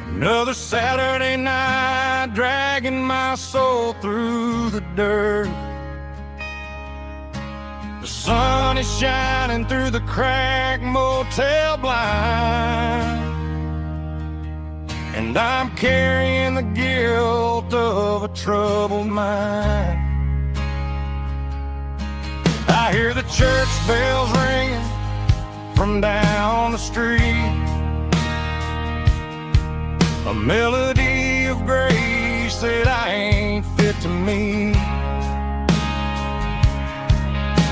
Another Saturday night dragging my soul through the dirt. The sun is shining through the cracked motel blind, and I'm carrying the guilt of a troubled mind. I hear the church bells ringing from down the street, a melody of grace that I ain't fit to meet.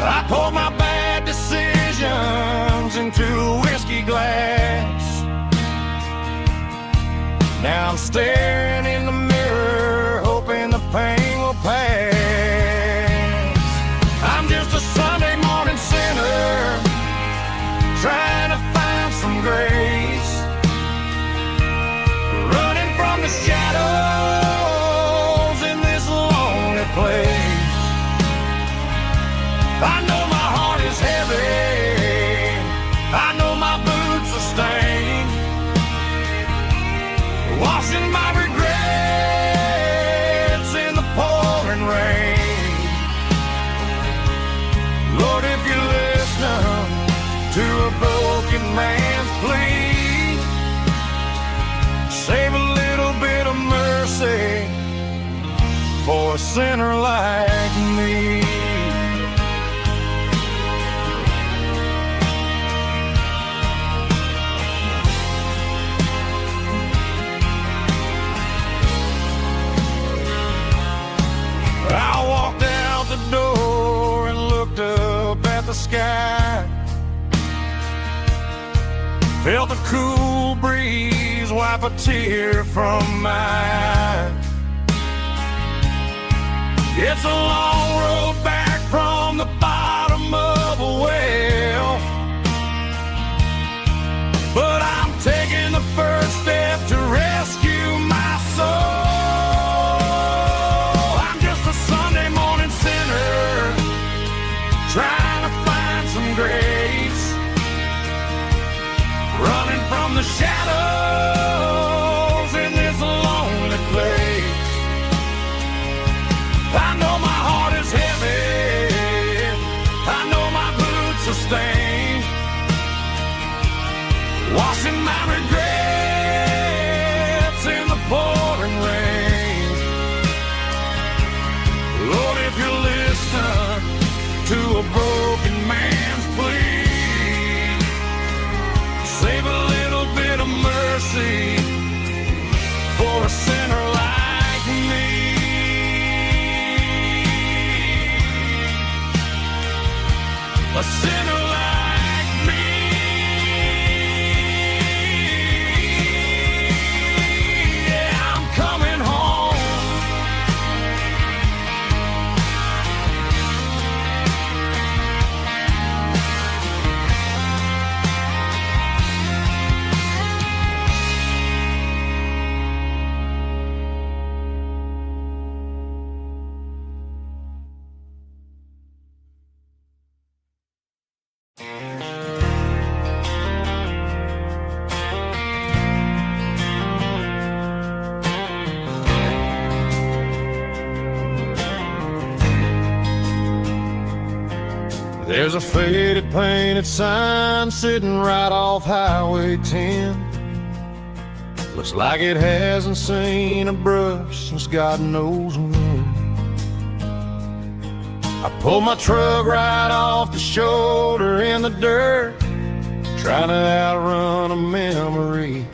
I poured my bad decisions into a whiskey glass. Now I'm staring in the mirror, hoping the pain will pass. I'm just a Sunday morning sinner, trying to find some grace, running from the shadows in this lonely place. I know my heart is heavy, I know my boots are stained, washing my regrets in the pouring rain. Lord, if you listen to a broken man's plea, save a little bit of mercy for a sinner like me. I walked out the door and looked up at the sky, felt the cool breeze wipe a tear from my eye. It's a long road back from the bottom of a well, but I'm taking the first step to rescue my soul. Trying to find some grace, running from the shadows in this lonely place. I know my heart is heavy, I know my boots are stained, washing my regrets in the pouring rain. Lord, if you listen to a broken man's plea, save a little bit of mercy for a sinner like me. A sinner like me. Yeah, I'm coming home. There's a faded painted sign sitting right off Highway 10. Looks like it hasn't seen a brush since God knows when. I pulled my truck right off the shoulder in the dirt, trying to outrun a memory,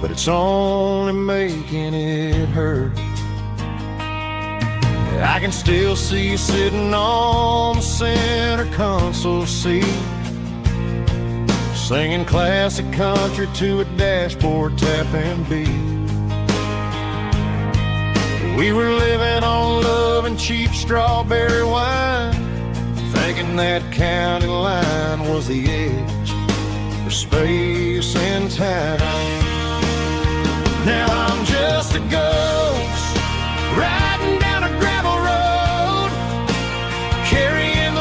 but it's only making it hurt. I can still see you sitting on the center console seat, singing classic country to a dashboard tapping beat. We were living on love and cheap strawberry wine, thinking that county line was the edge for space and time. Now I'm just a ghost riding down a gravel road, carrying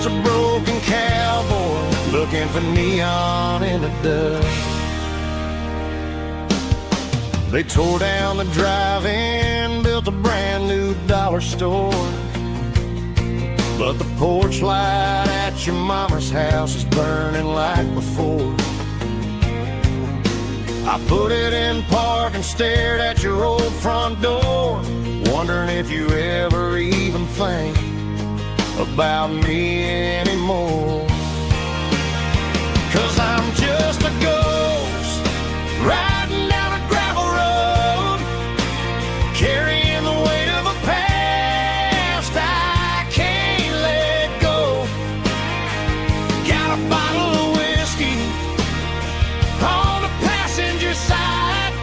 just a broken cowboy looking for neon in the dust. They tore down the drive-in, built a brand new dollar store, but the porch light at your mama's house is burning like before. I put it in park and stared at your old front door, wondering if you ever even think about me anymore. 'Cause I'm just a ghost riding down a gravel road, carrying the weight of a past I can't let go. Got a bottle of whiskey on the passenger side,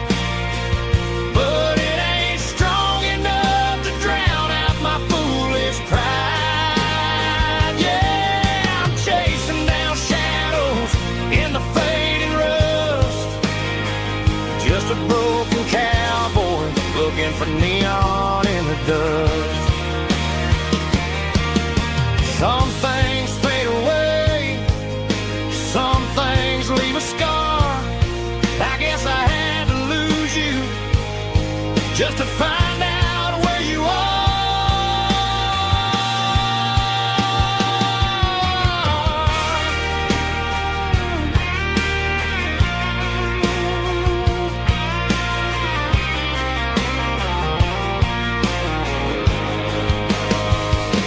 but it ain't strong enough to drown out my foolish pride. Yeah, I'm chasing down shadows in the fading rust, just a broken cowboy looking for neon in the dust. Some things fade away, some things leave a scar. I guess I had to lose you just to find out where you are.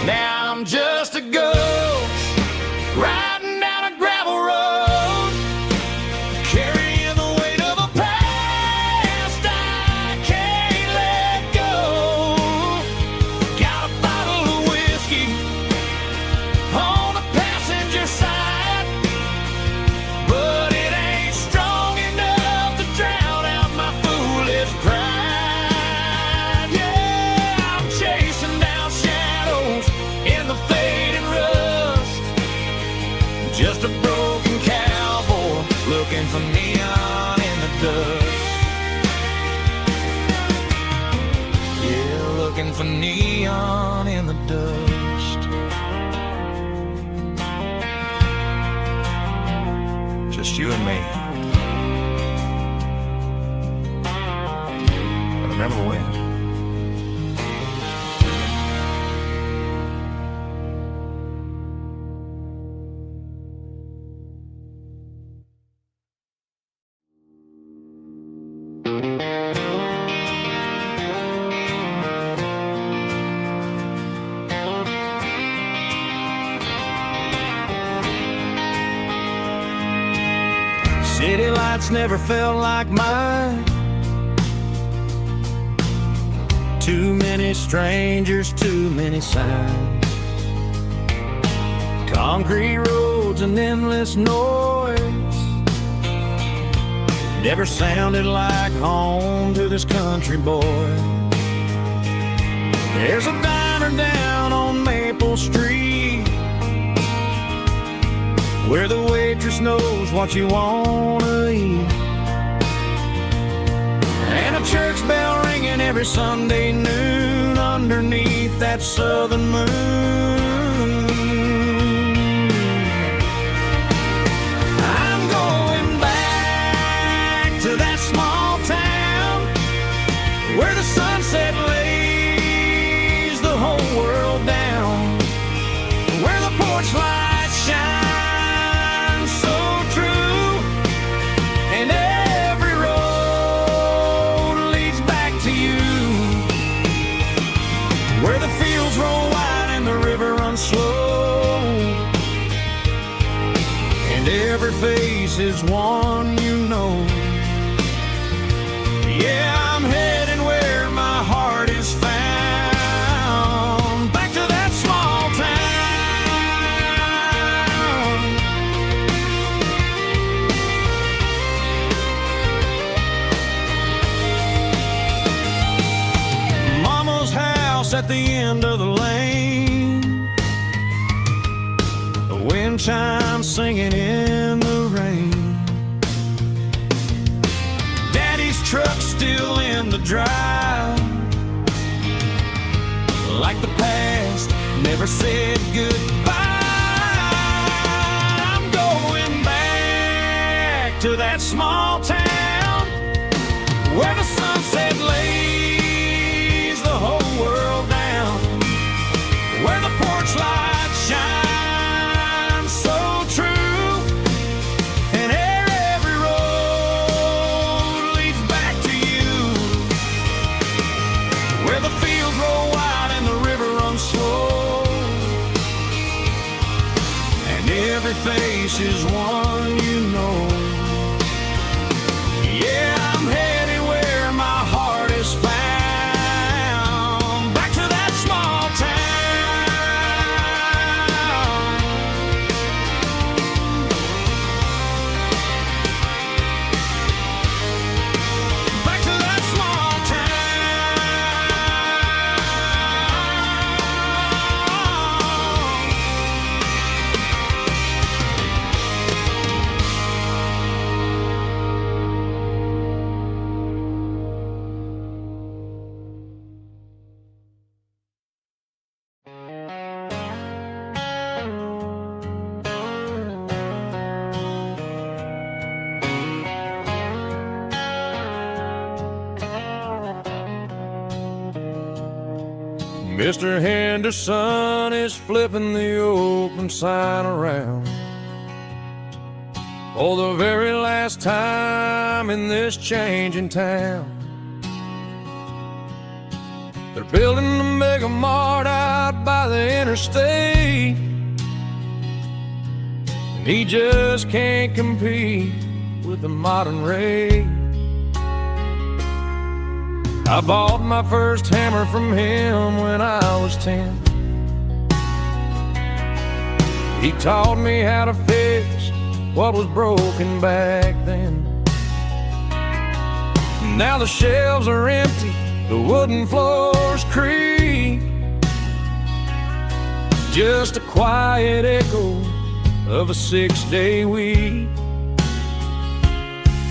Now I'm just a ghost riding down a gravel road, carrying the weight of a past I can't let go. Got a bottle of whiskey on the passenger side, but it ain't strong enough to drown out my foolish pride. Yeah, I'm chasing down shadows in the fading rust, just a broken cowboy looking for neon in the dust. Yeah, looking for neon in the dust. Just you and me. I remember when. City lights never felt like mine. Too many strangers, too many signs. Concrete roads and endless noise never sounded like home to this country boy. There's a diner down on Maple Street where the waitress knows what you wanna eat, and a church bell ringing every Sunday noon underneath that southern moon. I'm going back to that small town where the sunset lays the whole world down, where the porch lights shine slow, and every face is one you know. Yeah, I'm heading where my heart is found, back to that small town. Mama's house at the end of the lane, wind chimes singing in the rain. Daddy's truck still in the drive, like the past never said goodbye. to that small town where the sunset lays the whole world down, where the porch lights shine so true, and every road leads back to you, where the fields roll wide and the river runs slow, and every face is one you know. Yeah, I'm headed where my heart is found, back to that small town. Back to that small Mr. Henderson is flipping the open sign around for the very last time in this changing town. They're building a mega mart out by the interstate, and he just can't compete with the modern rate. I bought my first hammer from him when I was 10. He taught me how to fix what was broken back then. Now the shelves are empty, the wooden floors creak, just a quiet echo of a 6-day week.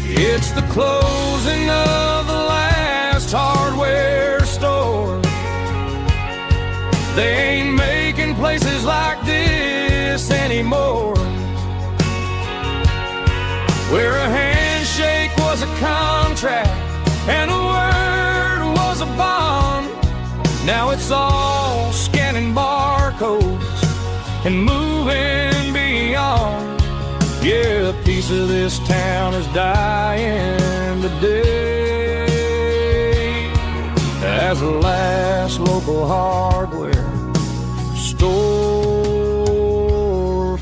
It's the closing of the last hardware store. They ain't making places like this anymore, where a handshake was a contract and a word was a bond. Now it's all scanning barcodes and moving beyond. Yeah, a piece of this town is dying today as the last local hardware store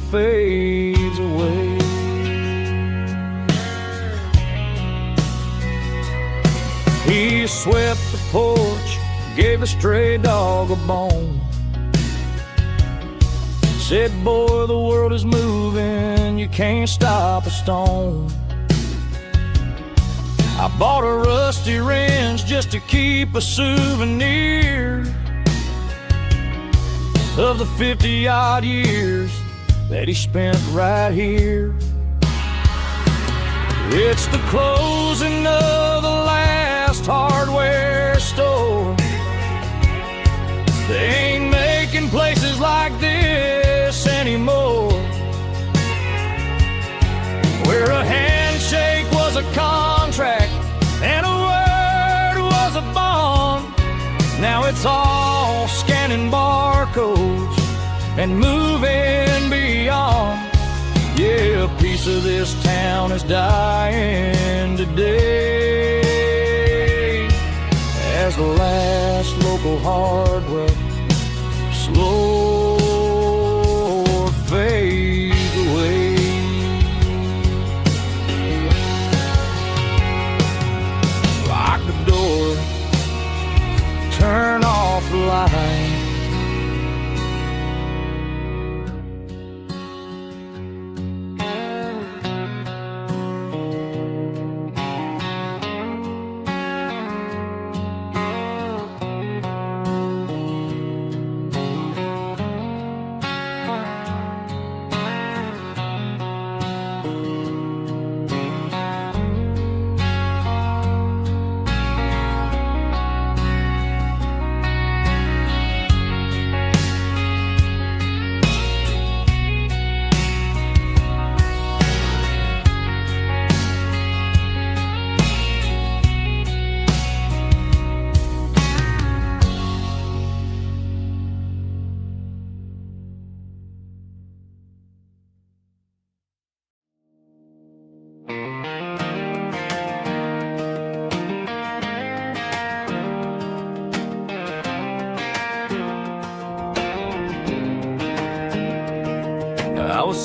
fades away. He swept the porch, gave a stray dog a bone, said, boy, the world is moving, you can't stop a stone. I bought a rusty wrench just to keep a souvenir of the 50-odd years that he spent right here. It's the closing of the last hardware store. They ain't making places like this anymore, where a handshake was a contract and a word was a bond. Now it's all scanning barcodes and moving beyond. Yeah, a piece of this town is dying today as the last local hardware slow fades away. Lock the door, turn off the light.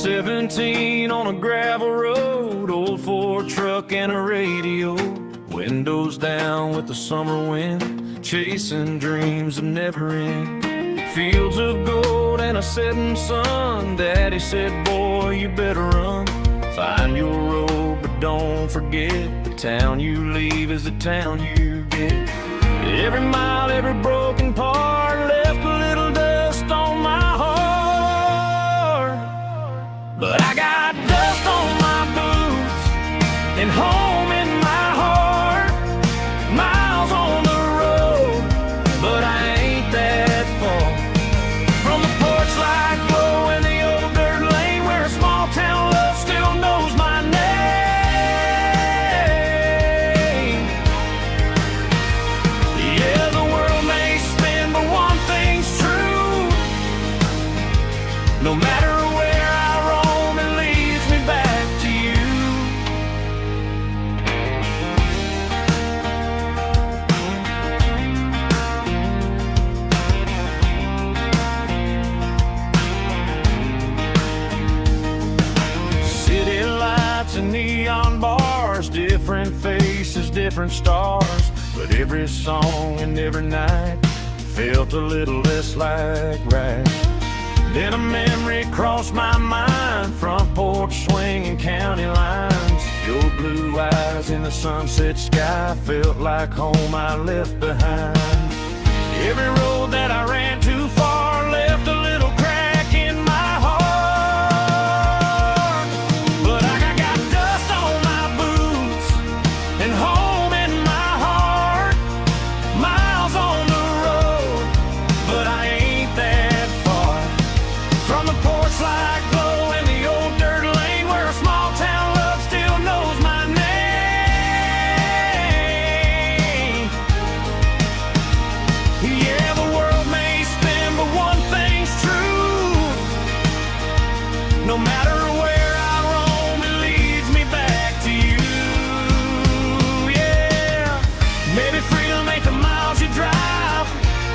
17 on a gravel road, old Ford truck and a radio, windows down with the summer wind, chasing dreams of never end. Fields of gold and a setting sun. Daddy said, boy, you better run. Find your road, but don't forget, the town you leave is the town you get. Every mile, every broken part left a little dust on my heart. But I got dust on my boots and home in my heart. Miles on the road, but I ain't that far from the porch light glow in the old dirt lane where a small town love still knows my name. Yeah, the world may spin, but one thing's true. No matter where I roam, it leads me back to you. City lights and neon bars, different faces, different stars, but every song and every night felt a little less like right. Then a memory crossed my mind, front porch swinging county lines. Your blue eyes in the sunset sky felt like home I left behind. Every road that I ran too far left a little crack in my heart. But I got dust on my boots and home in my heart. Miles on the road, but I ain't that far from the porch light glow in the old dirt lane where a small town love still knows my name. Yeah, the world may spin, but one thing's true. No matter where I roam, it leads me back to you. Yeah, maybe freedom ain't the miles you drive.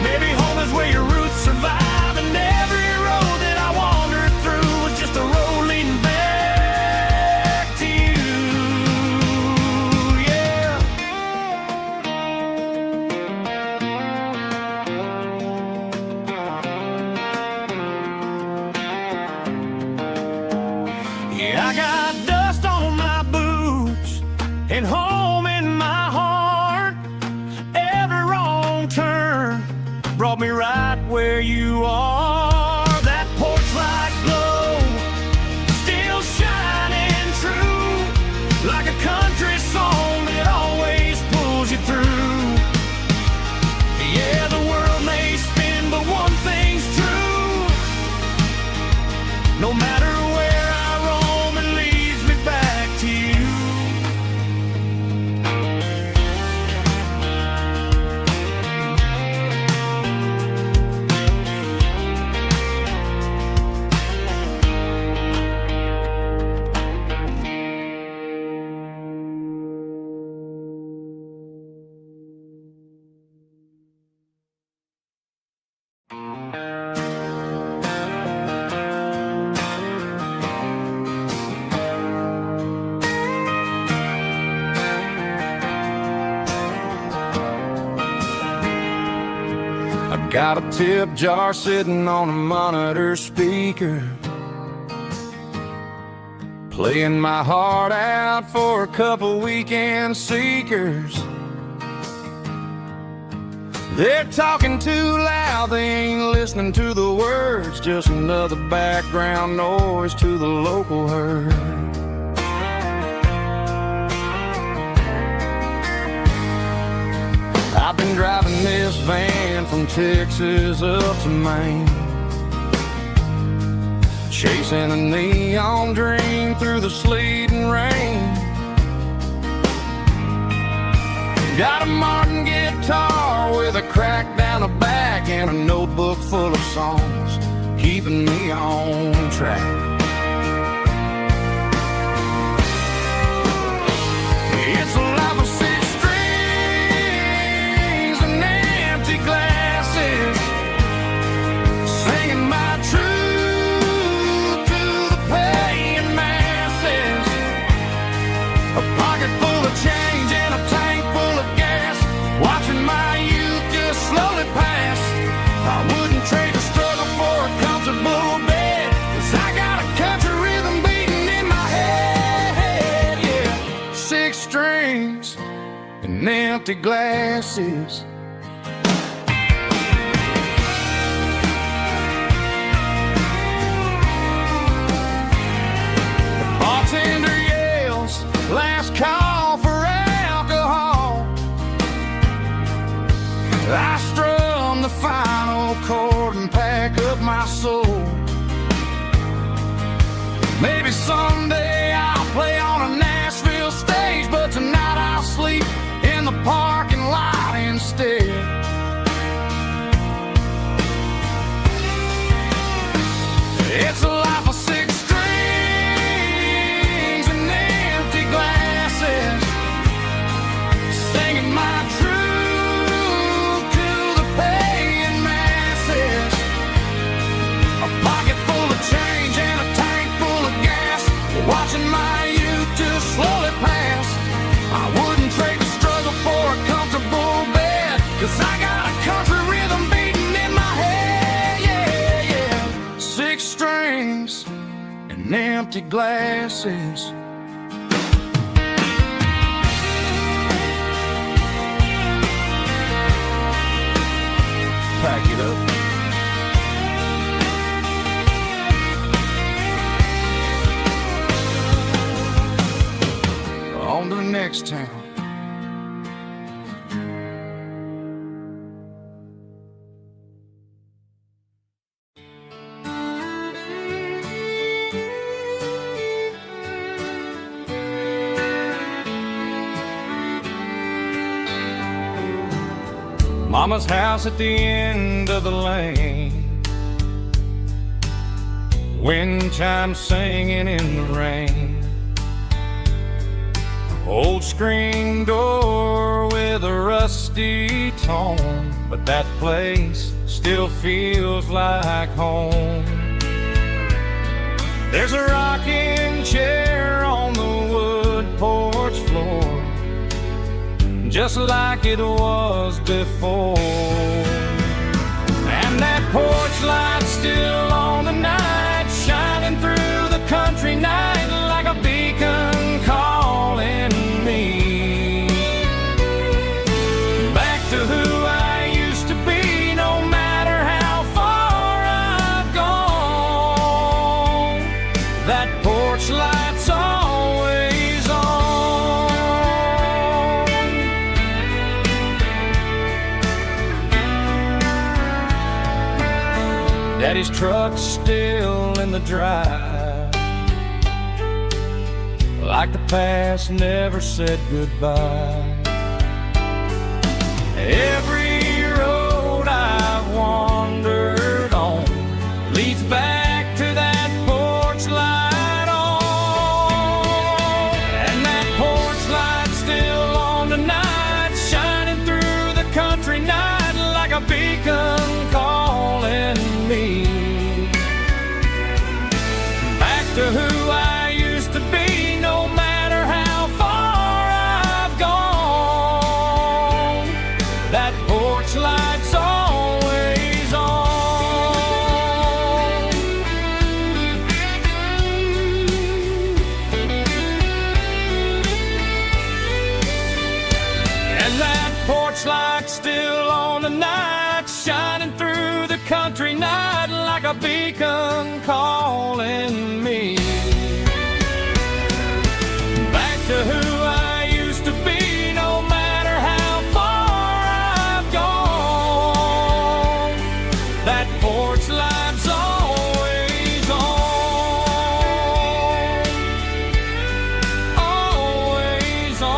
Maybe home is where your roots survive. And every road that I wandered through was just a road leading back to you. Yeah. Yeah, I got dust on my boots and home in my heart. Every wrong turn brought me right where you are. That porch light glow still shining true, like a country song that always pulls you through. Yeah, the world may spin, but one thing's true. No matter where I roam, it leads me back to you. I got a tip jar sitting on a monitor speaker, playing my heart out for a couple weekend seekers. They're talking too loud, they ain't listening to the words, just another background noise to the local herd. I've been driving this van from Texas up to Maine, chasing a neon dream through the sleet and rain. Got a Martin guitar with a crack down the back and a notebook full of songs, keeping me on track. It's a life of six strings and empty glasses, singing my truth to the past. A pocket full of change and a tank full of gas, watching my youth just slowly pass. I wouldn't trade the struggle for a comfortable bed, 'cause I got a country rhythm beating in my head, yeah. 6 strings and empty glasses. Bartender yells, last call for alcohol. I strum the final chord and pack up my soul. Maybe someday I'll play on a Nashville stage, but tonight I'll sleep in the parking lot instead. It's a life of 6 strings and empty glasses, singing my truth to the paying masses. A pocket full of change and a tank full of gas, watching my youth just slowly pass. I wouldn't trade the struggle for a comfortable bed, 'cause I got a country rhythm beating in my head, yeah, yeah. 6 strings and empty glasses. Pack it up. On to the next town. Mama's house at the end of the lane, wind chimes singing in the rain. Old screen door with a rusty tone, but that place still feels like home. There's a rocking chair on the wood porch floor, just like it was before. And that porch light's still on the night, shining through the country night like a beacon calling me back to who I used to be, no matter how far I've gone. That porch light's always on. Daddy's truck's still in the drive, like the past never said goodbye. Every road I've wandered on leads back to that porch light on. And that porch light's still on tonight, shining through the country night like a beacon calling me back to who I used to be, no matter how far I've gone. That porch light's always on. And that porch light's still on tonight, shining through the country night like a beacon calling me back to who I used to be, no matter how far I've gone. That porch light's always on, always on.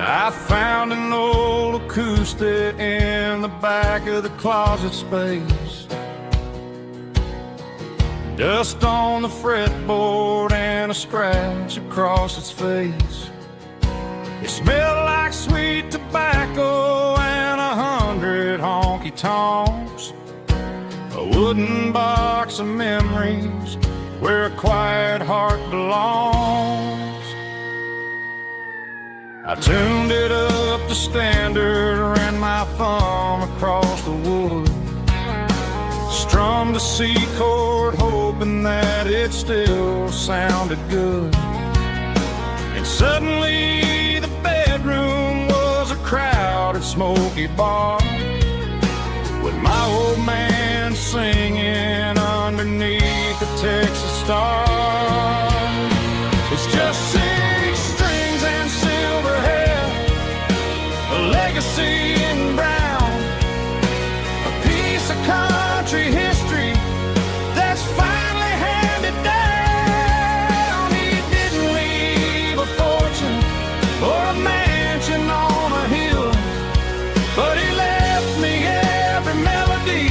I found an old acoustic in the back of the closet space. Dust on the fretboard and a scratch across its face. It smelled like sweet tobacco and 100 honky-tonks. A wooden box of memories where a quiet heart belongs. I tuned it up to standard, ran my thumb across the wood, strummed a C chord hoping that it still sounded good. And suddenly the bedroom was a crowded smoky bar, with my old man singing underneath the Texas stars. It's just 6 strings and silver hair, a legacy in brown, a piece of country history that's finally handed down. He didn't leave a fortune or a mansion on a hill, but he left me every melody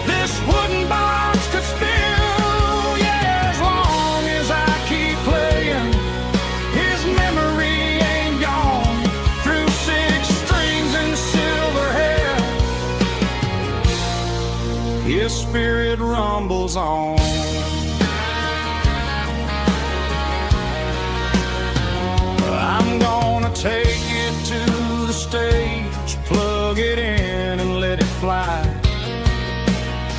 this wooden box could spill. Yeah, as long as I keep playing, his memory ain't gone. Through 6 strings and silver hair, his spirit rumbles on. I'm gonna take it to the stage, plug it in and let it fly.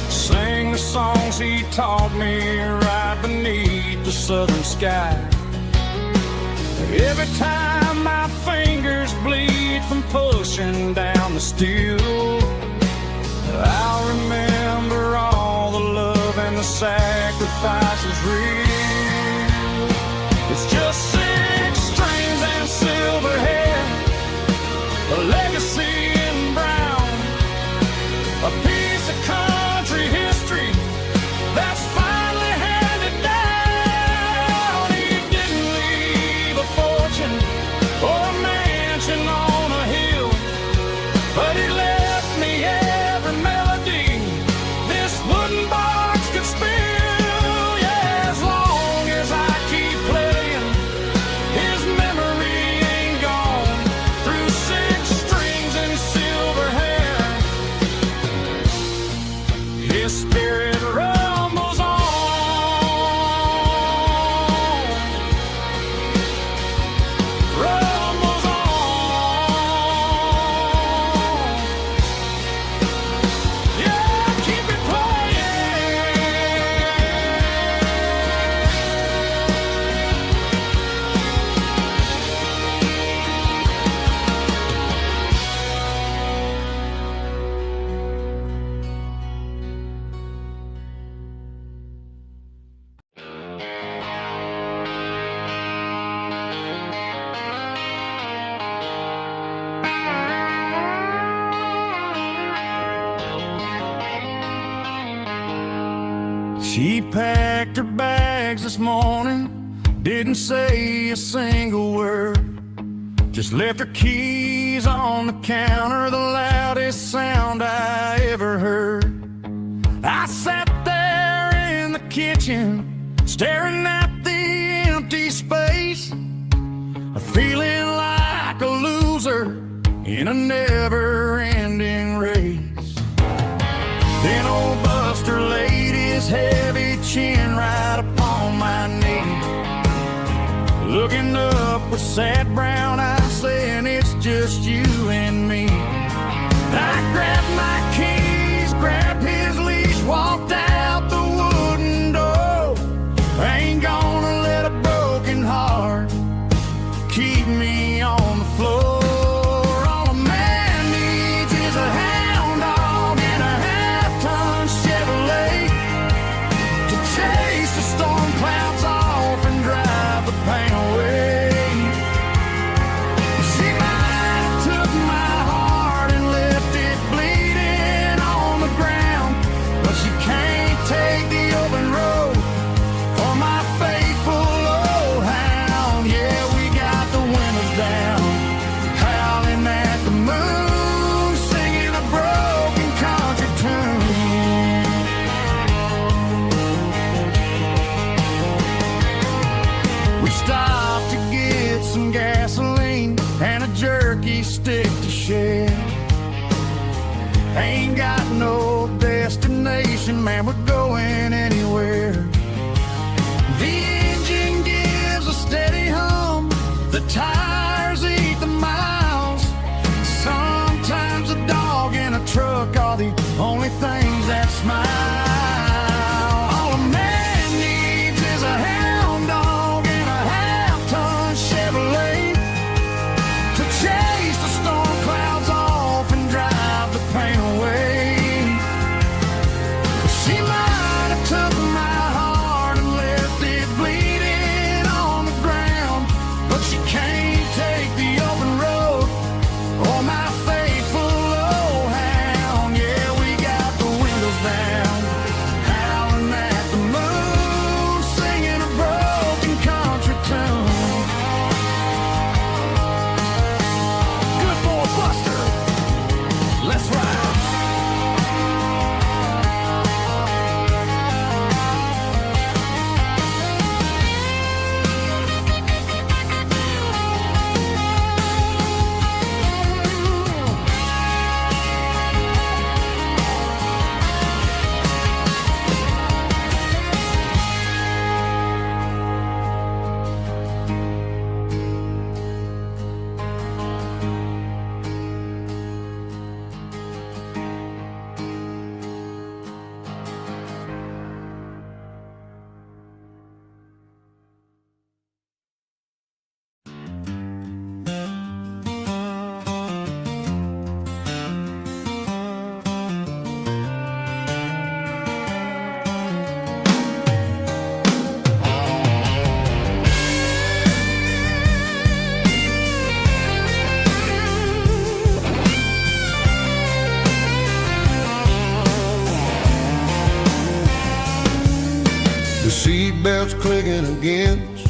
Sing the songs he taught me right beneath the southern sky. Every time my fingers bleed from pushing down the steel, I'll remember all the love and the sacrifices real. It's just 6 strings and silver hair, a legacy in brown, a piece of country history that's finally handed down. He didn't leave a fortune or a mansion on a hill, but he left me every melody this wooden box could spill. Yeah, as long as I keep playing, his memory ain't gone. Through 6 strings and silver hair, his spirit rumbles on. Rumbles on. Yeah, keep it playing. She packed her bags this morning, didn't say a single word, just left her keys on the counter, the loudest sound I ever heard. I sat there in the kitchen, staring at the empty space, feeling like a loser in a never-ending race. Then old Buster laid his heavy chin right upon my knee, looking up with sad brown eyes, saying it's just you and me. I grabbed my keys, grabbed his leash, walked out the wooden door. I ain't gonna let a broken heart keep me on the floor. All a man needs is a hound dog and a half-ton Chevrolet to chase the storm clouds off and drive the pain away. She might have took my heart smile. All a man needs is a hound dog and a half-ton Chevrolet to chase the storm clouds off and drive the pain away. She might have took my heart and left it bleeding on the ground, but she can't take the open road or my faithful old hound. Yeah, we got the windows down, howling at the moon, singing a broken country tune. Good boy Buster, let's ride. The seatbelt's clicking against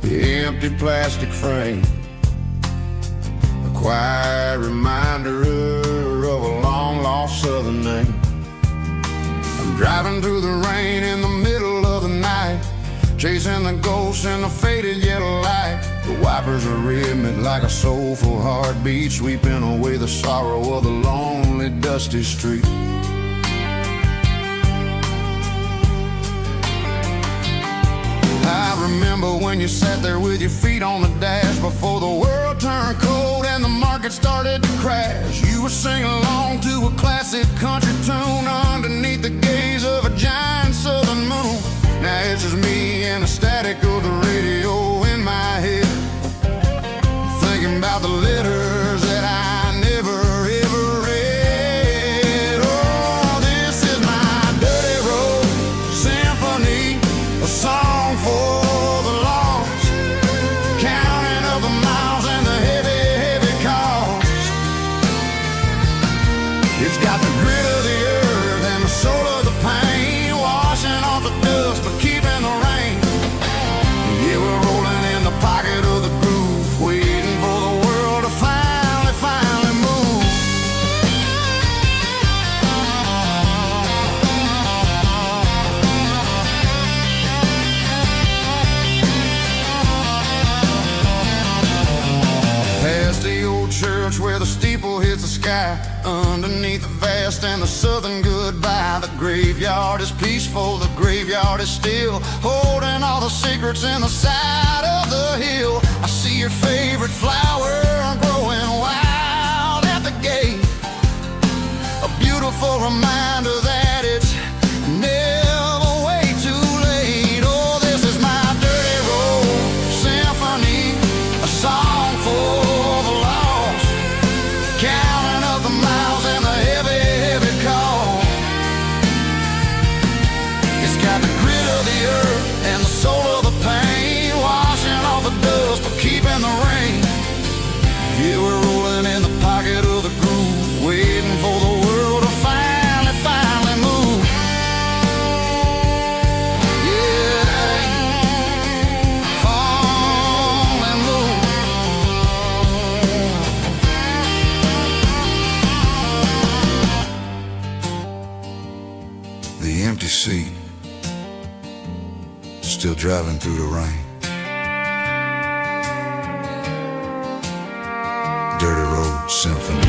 the empty plastic frame, a quiet reminder of a long-lost southern name. I'm driving through the rain in the middle of the night, chasing the ghosts in the faded yellow light. The wipers are rhythmic like a soulful heartbeat, sweeping away the sorrow of the lonely, dusty street. I remember when you sat there with your feet on the dash before the world turned cold and the market started to crash. You were singing along to a classic country tune underneath the gaze of a giant southern moon. Now it's just me and the static of the radio in my head, thinking about the letters that I never ever read. Oh, this is my dirty road symphony, a song for the lost, counting up the miles and the heavy, heavy cost. It's got the grit of the earth and the soul of the pain, washing off the dust but keeping the rain. Yeah, we're rolling in the pocket of the groove, waiting for the world to finally move. Past the old church where the steeple hits the sky, underneath the vast and the southern goodbye. The graveyard is peaceful, the graveyard is still, holding all the secrets in the side of the hill. I see your favorite flower growing wild at the gate, a beautiful reminder that it's never way too late. Oh, this is my dirty road symphony, a song for the lost, counting up the miles and the heavy, heavy call. It's got the grit of the earth and the soul of the pain, washing off the dust but keeping the rain. Yeah, we're rolling in the pocket of the groove, waiting for the world to finally move. Yeah, finally move. The empty seat, still driving through the rain. Dirty Road Symphony.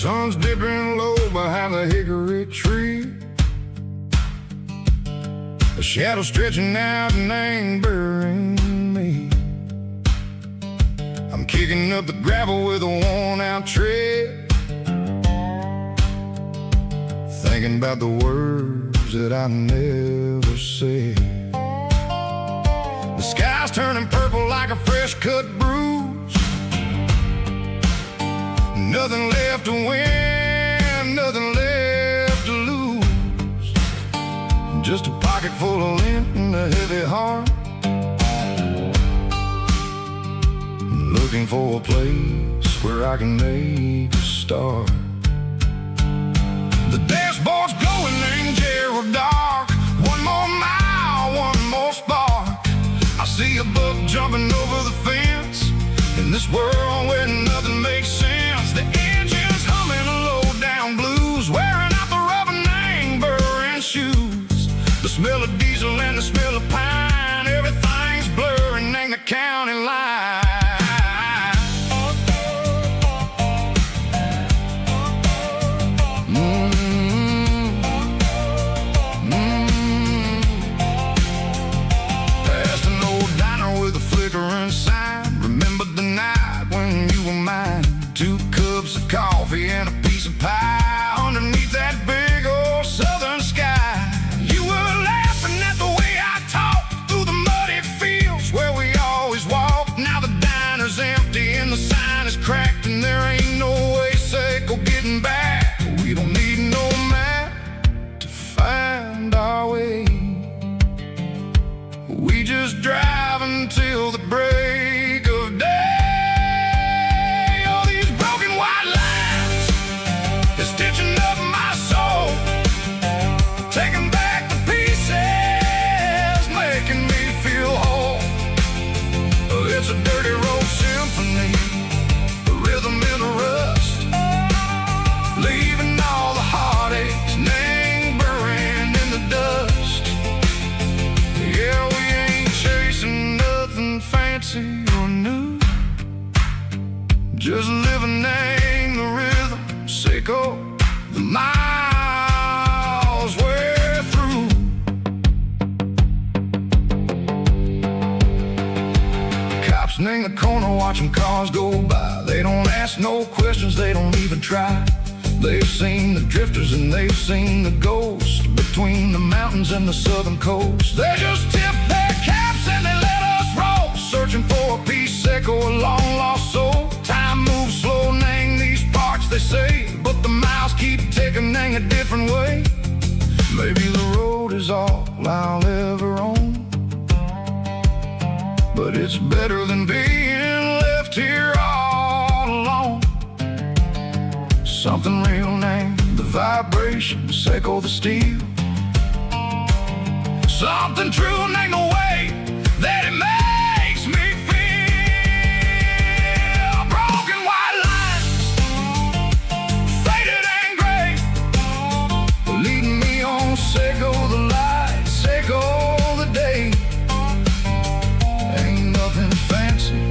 Sun's dipping low behind the hickory tree. A shadow stretching out and ain't burying me. I'm kicking up the gravel with a worn-out tread, thinking about the words that I never said. The sky's turning purple like a fresh-cut bruise. Nothing left to win, nothing left to lose. Just a pocket full of lint and a heavy heart, looking for a place where I can make a start. The dashboard's glowing, ain't Gerald dark. One more mile, one more spark. I see a buck jumping over the fence in this world where nothing makes sense. The engine's humming a low-down blues, wearing out the rubber name burring shoes. The smell of diesel and the smell of pine, everything's blurring, ain't the county line. Remembered the night when you were mine. 2 cups of coffee and a piece of pie underneath that big old southern sky. You were laughing at the way I talked through the muddy fields where we always walked. Now the diner's empty and the sign is cracked, and there ain't no way safe or getting back. We don't need no map to find our way. We just drive until the break of day. All these broken white lines is stitching up my soul, taking back the pieces, making me feel whole. It's a dirty road symphony, a rhythm in a rust, leaving all the heartaches, name burning in the dust. Yeah, we ain't chasing nothing fancy or new, just living name the rhythm, sicko, the miles we're through. Cops in the corner watching cars go by. They don't ask no questions, they don't even try. They've seen the drifters and they've seen the ghosts between the mountains and the southern coast. They just tip their caps and they let us roll, searching for a piece sick or a long-lost soul. Time moves slow, nang these parts, they say, but the miles keep ticking, nang a different way. Maybe the road is all I'll ever own, but it's better than being left here all alone. Something real named the vibration, echo the steel. Something true named the way that it makes me feel. Broken white lines, faded and gray, leading me on, Seco the light, Seco the day. Ain't nothing fancy,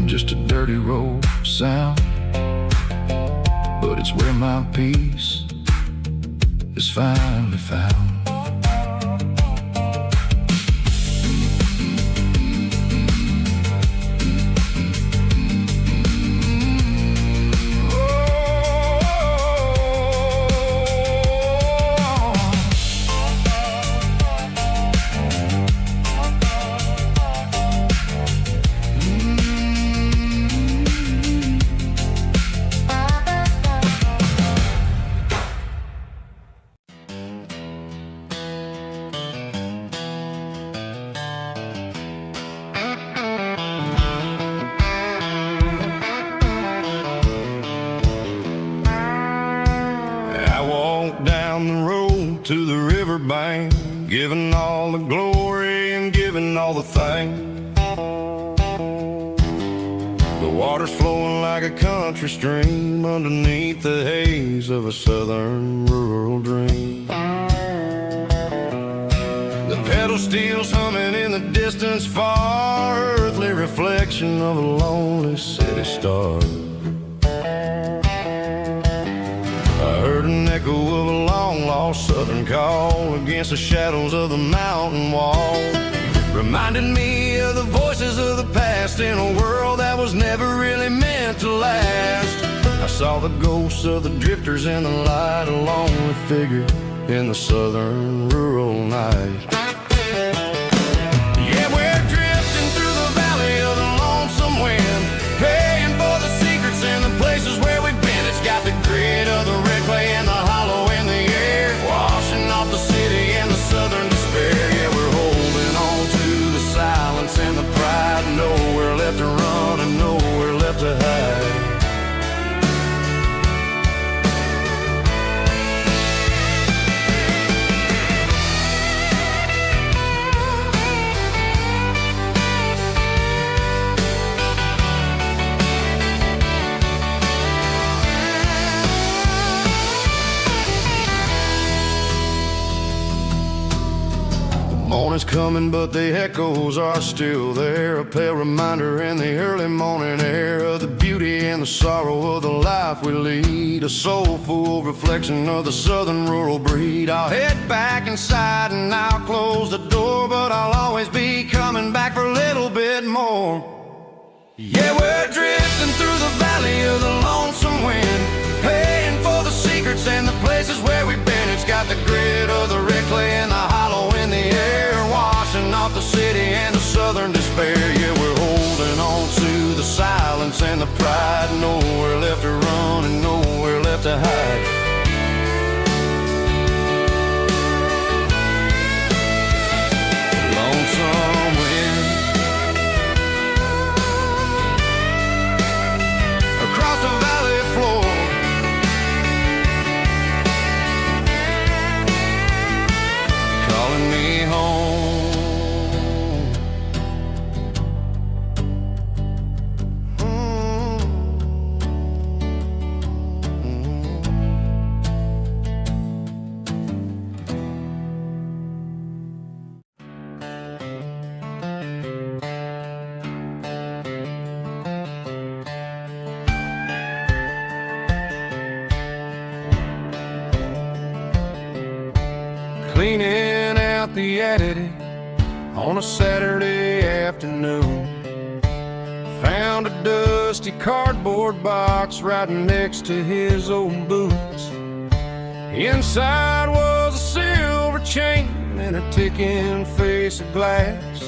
just a dirty road sound, but it's where my peace is finally found. To the riverbank, giving all the glory and giving all the thanks. The water's flowing like a country stream underneath the haze of a southern rural dream. The pedal steel's humming in the distance far, earthly reflection of a lonely city star. raw southern call against the shadows of the mountain wall reminded me of the voices of the past in a world that was never really meant to last. I saw the ghosts of the drifters in the light, a lonely figure in the southern rural night. Yeah, we're drifting through the valley of the lonesome wind, paying for the secrets and the places where we've been. It's got the grit of the red clay and the hollow in the air, washing off the city and the southern despair. Yeah, we're holding on to the silence and the pride, nowhere left to run and nowhere left to hide. Morning's coming, but the echoes are still there. A pale reminder in the early morning air of the beauty and the sorrow of the life we lead. A soulful reflection of the southern rural breed. I'll head back inside and I'll close the door, but I'll always be coming back for a little bit more. Yeah, we're drifting through the valley of the lonesome wind, paying for the secrets and the places where we've been. It's got the grit of the red clay and the hollow in the air, washing off the city and the southern despair. Yeah, we're holding on to the silence and the pride, nowhere left to run and nowhere left to hide. Lonesome wind across the valley floor, calling me home. Cleaning out the attic on a Saturday afternoon, found a dusty cardboard box right next to his old boots. Inside was a silver chain and a ticking face of glass,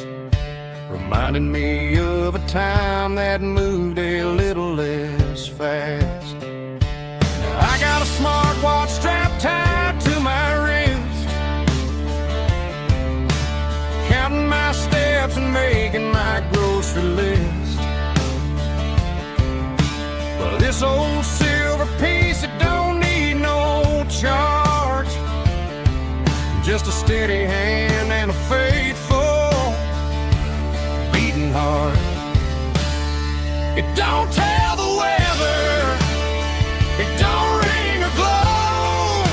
reminding me of a time that moved a little less fast. Now I got a smartwatch strapped tied to my wrist, counting my steps and making my grocery list. Well, this old silver piece, it don't need no charge, just a steady hand and a faithful beating heart. It don't tell the weather, it don't ring or glow,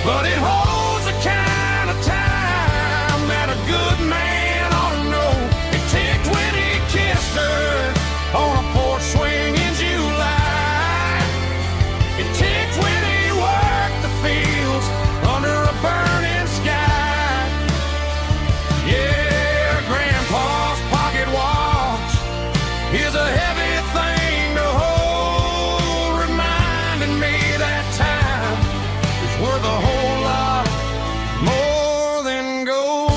but it holds the kind of time that a good man ought to know. It ticked when he kissed her on a porch swing in July. It ticked when he worked the fields under a burning sky. Yeah, Grandpa's pocket watch is a heavy thing to hold, reminding me that time is worth a whole lot more than gold.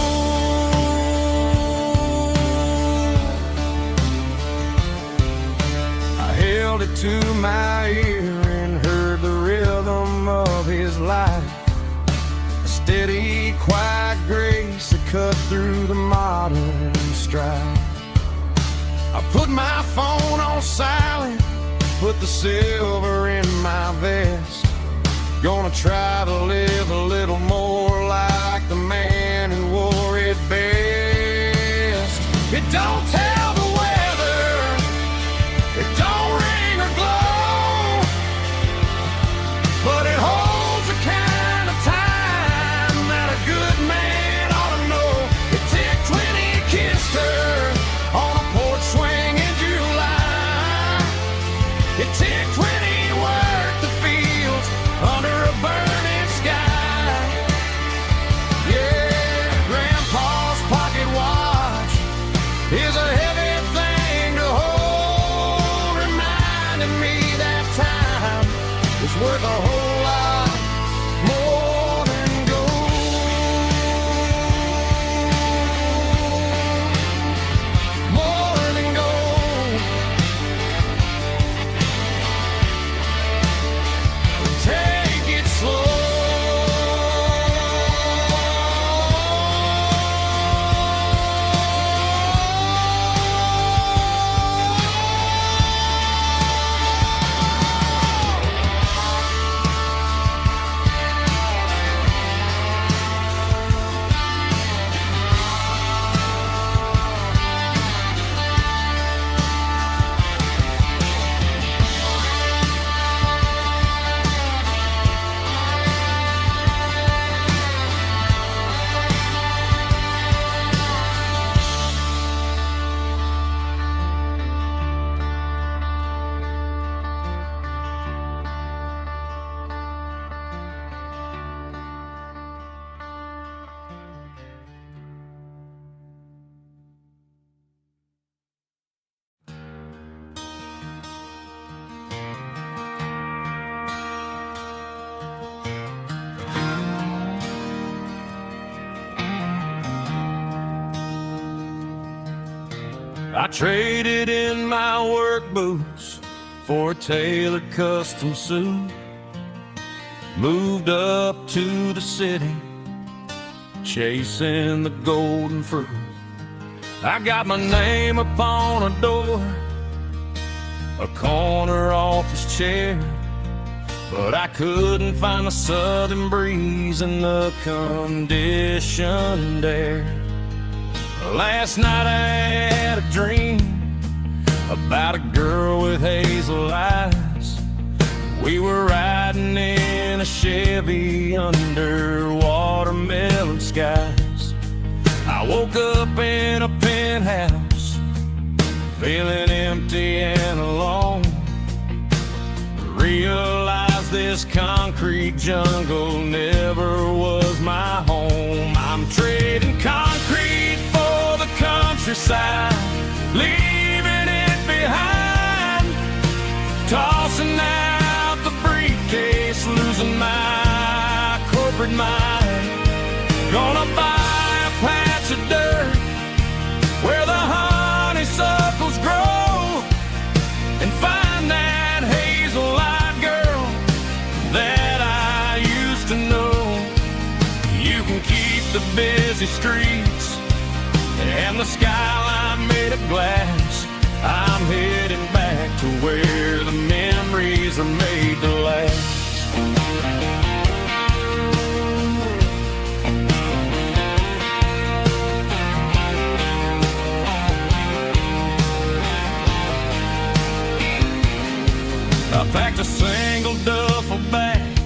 I held it to my ear and heard the rhythm of his life, a steady, quiet grace that cut through the modern strife. I put my phone on silent, put the silver in my vest. Gonna try to live a little more like the man who wore it best. It don't tell the weather, it don't ring or glow, but it holds the kind of time that a good man ought to know. It ticked when he kissed her on a porch swing in July. It ticked when he worked the fields under a burning worth a whole lot more than gold. More than gold. Take it slow. I traded in my work boots for a tailored custom suit. Moved up to the city, chasing the golden fruit. I got my name upon a door, a corner office chair, but I couldn't find the southern breeze in the conditioned air. Last night I had a dream about a girl with hazel eyes. We were riding in a Chevy under watermelon skies. I woke up in a penthouse, feeling empty and alone. Realized this concrete jungle never was my home. I'm trading concrete for the countryside, leaving it behind, tossing out the briefcase, losing my corporate mind. Gonna buy a patch of dirt where the honeysuckles grow and find that hazel-eyed girl that I used to know. You can keep the busy streets and the skyline made of glass. I'm heading back to where the memories are made to last. I packed a single duffel bag,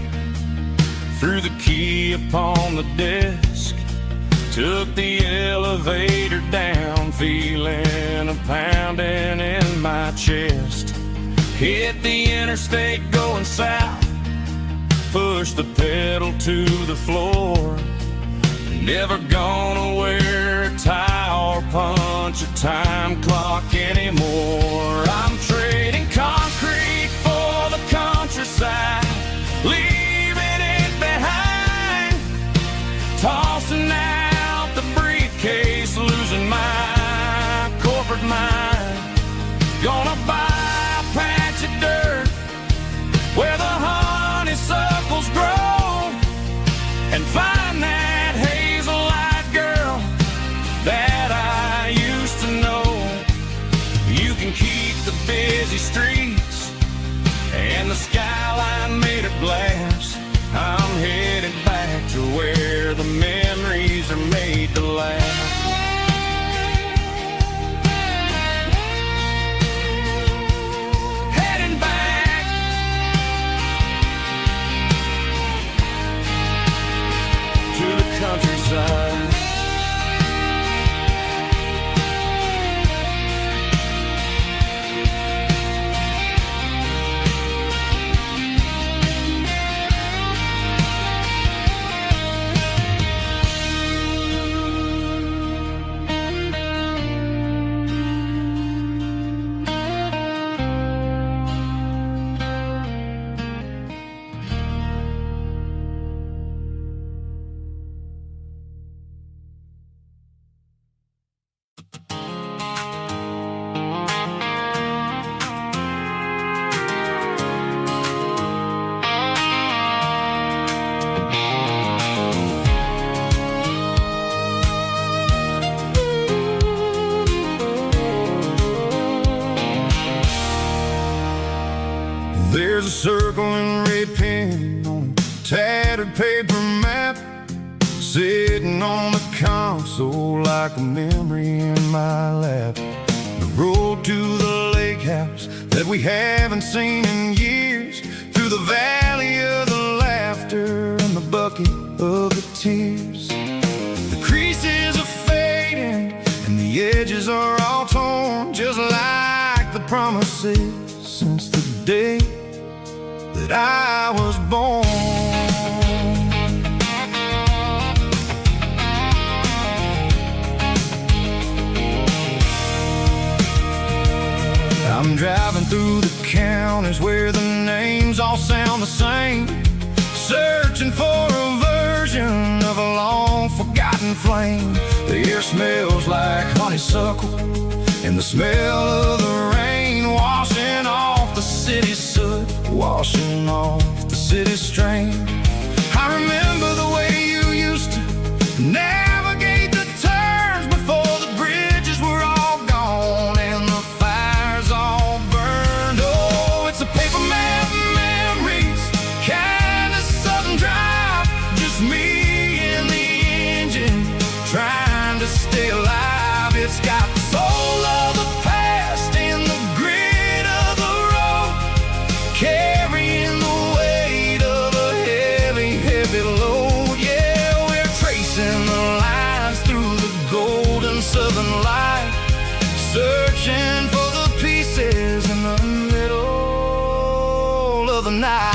threw the key upon the desk, took the elevator down, feeling a pounding in my chest. Hit the interstate going south, pushed the pedal to the floor. Never gonna wear a tie or punch a time clock anymore. I'm trading concrete for the countryside, leaving it behind, tossing out the briefcase, losing my corporate mind. Gonna buy a patch of dirt where the honeysuckles grow and find that hazel-eyed girl that I used to know. You can keep the busy streets and the skyline made of glass. I'm headed back to where the memories are made to last. Heading back to the countryside. There's a circle and red pen on a tattered paper map, sitting on the console like a memory in my lap. The road to the lake house that we haven't seen in years, through the valley of the laughter and the bucket of the tears. The creases are fading and the edges are all torn, just like the promises since the day that I was born. I'm driving through the counties where the names all sound the same, searching for a version of a long forgotten flame. The air smells like honeysuckle and the smell of the rain, washing off the city's soot, washing off the city's strain. I remember the way you used to navigate the turns before the bridges were all gone and the fires all burned. Oh, it's a paper map memories, kind of southern drive, just me and the engine trying to stay alive. It's got the soul of the past and the grit of the road, carrying the weight of a heavy, heavy load. Yeah, we're tracing the lines through the golden southern light, searching for the pieces in the middle of the night.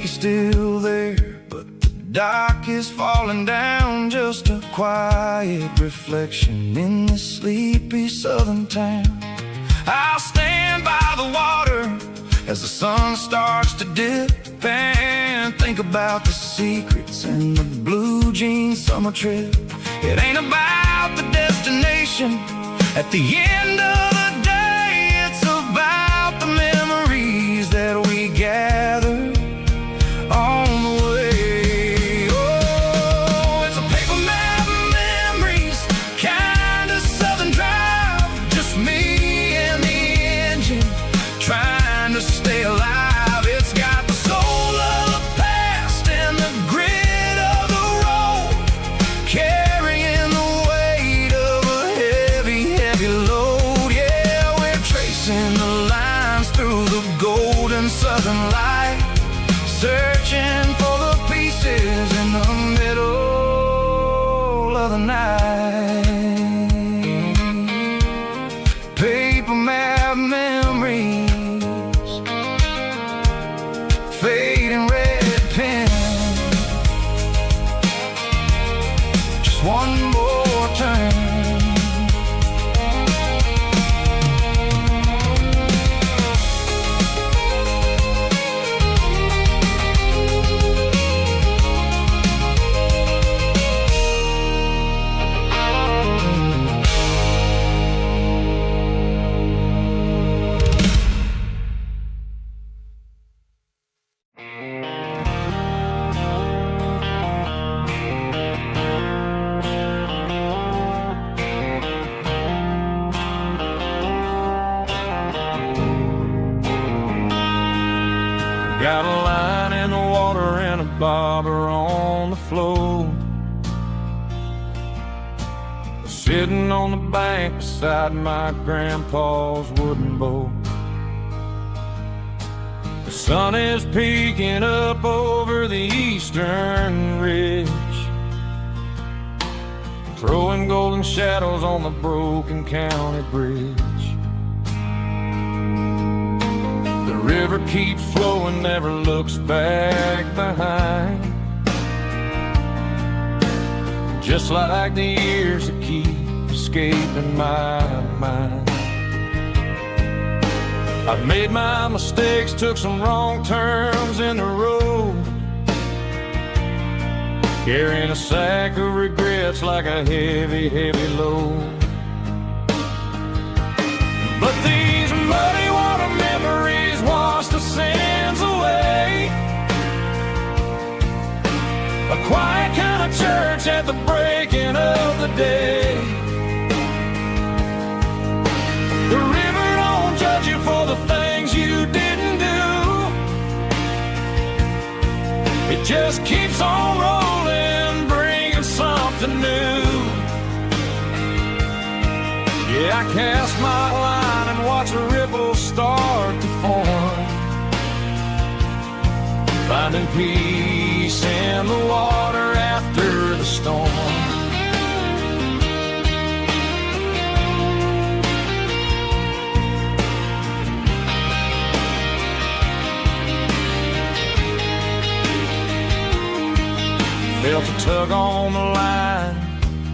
Still there, but the dock is falling down, just a quiet reflection in this sleepy southern town. I'll stand by the water as the sun starts to dip and think about the secrets and the blue jean summer trip. It ain't about the destination at the end of the day, it's about the memories that we gather on the way. Oh, it's a paper map memories, kind of southern drive, just me and the engine trying to stay alive. It's got the soul of the past and the grit of the road, carrying the weight of a heavy, heavy load. Yeah, we're tracing the lines through the golden southern light, searching for the pieces in the middle of the night. Paper map memories, fading red pen, just one more turn. Got a line in the water and a bobber on the floor, sitting on the bank beside my grandpa's wooden boat. The sun is peeking up over the eastern ridge, throwing golden shadows on the broken county bridge. The river keeps flowing, never looks back behind, just like the years that keep escaping my mind. I've made my mistakes, took some wrong turns in the road, carrying a sack of regrets like a heavy, heavy load. But these muddy water memories wash the sins away. A quiet kind of church at the breaking of the day. The river don't judge you for the things you didn't do. It just keeps on rolling, bringing something new. Yeah, I cast my line and watch the ripples start to form, finding peace in the water after the storm. Felt a tug on the line,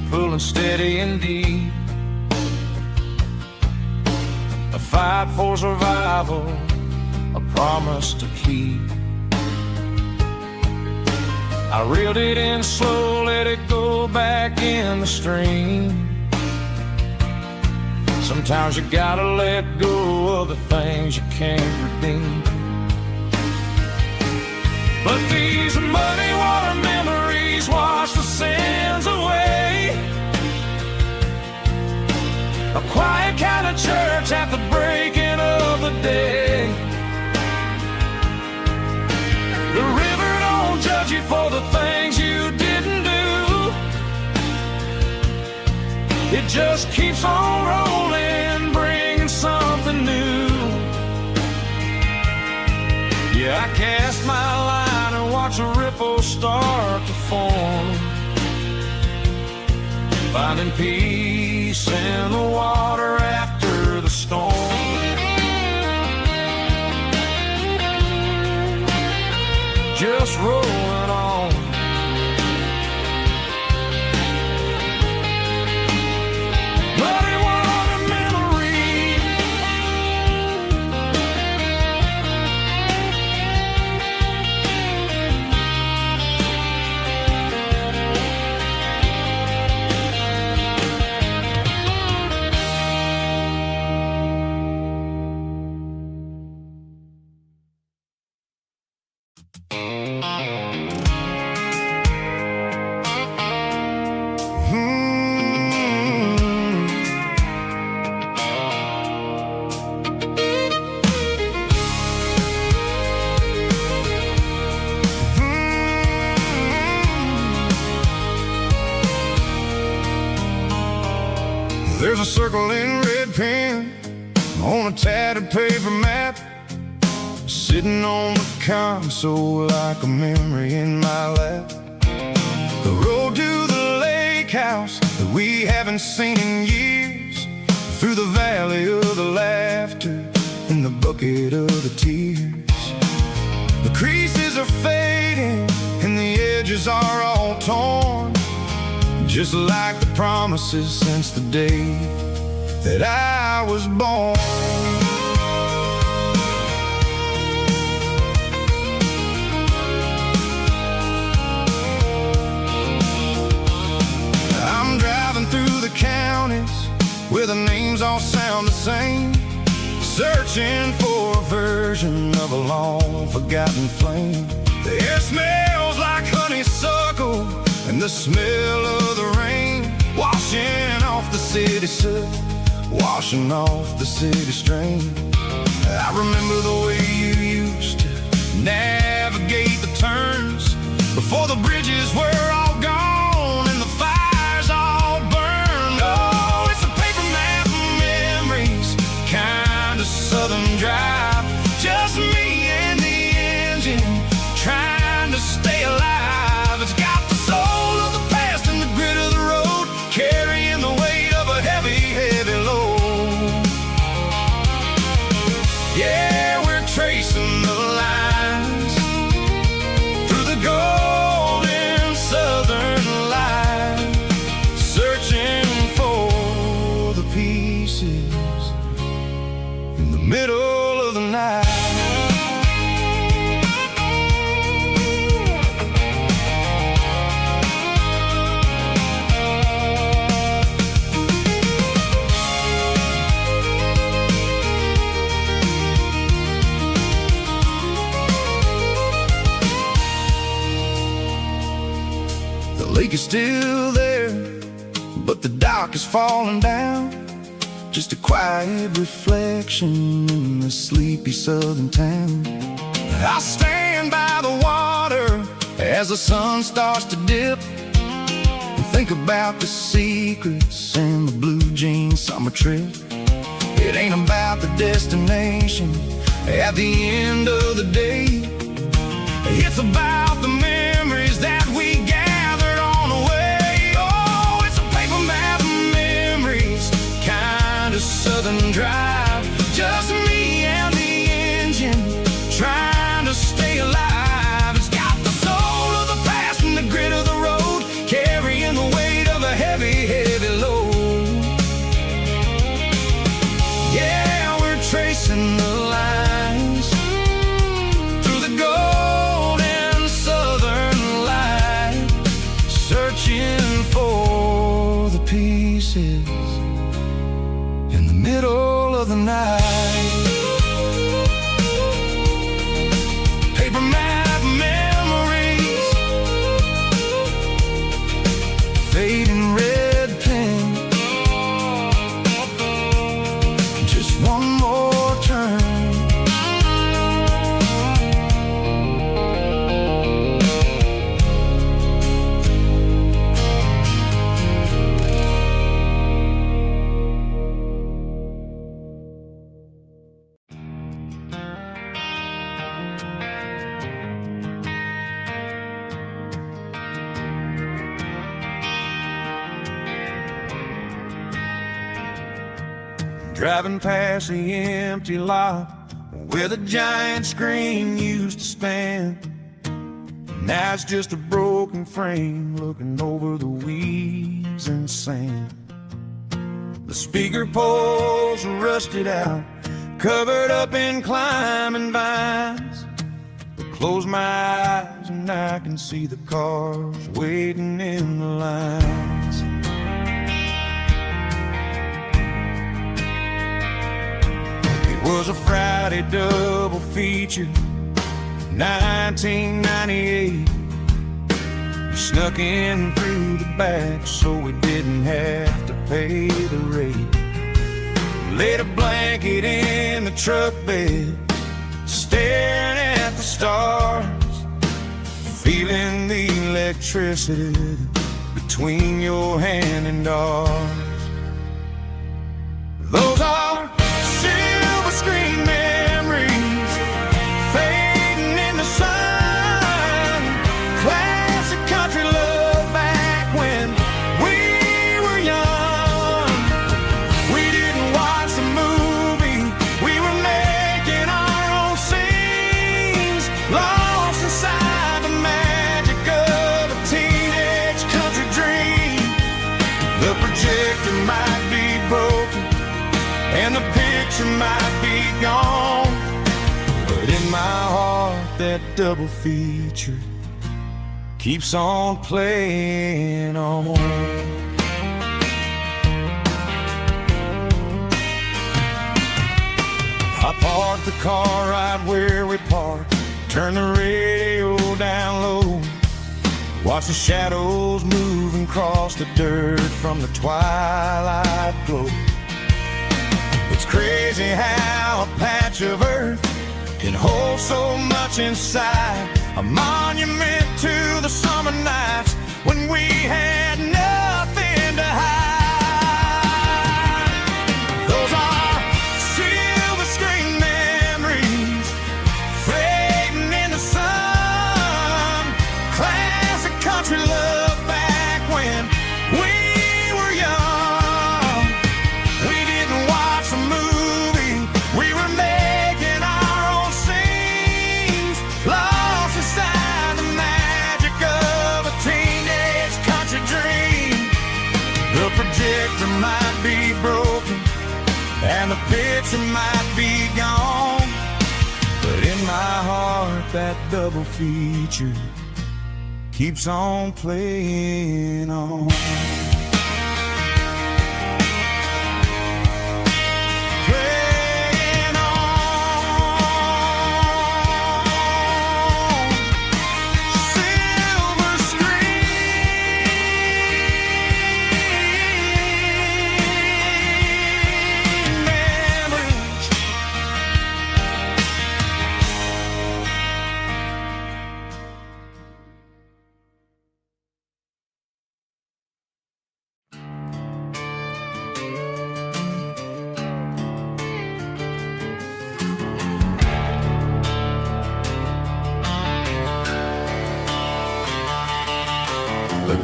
pulling steady and deep. A fight for survival, a promise to keep. I reeled it in slow, let it go back in the stream. Sometimes you gotta let go of the things you can't redeem. But these muddy water memories wash the sins away. A quiet kind of church at the breaking of the day. The river don't judge you for the things you didn't do. It just keeps on rolling, bringing something new. Yeah, I cast my line and watch a ripple start to form, finding peace in the water after the storm. Just rolling on. Muddy water memory. There's a circle in red pen on a tattered paper map, sitting on the console like a memory in my lap. The road to the lake house that we haven't seen in years, through the valley of the laughter and the bucket of the tears. The creases are fading and the edges are all torn, just like the promises since the day that I was born. I'm driving through the counties where the names all sound the same, searching for a version of a long forgotten flame. The air smells like honeysuckle and the smell of the rain, washing off the city soot, washing off the city strain. I remember the way you used to navigate the turns before the bridges were all gone and the fires all burned. Oh, it's a paper map of memories, kind of southern drive, just me and the engine trying to stay alive. It's got the soul of the past and the grit of the road, carrying the weight of a heavy, heavy load. Yeah, we're tracing the lines through the golden southern light, searching for the pieces in the middle of the night. peak is still there, but the dock is falling down. Just a quiet reflection in the sleepy southern town. I stand by the water as the sun starts to dip, and think about the secrets and the blue jean summer trip. It ain't about the destination at the end of the day. It's about the memories that we gathered on the way. Oh, it's a paper map of memories, kind of southern drive. Just me and the engine, trying to stay alive. It's got the soul of the past and the grit of the road, carrying the weight of a heavy, heavy load. Yeah, we're tracing the lines through the golden southern light, searching for the pieces in the middle of the night. Paper map memories, fading red pen, just one more turn. Driving past the empty lot where the giant screen used to stand. Now it's just a broken frame looking over the weeds and sand. The speaker poles are rusted out, covered up in climbing vines. I close my eyes and I can see the cars waiting in the lines. It was a Friday double feature, 1998. We snuck in through the back so we didn't have to pay the rate. Laid a blanket in the truck bed, staring at the stars, feeling the electricity between your hand and ours. Those are silver screen memories, fading in the sun. Classic country love back when we were young. We didn't watch the movie, we were making our own scenes, lost inside the magic of a teenage country dream. The projector might be broken and the picture might be gone, but in my heart that double feature keeps on playing on. I parked the car right where we parked, turn the radio down low, watch the shadows move and cross the dirt from the twilight glow. It's crazy how a patch of earth can hold so much inside, a monument to the summer nights when we had nothing to hide. Those are silver screen memories, fading in the sun. Classic country love back when we were young. We didn't watch the movie, we were making our own scenes, lost inside the magic of a teenage country dream. The projector might be broken and the picture might be gone, but in my heart that double feature keeps on playing on. Playing on. Silver screen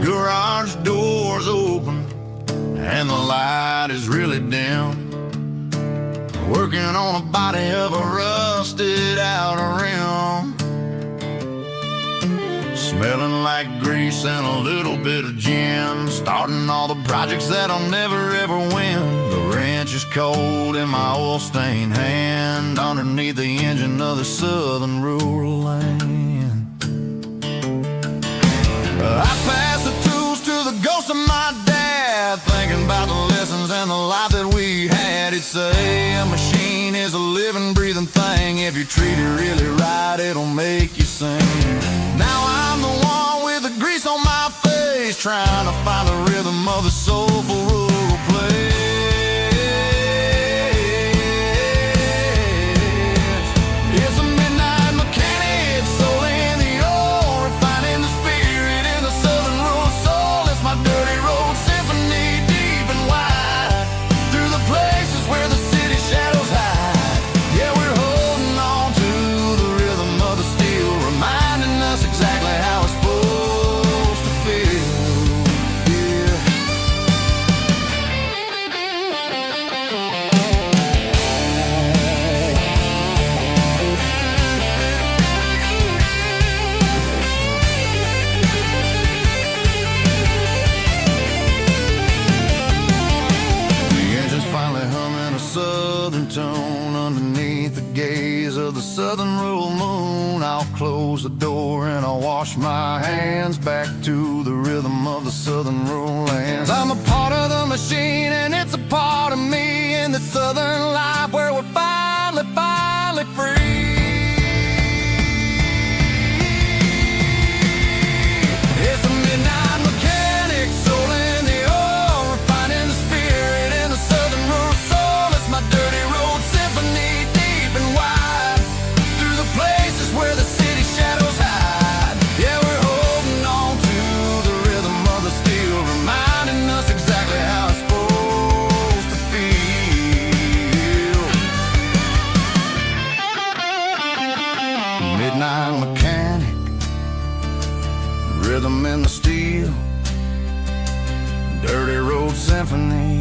Garage doors open and the light is really dim. Working on a body of a rusted out rim. Smelling like grease and a little bit of gin. Starting all the projects that I'll never ever win. The wrench is cold in my oil-stained hand underneath the engine of the southern rural land. I pass the tools to the ghost of my dad, thinking about the lessons and the life that we had. He'd say a machine is a living, breathing thing. If you treat it really right, it'll make you sing. Now I'm the one with the grease on my face, trying to find the rhythm of the soulful rural place. It's a midnight mechanic, soul in the ore, refining the spirit in the southern rural soul. It's my dirty road symphony, deep and wide, through the places where the city shadows hide. Yeah, we're holding on to the rhythm of the steel, reminding us exactly how it's supposed to feel. Yeah. The engine's finally humming a southern tune underneath the gaze of the southern rural moon. I'll close the door and I'll wash my hands back to the rhythm of the southern rural lands. I'm a part of the machine and it's a part of me in the southern life where we're finally free. It's a midnight mechanic, soul in the ore, refining the spirit in the southern rural soul. It's my dirty road symphony, deep and wide, through the places where the city shadows hide. Yeah, we're holding on to the rhythm of the steel, reminding us exactly how it's supposed to feel. Midnight mechanic, rhythm in the steel, dirty road symphony.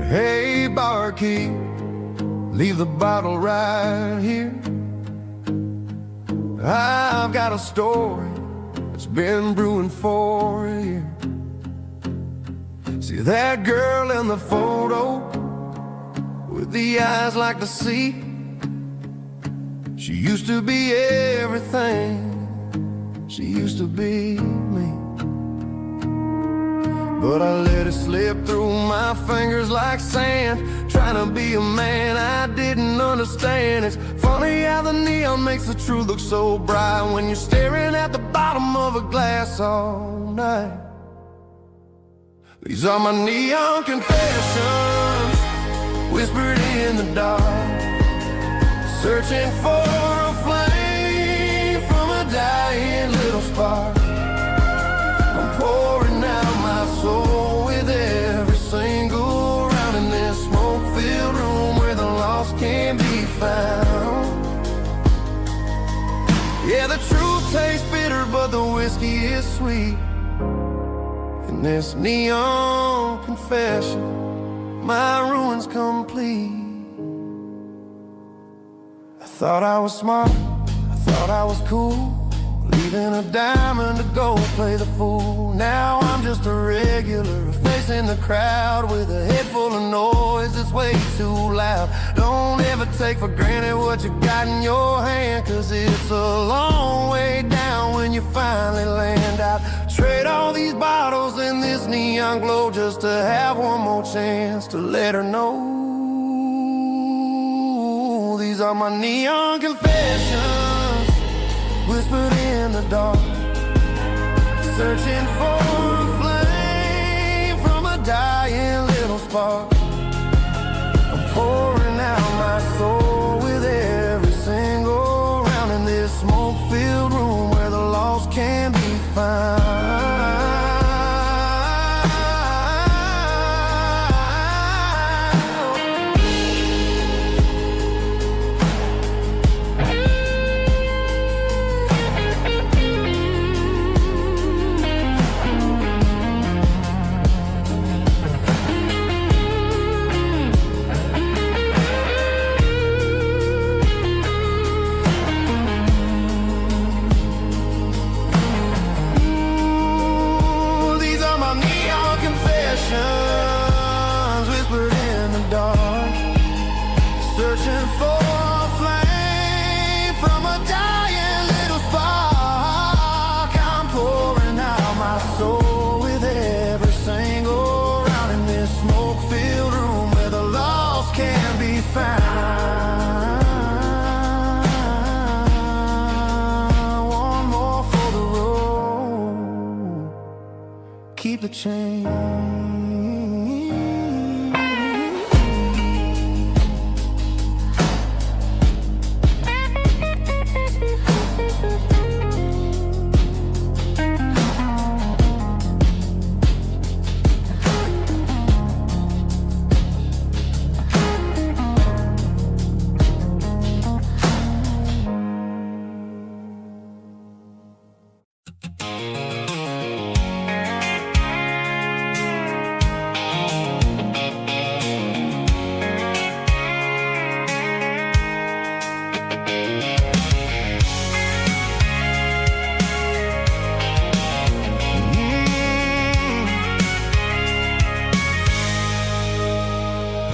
Hey, barkeep, leave the bottle right here. I've got a story that's been brewing for a year. See that girl in the photo with the eyes like the sea? She used to be everything, she used to be me. But I let it slip through my fingers like sand, trying to be a man I didn't understand. It's funny how the neon makes the truth look so bright when you're staring at the bottom of a glass all night. These are my neon confessions, whispered in the dark, searching for a flame from a dying little spark. I'm pouring out my soul with every single round in this smoke-filled room where the lost can't be found. Yeah, the truth tastes bitter, but the whiskey is sweet. In this neon confession, my ruin's complete. I thought I was smart, I thought I was cool, leaving a diamond to go play the fool. Now I'm just a regular, facing the crowd with a head full of noise that's way too loud. Don't ever take for granted what you got in your hand, cause it's a long way down when you finally land out. Trade all these bottles and this neon glow just to have one more chance to let her know. These are my neon confessions, whispered in the dark, searching for a flame from a dying little spark. smoke-filled room where the lost can be found. Whispered in the dark, searching for a flame from a dying little spark. I'm pouring out my soul with every single round in this smoke-filled room where the lost can be found. One more for the road, keep the change.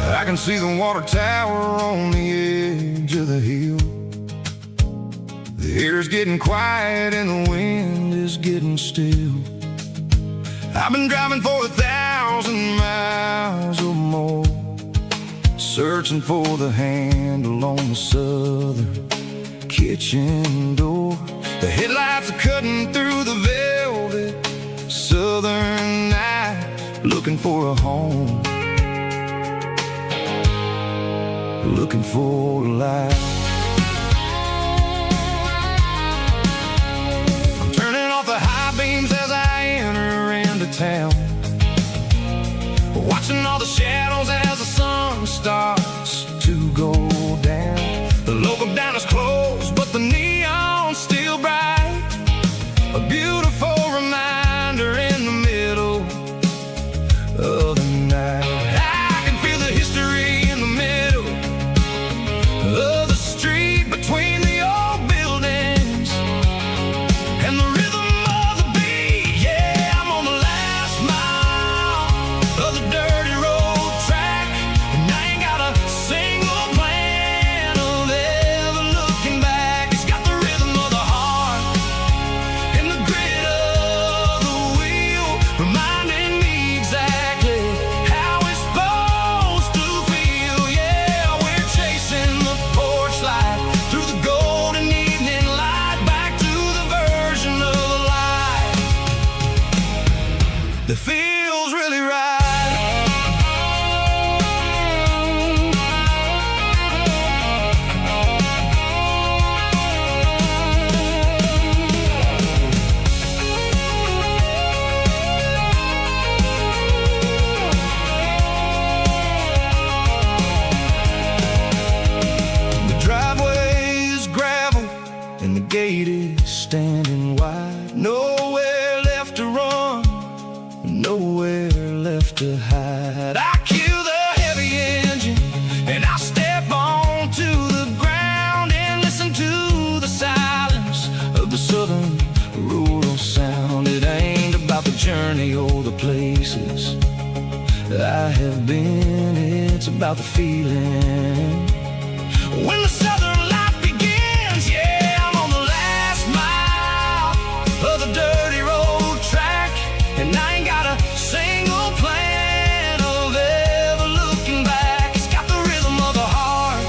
I can see the water tower on the edge of the hill. The air's getting quiet and the wind is getting still. I've been driving for 1,000 miles or more, searching for the handle on the southern kitchen door. The headlights are cutting through the velvet southern night, looking for a home, looking for a life. I'm turning off the high beams as I enter into town, watching all the shadows as the sun starts to go down. The local diner's closed, but the neon's still bright, a beautiful reminder in the middle of the night. I can feel the history in the middle of the street between the old buildings and the rhythm of the beat. Yeah, I'm on the last mile of the dirty road track, and I ain't got a single plan of ever looking back. It's got the rhythm of the heart and the grit of the wheel, reminding me exactly how it's supposed to feel. Yeah, we're chasing the porch light through the golden evening light, back to the version of life that feels really right. The driveway is gravel and the gate is standing wide. Nowhere left to run, nowhere left to hide. I kill the heavy engine and I step onto the ground and listen to the silence of the southern rural sound. It ain't about the journey or the places I have been, it's about the feeling when the southern life begins. Yeah, I'm on the last mile of the dirty road track, and I ain't got a single plan of ever looking back. It's got the rhythm of the heart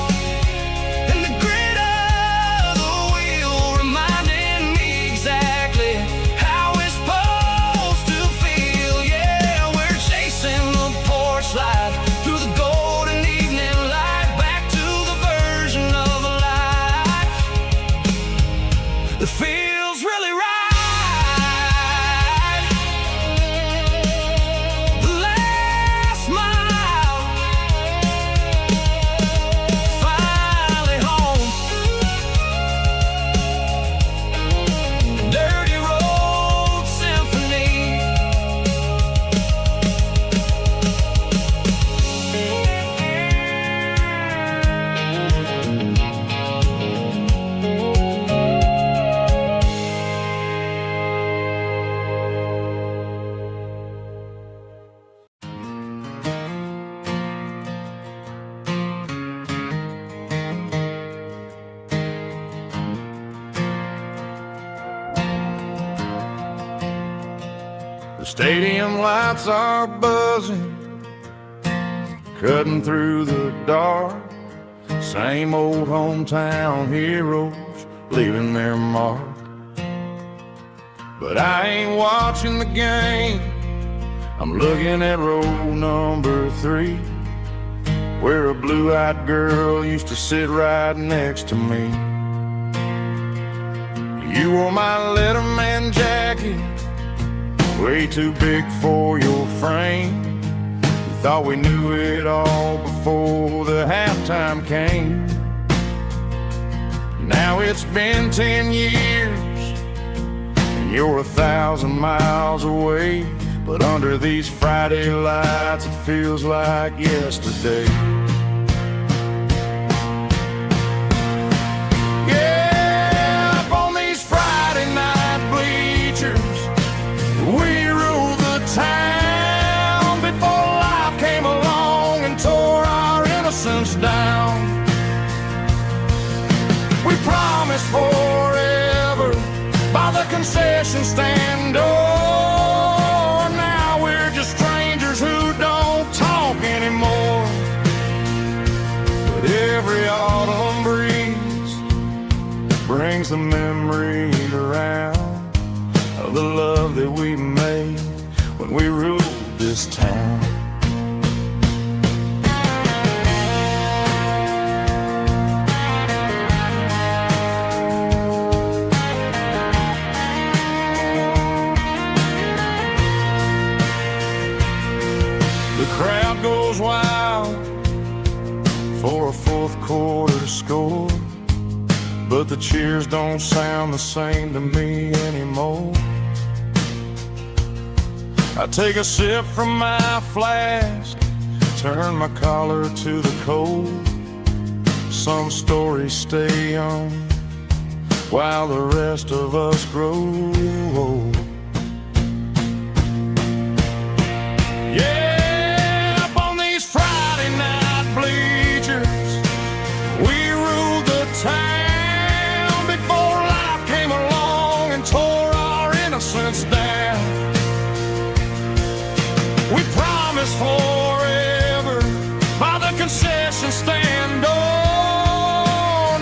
and the grit of the wheel, reminding me exactly how it's supposed to feel. Yeah, we're chasing the porch light through the golden evening light, back to the version of life that feels really right. The last mile, finally home. Dirty road symphony. The stadium lights are buzzing, cutting through the dark. Same old hometown heroes leaving their mark. But I ain't watching the game, I'm looking at row number 3, where a blue-eyed girl used to sit right next to me. You wore my Letterman jacket, way too big for your frame. We thought we knew it all before the halftime came. Now it's been 10 years, and you're 1,000 miles away. But under these Friday lights, it feels like yesterday. Yeah, up on these Friday night bleachers, we ruled the town before life came along and tore our innocence down. We promised forever by the concession stand door. Now we're just strangers who don't talk anymore. But every autumn breeze brings the memory around of the love that we made when we ruled this town. The crowd goes wild for a fourth quarter score, but the cheers don't sound the same to me anymore. I take a sip from my flask, turn my collar to the cold. Some stories stay young while the rest of us grow old. Yeah, up on these Friday night bleachers, we ruled the town before life came along and tore our innocence down. We promised forever by the concession stand door.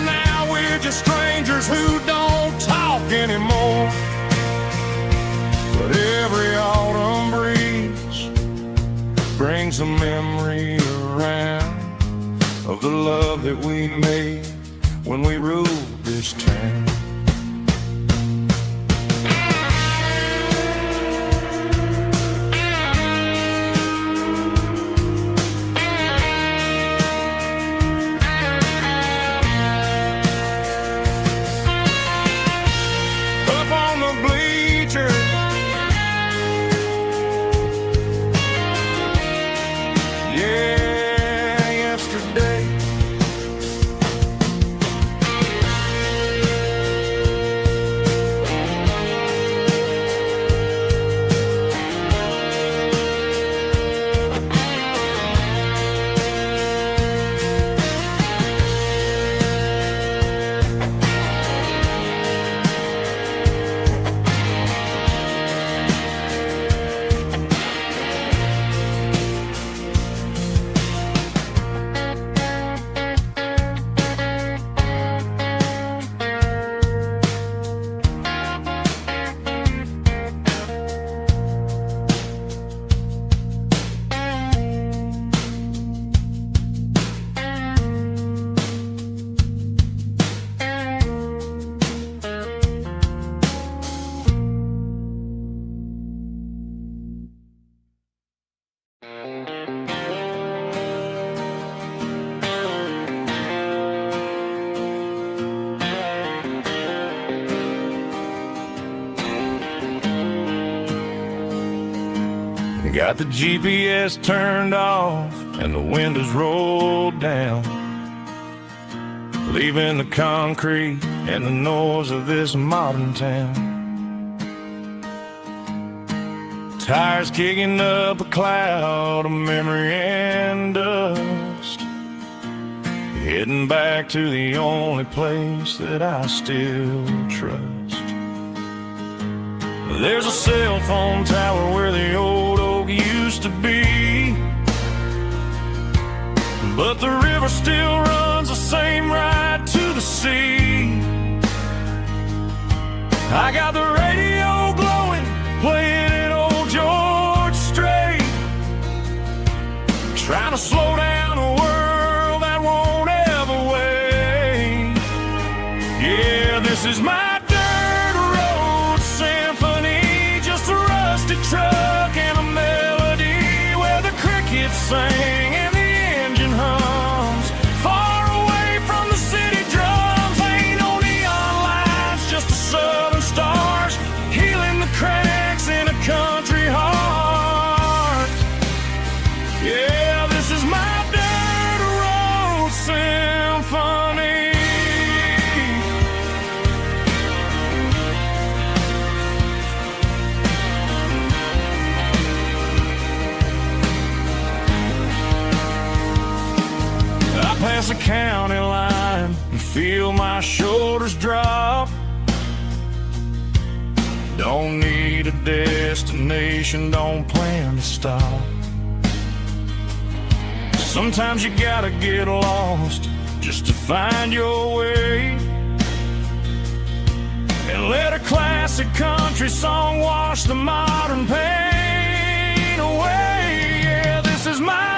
Now we're just strangers who don't talk anymore. But every autumn breeze brings a memory around of the love that we made when we ruled this town. Got the GPS turned off and the windows rolled down, leaving the concrete and the noise of this modern town. Tires kicking up a cloud of memory and dust, heading back to the only place that I still trust. There's a cell phone tower where the old oak used to be, but the river still runs the same right to the sea. I got the radio glowing, playing it old George Strait, trying to slow down a world that won't ever wait. Yeah, this is my truck and a melody where the crickets sing and the engine hums, far away from the city drums. Ain't no neon lights, just the southern stars healing the cracks in a country heart. Yeah, this is my dirt road symphony. Past the county line and feel my shoulders drop. Don't need a destination, don't plan to stop. Sometimes you gotta get lost just to find your way, and let a classic country song wash the modern pain away. Yeah, this is my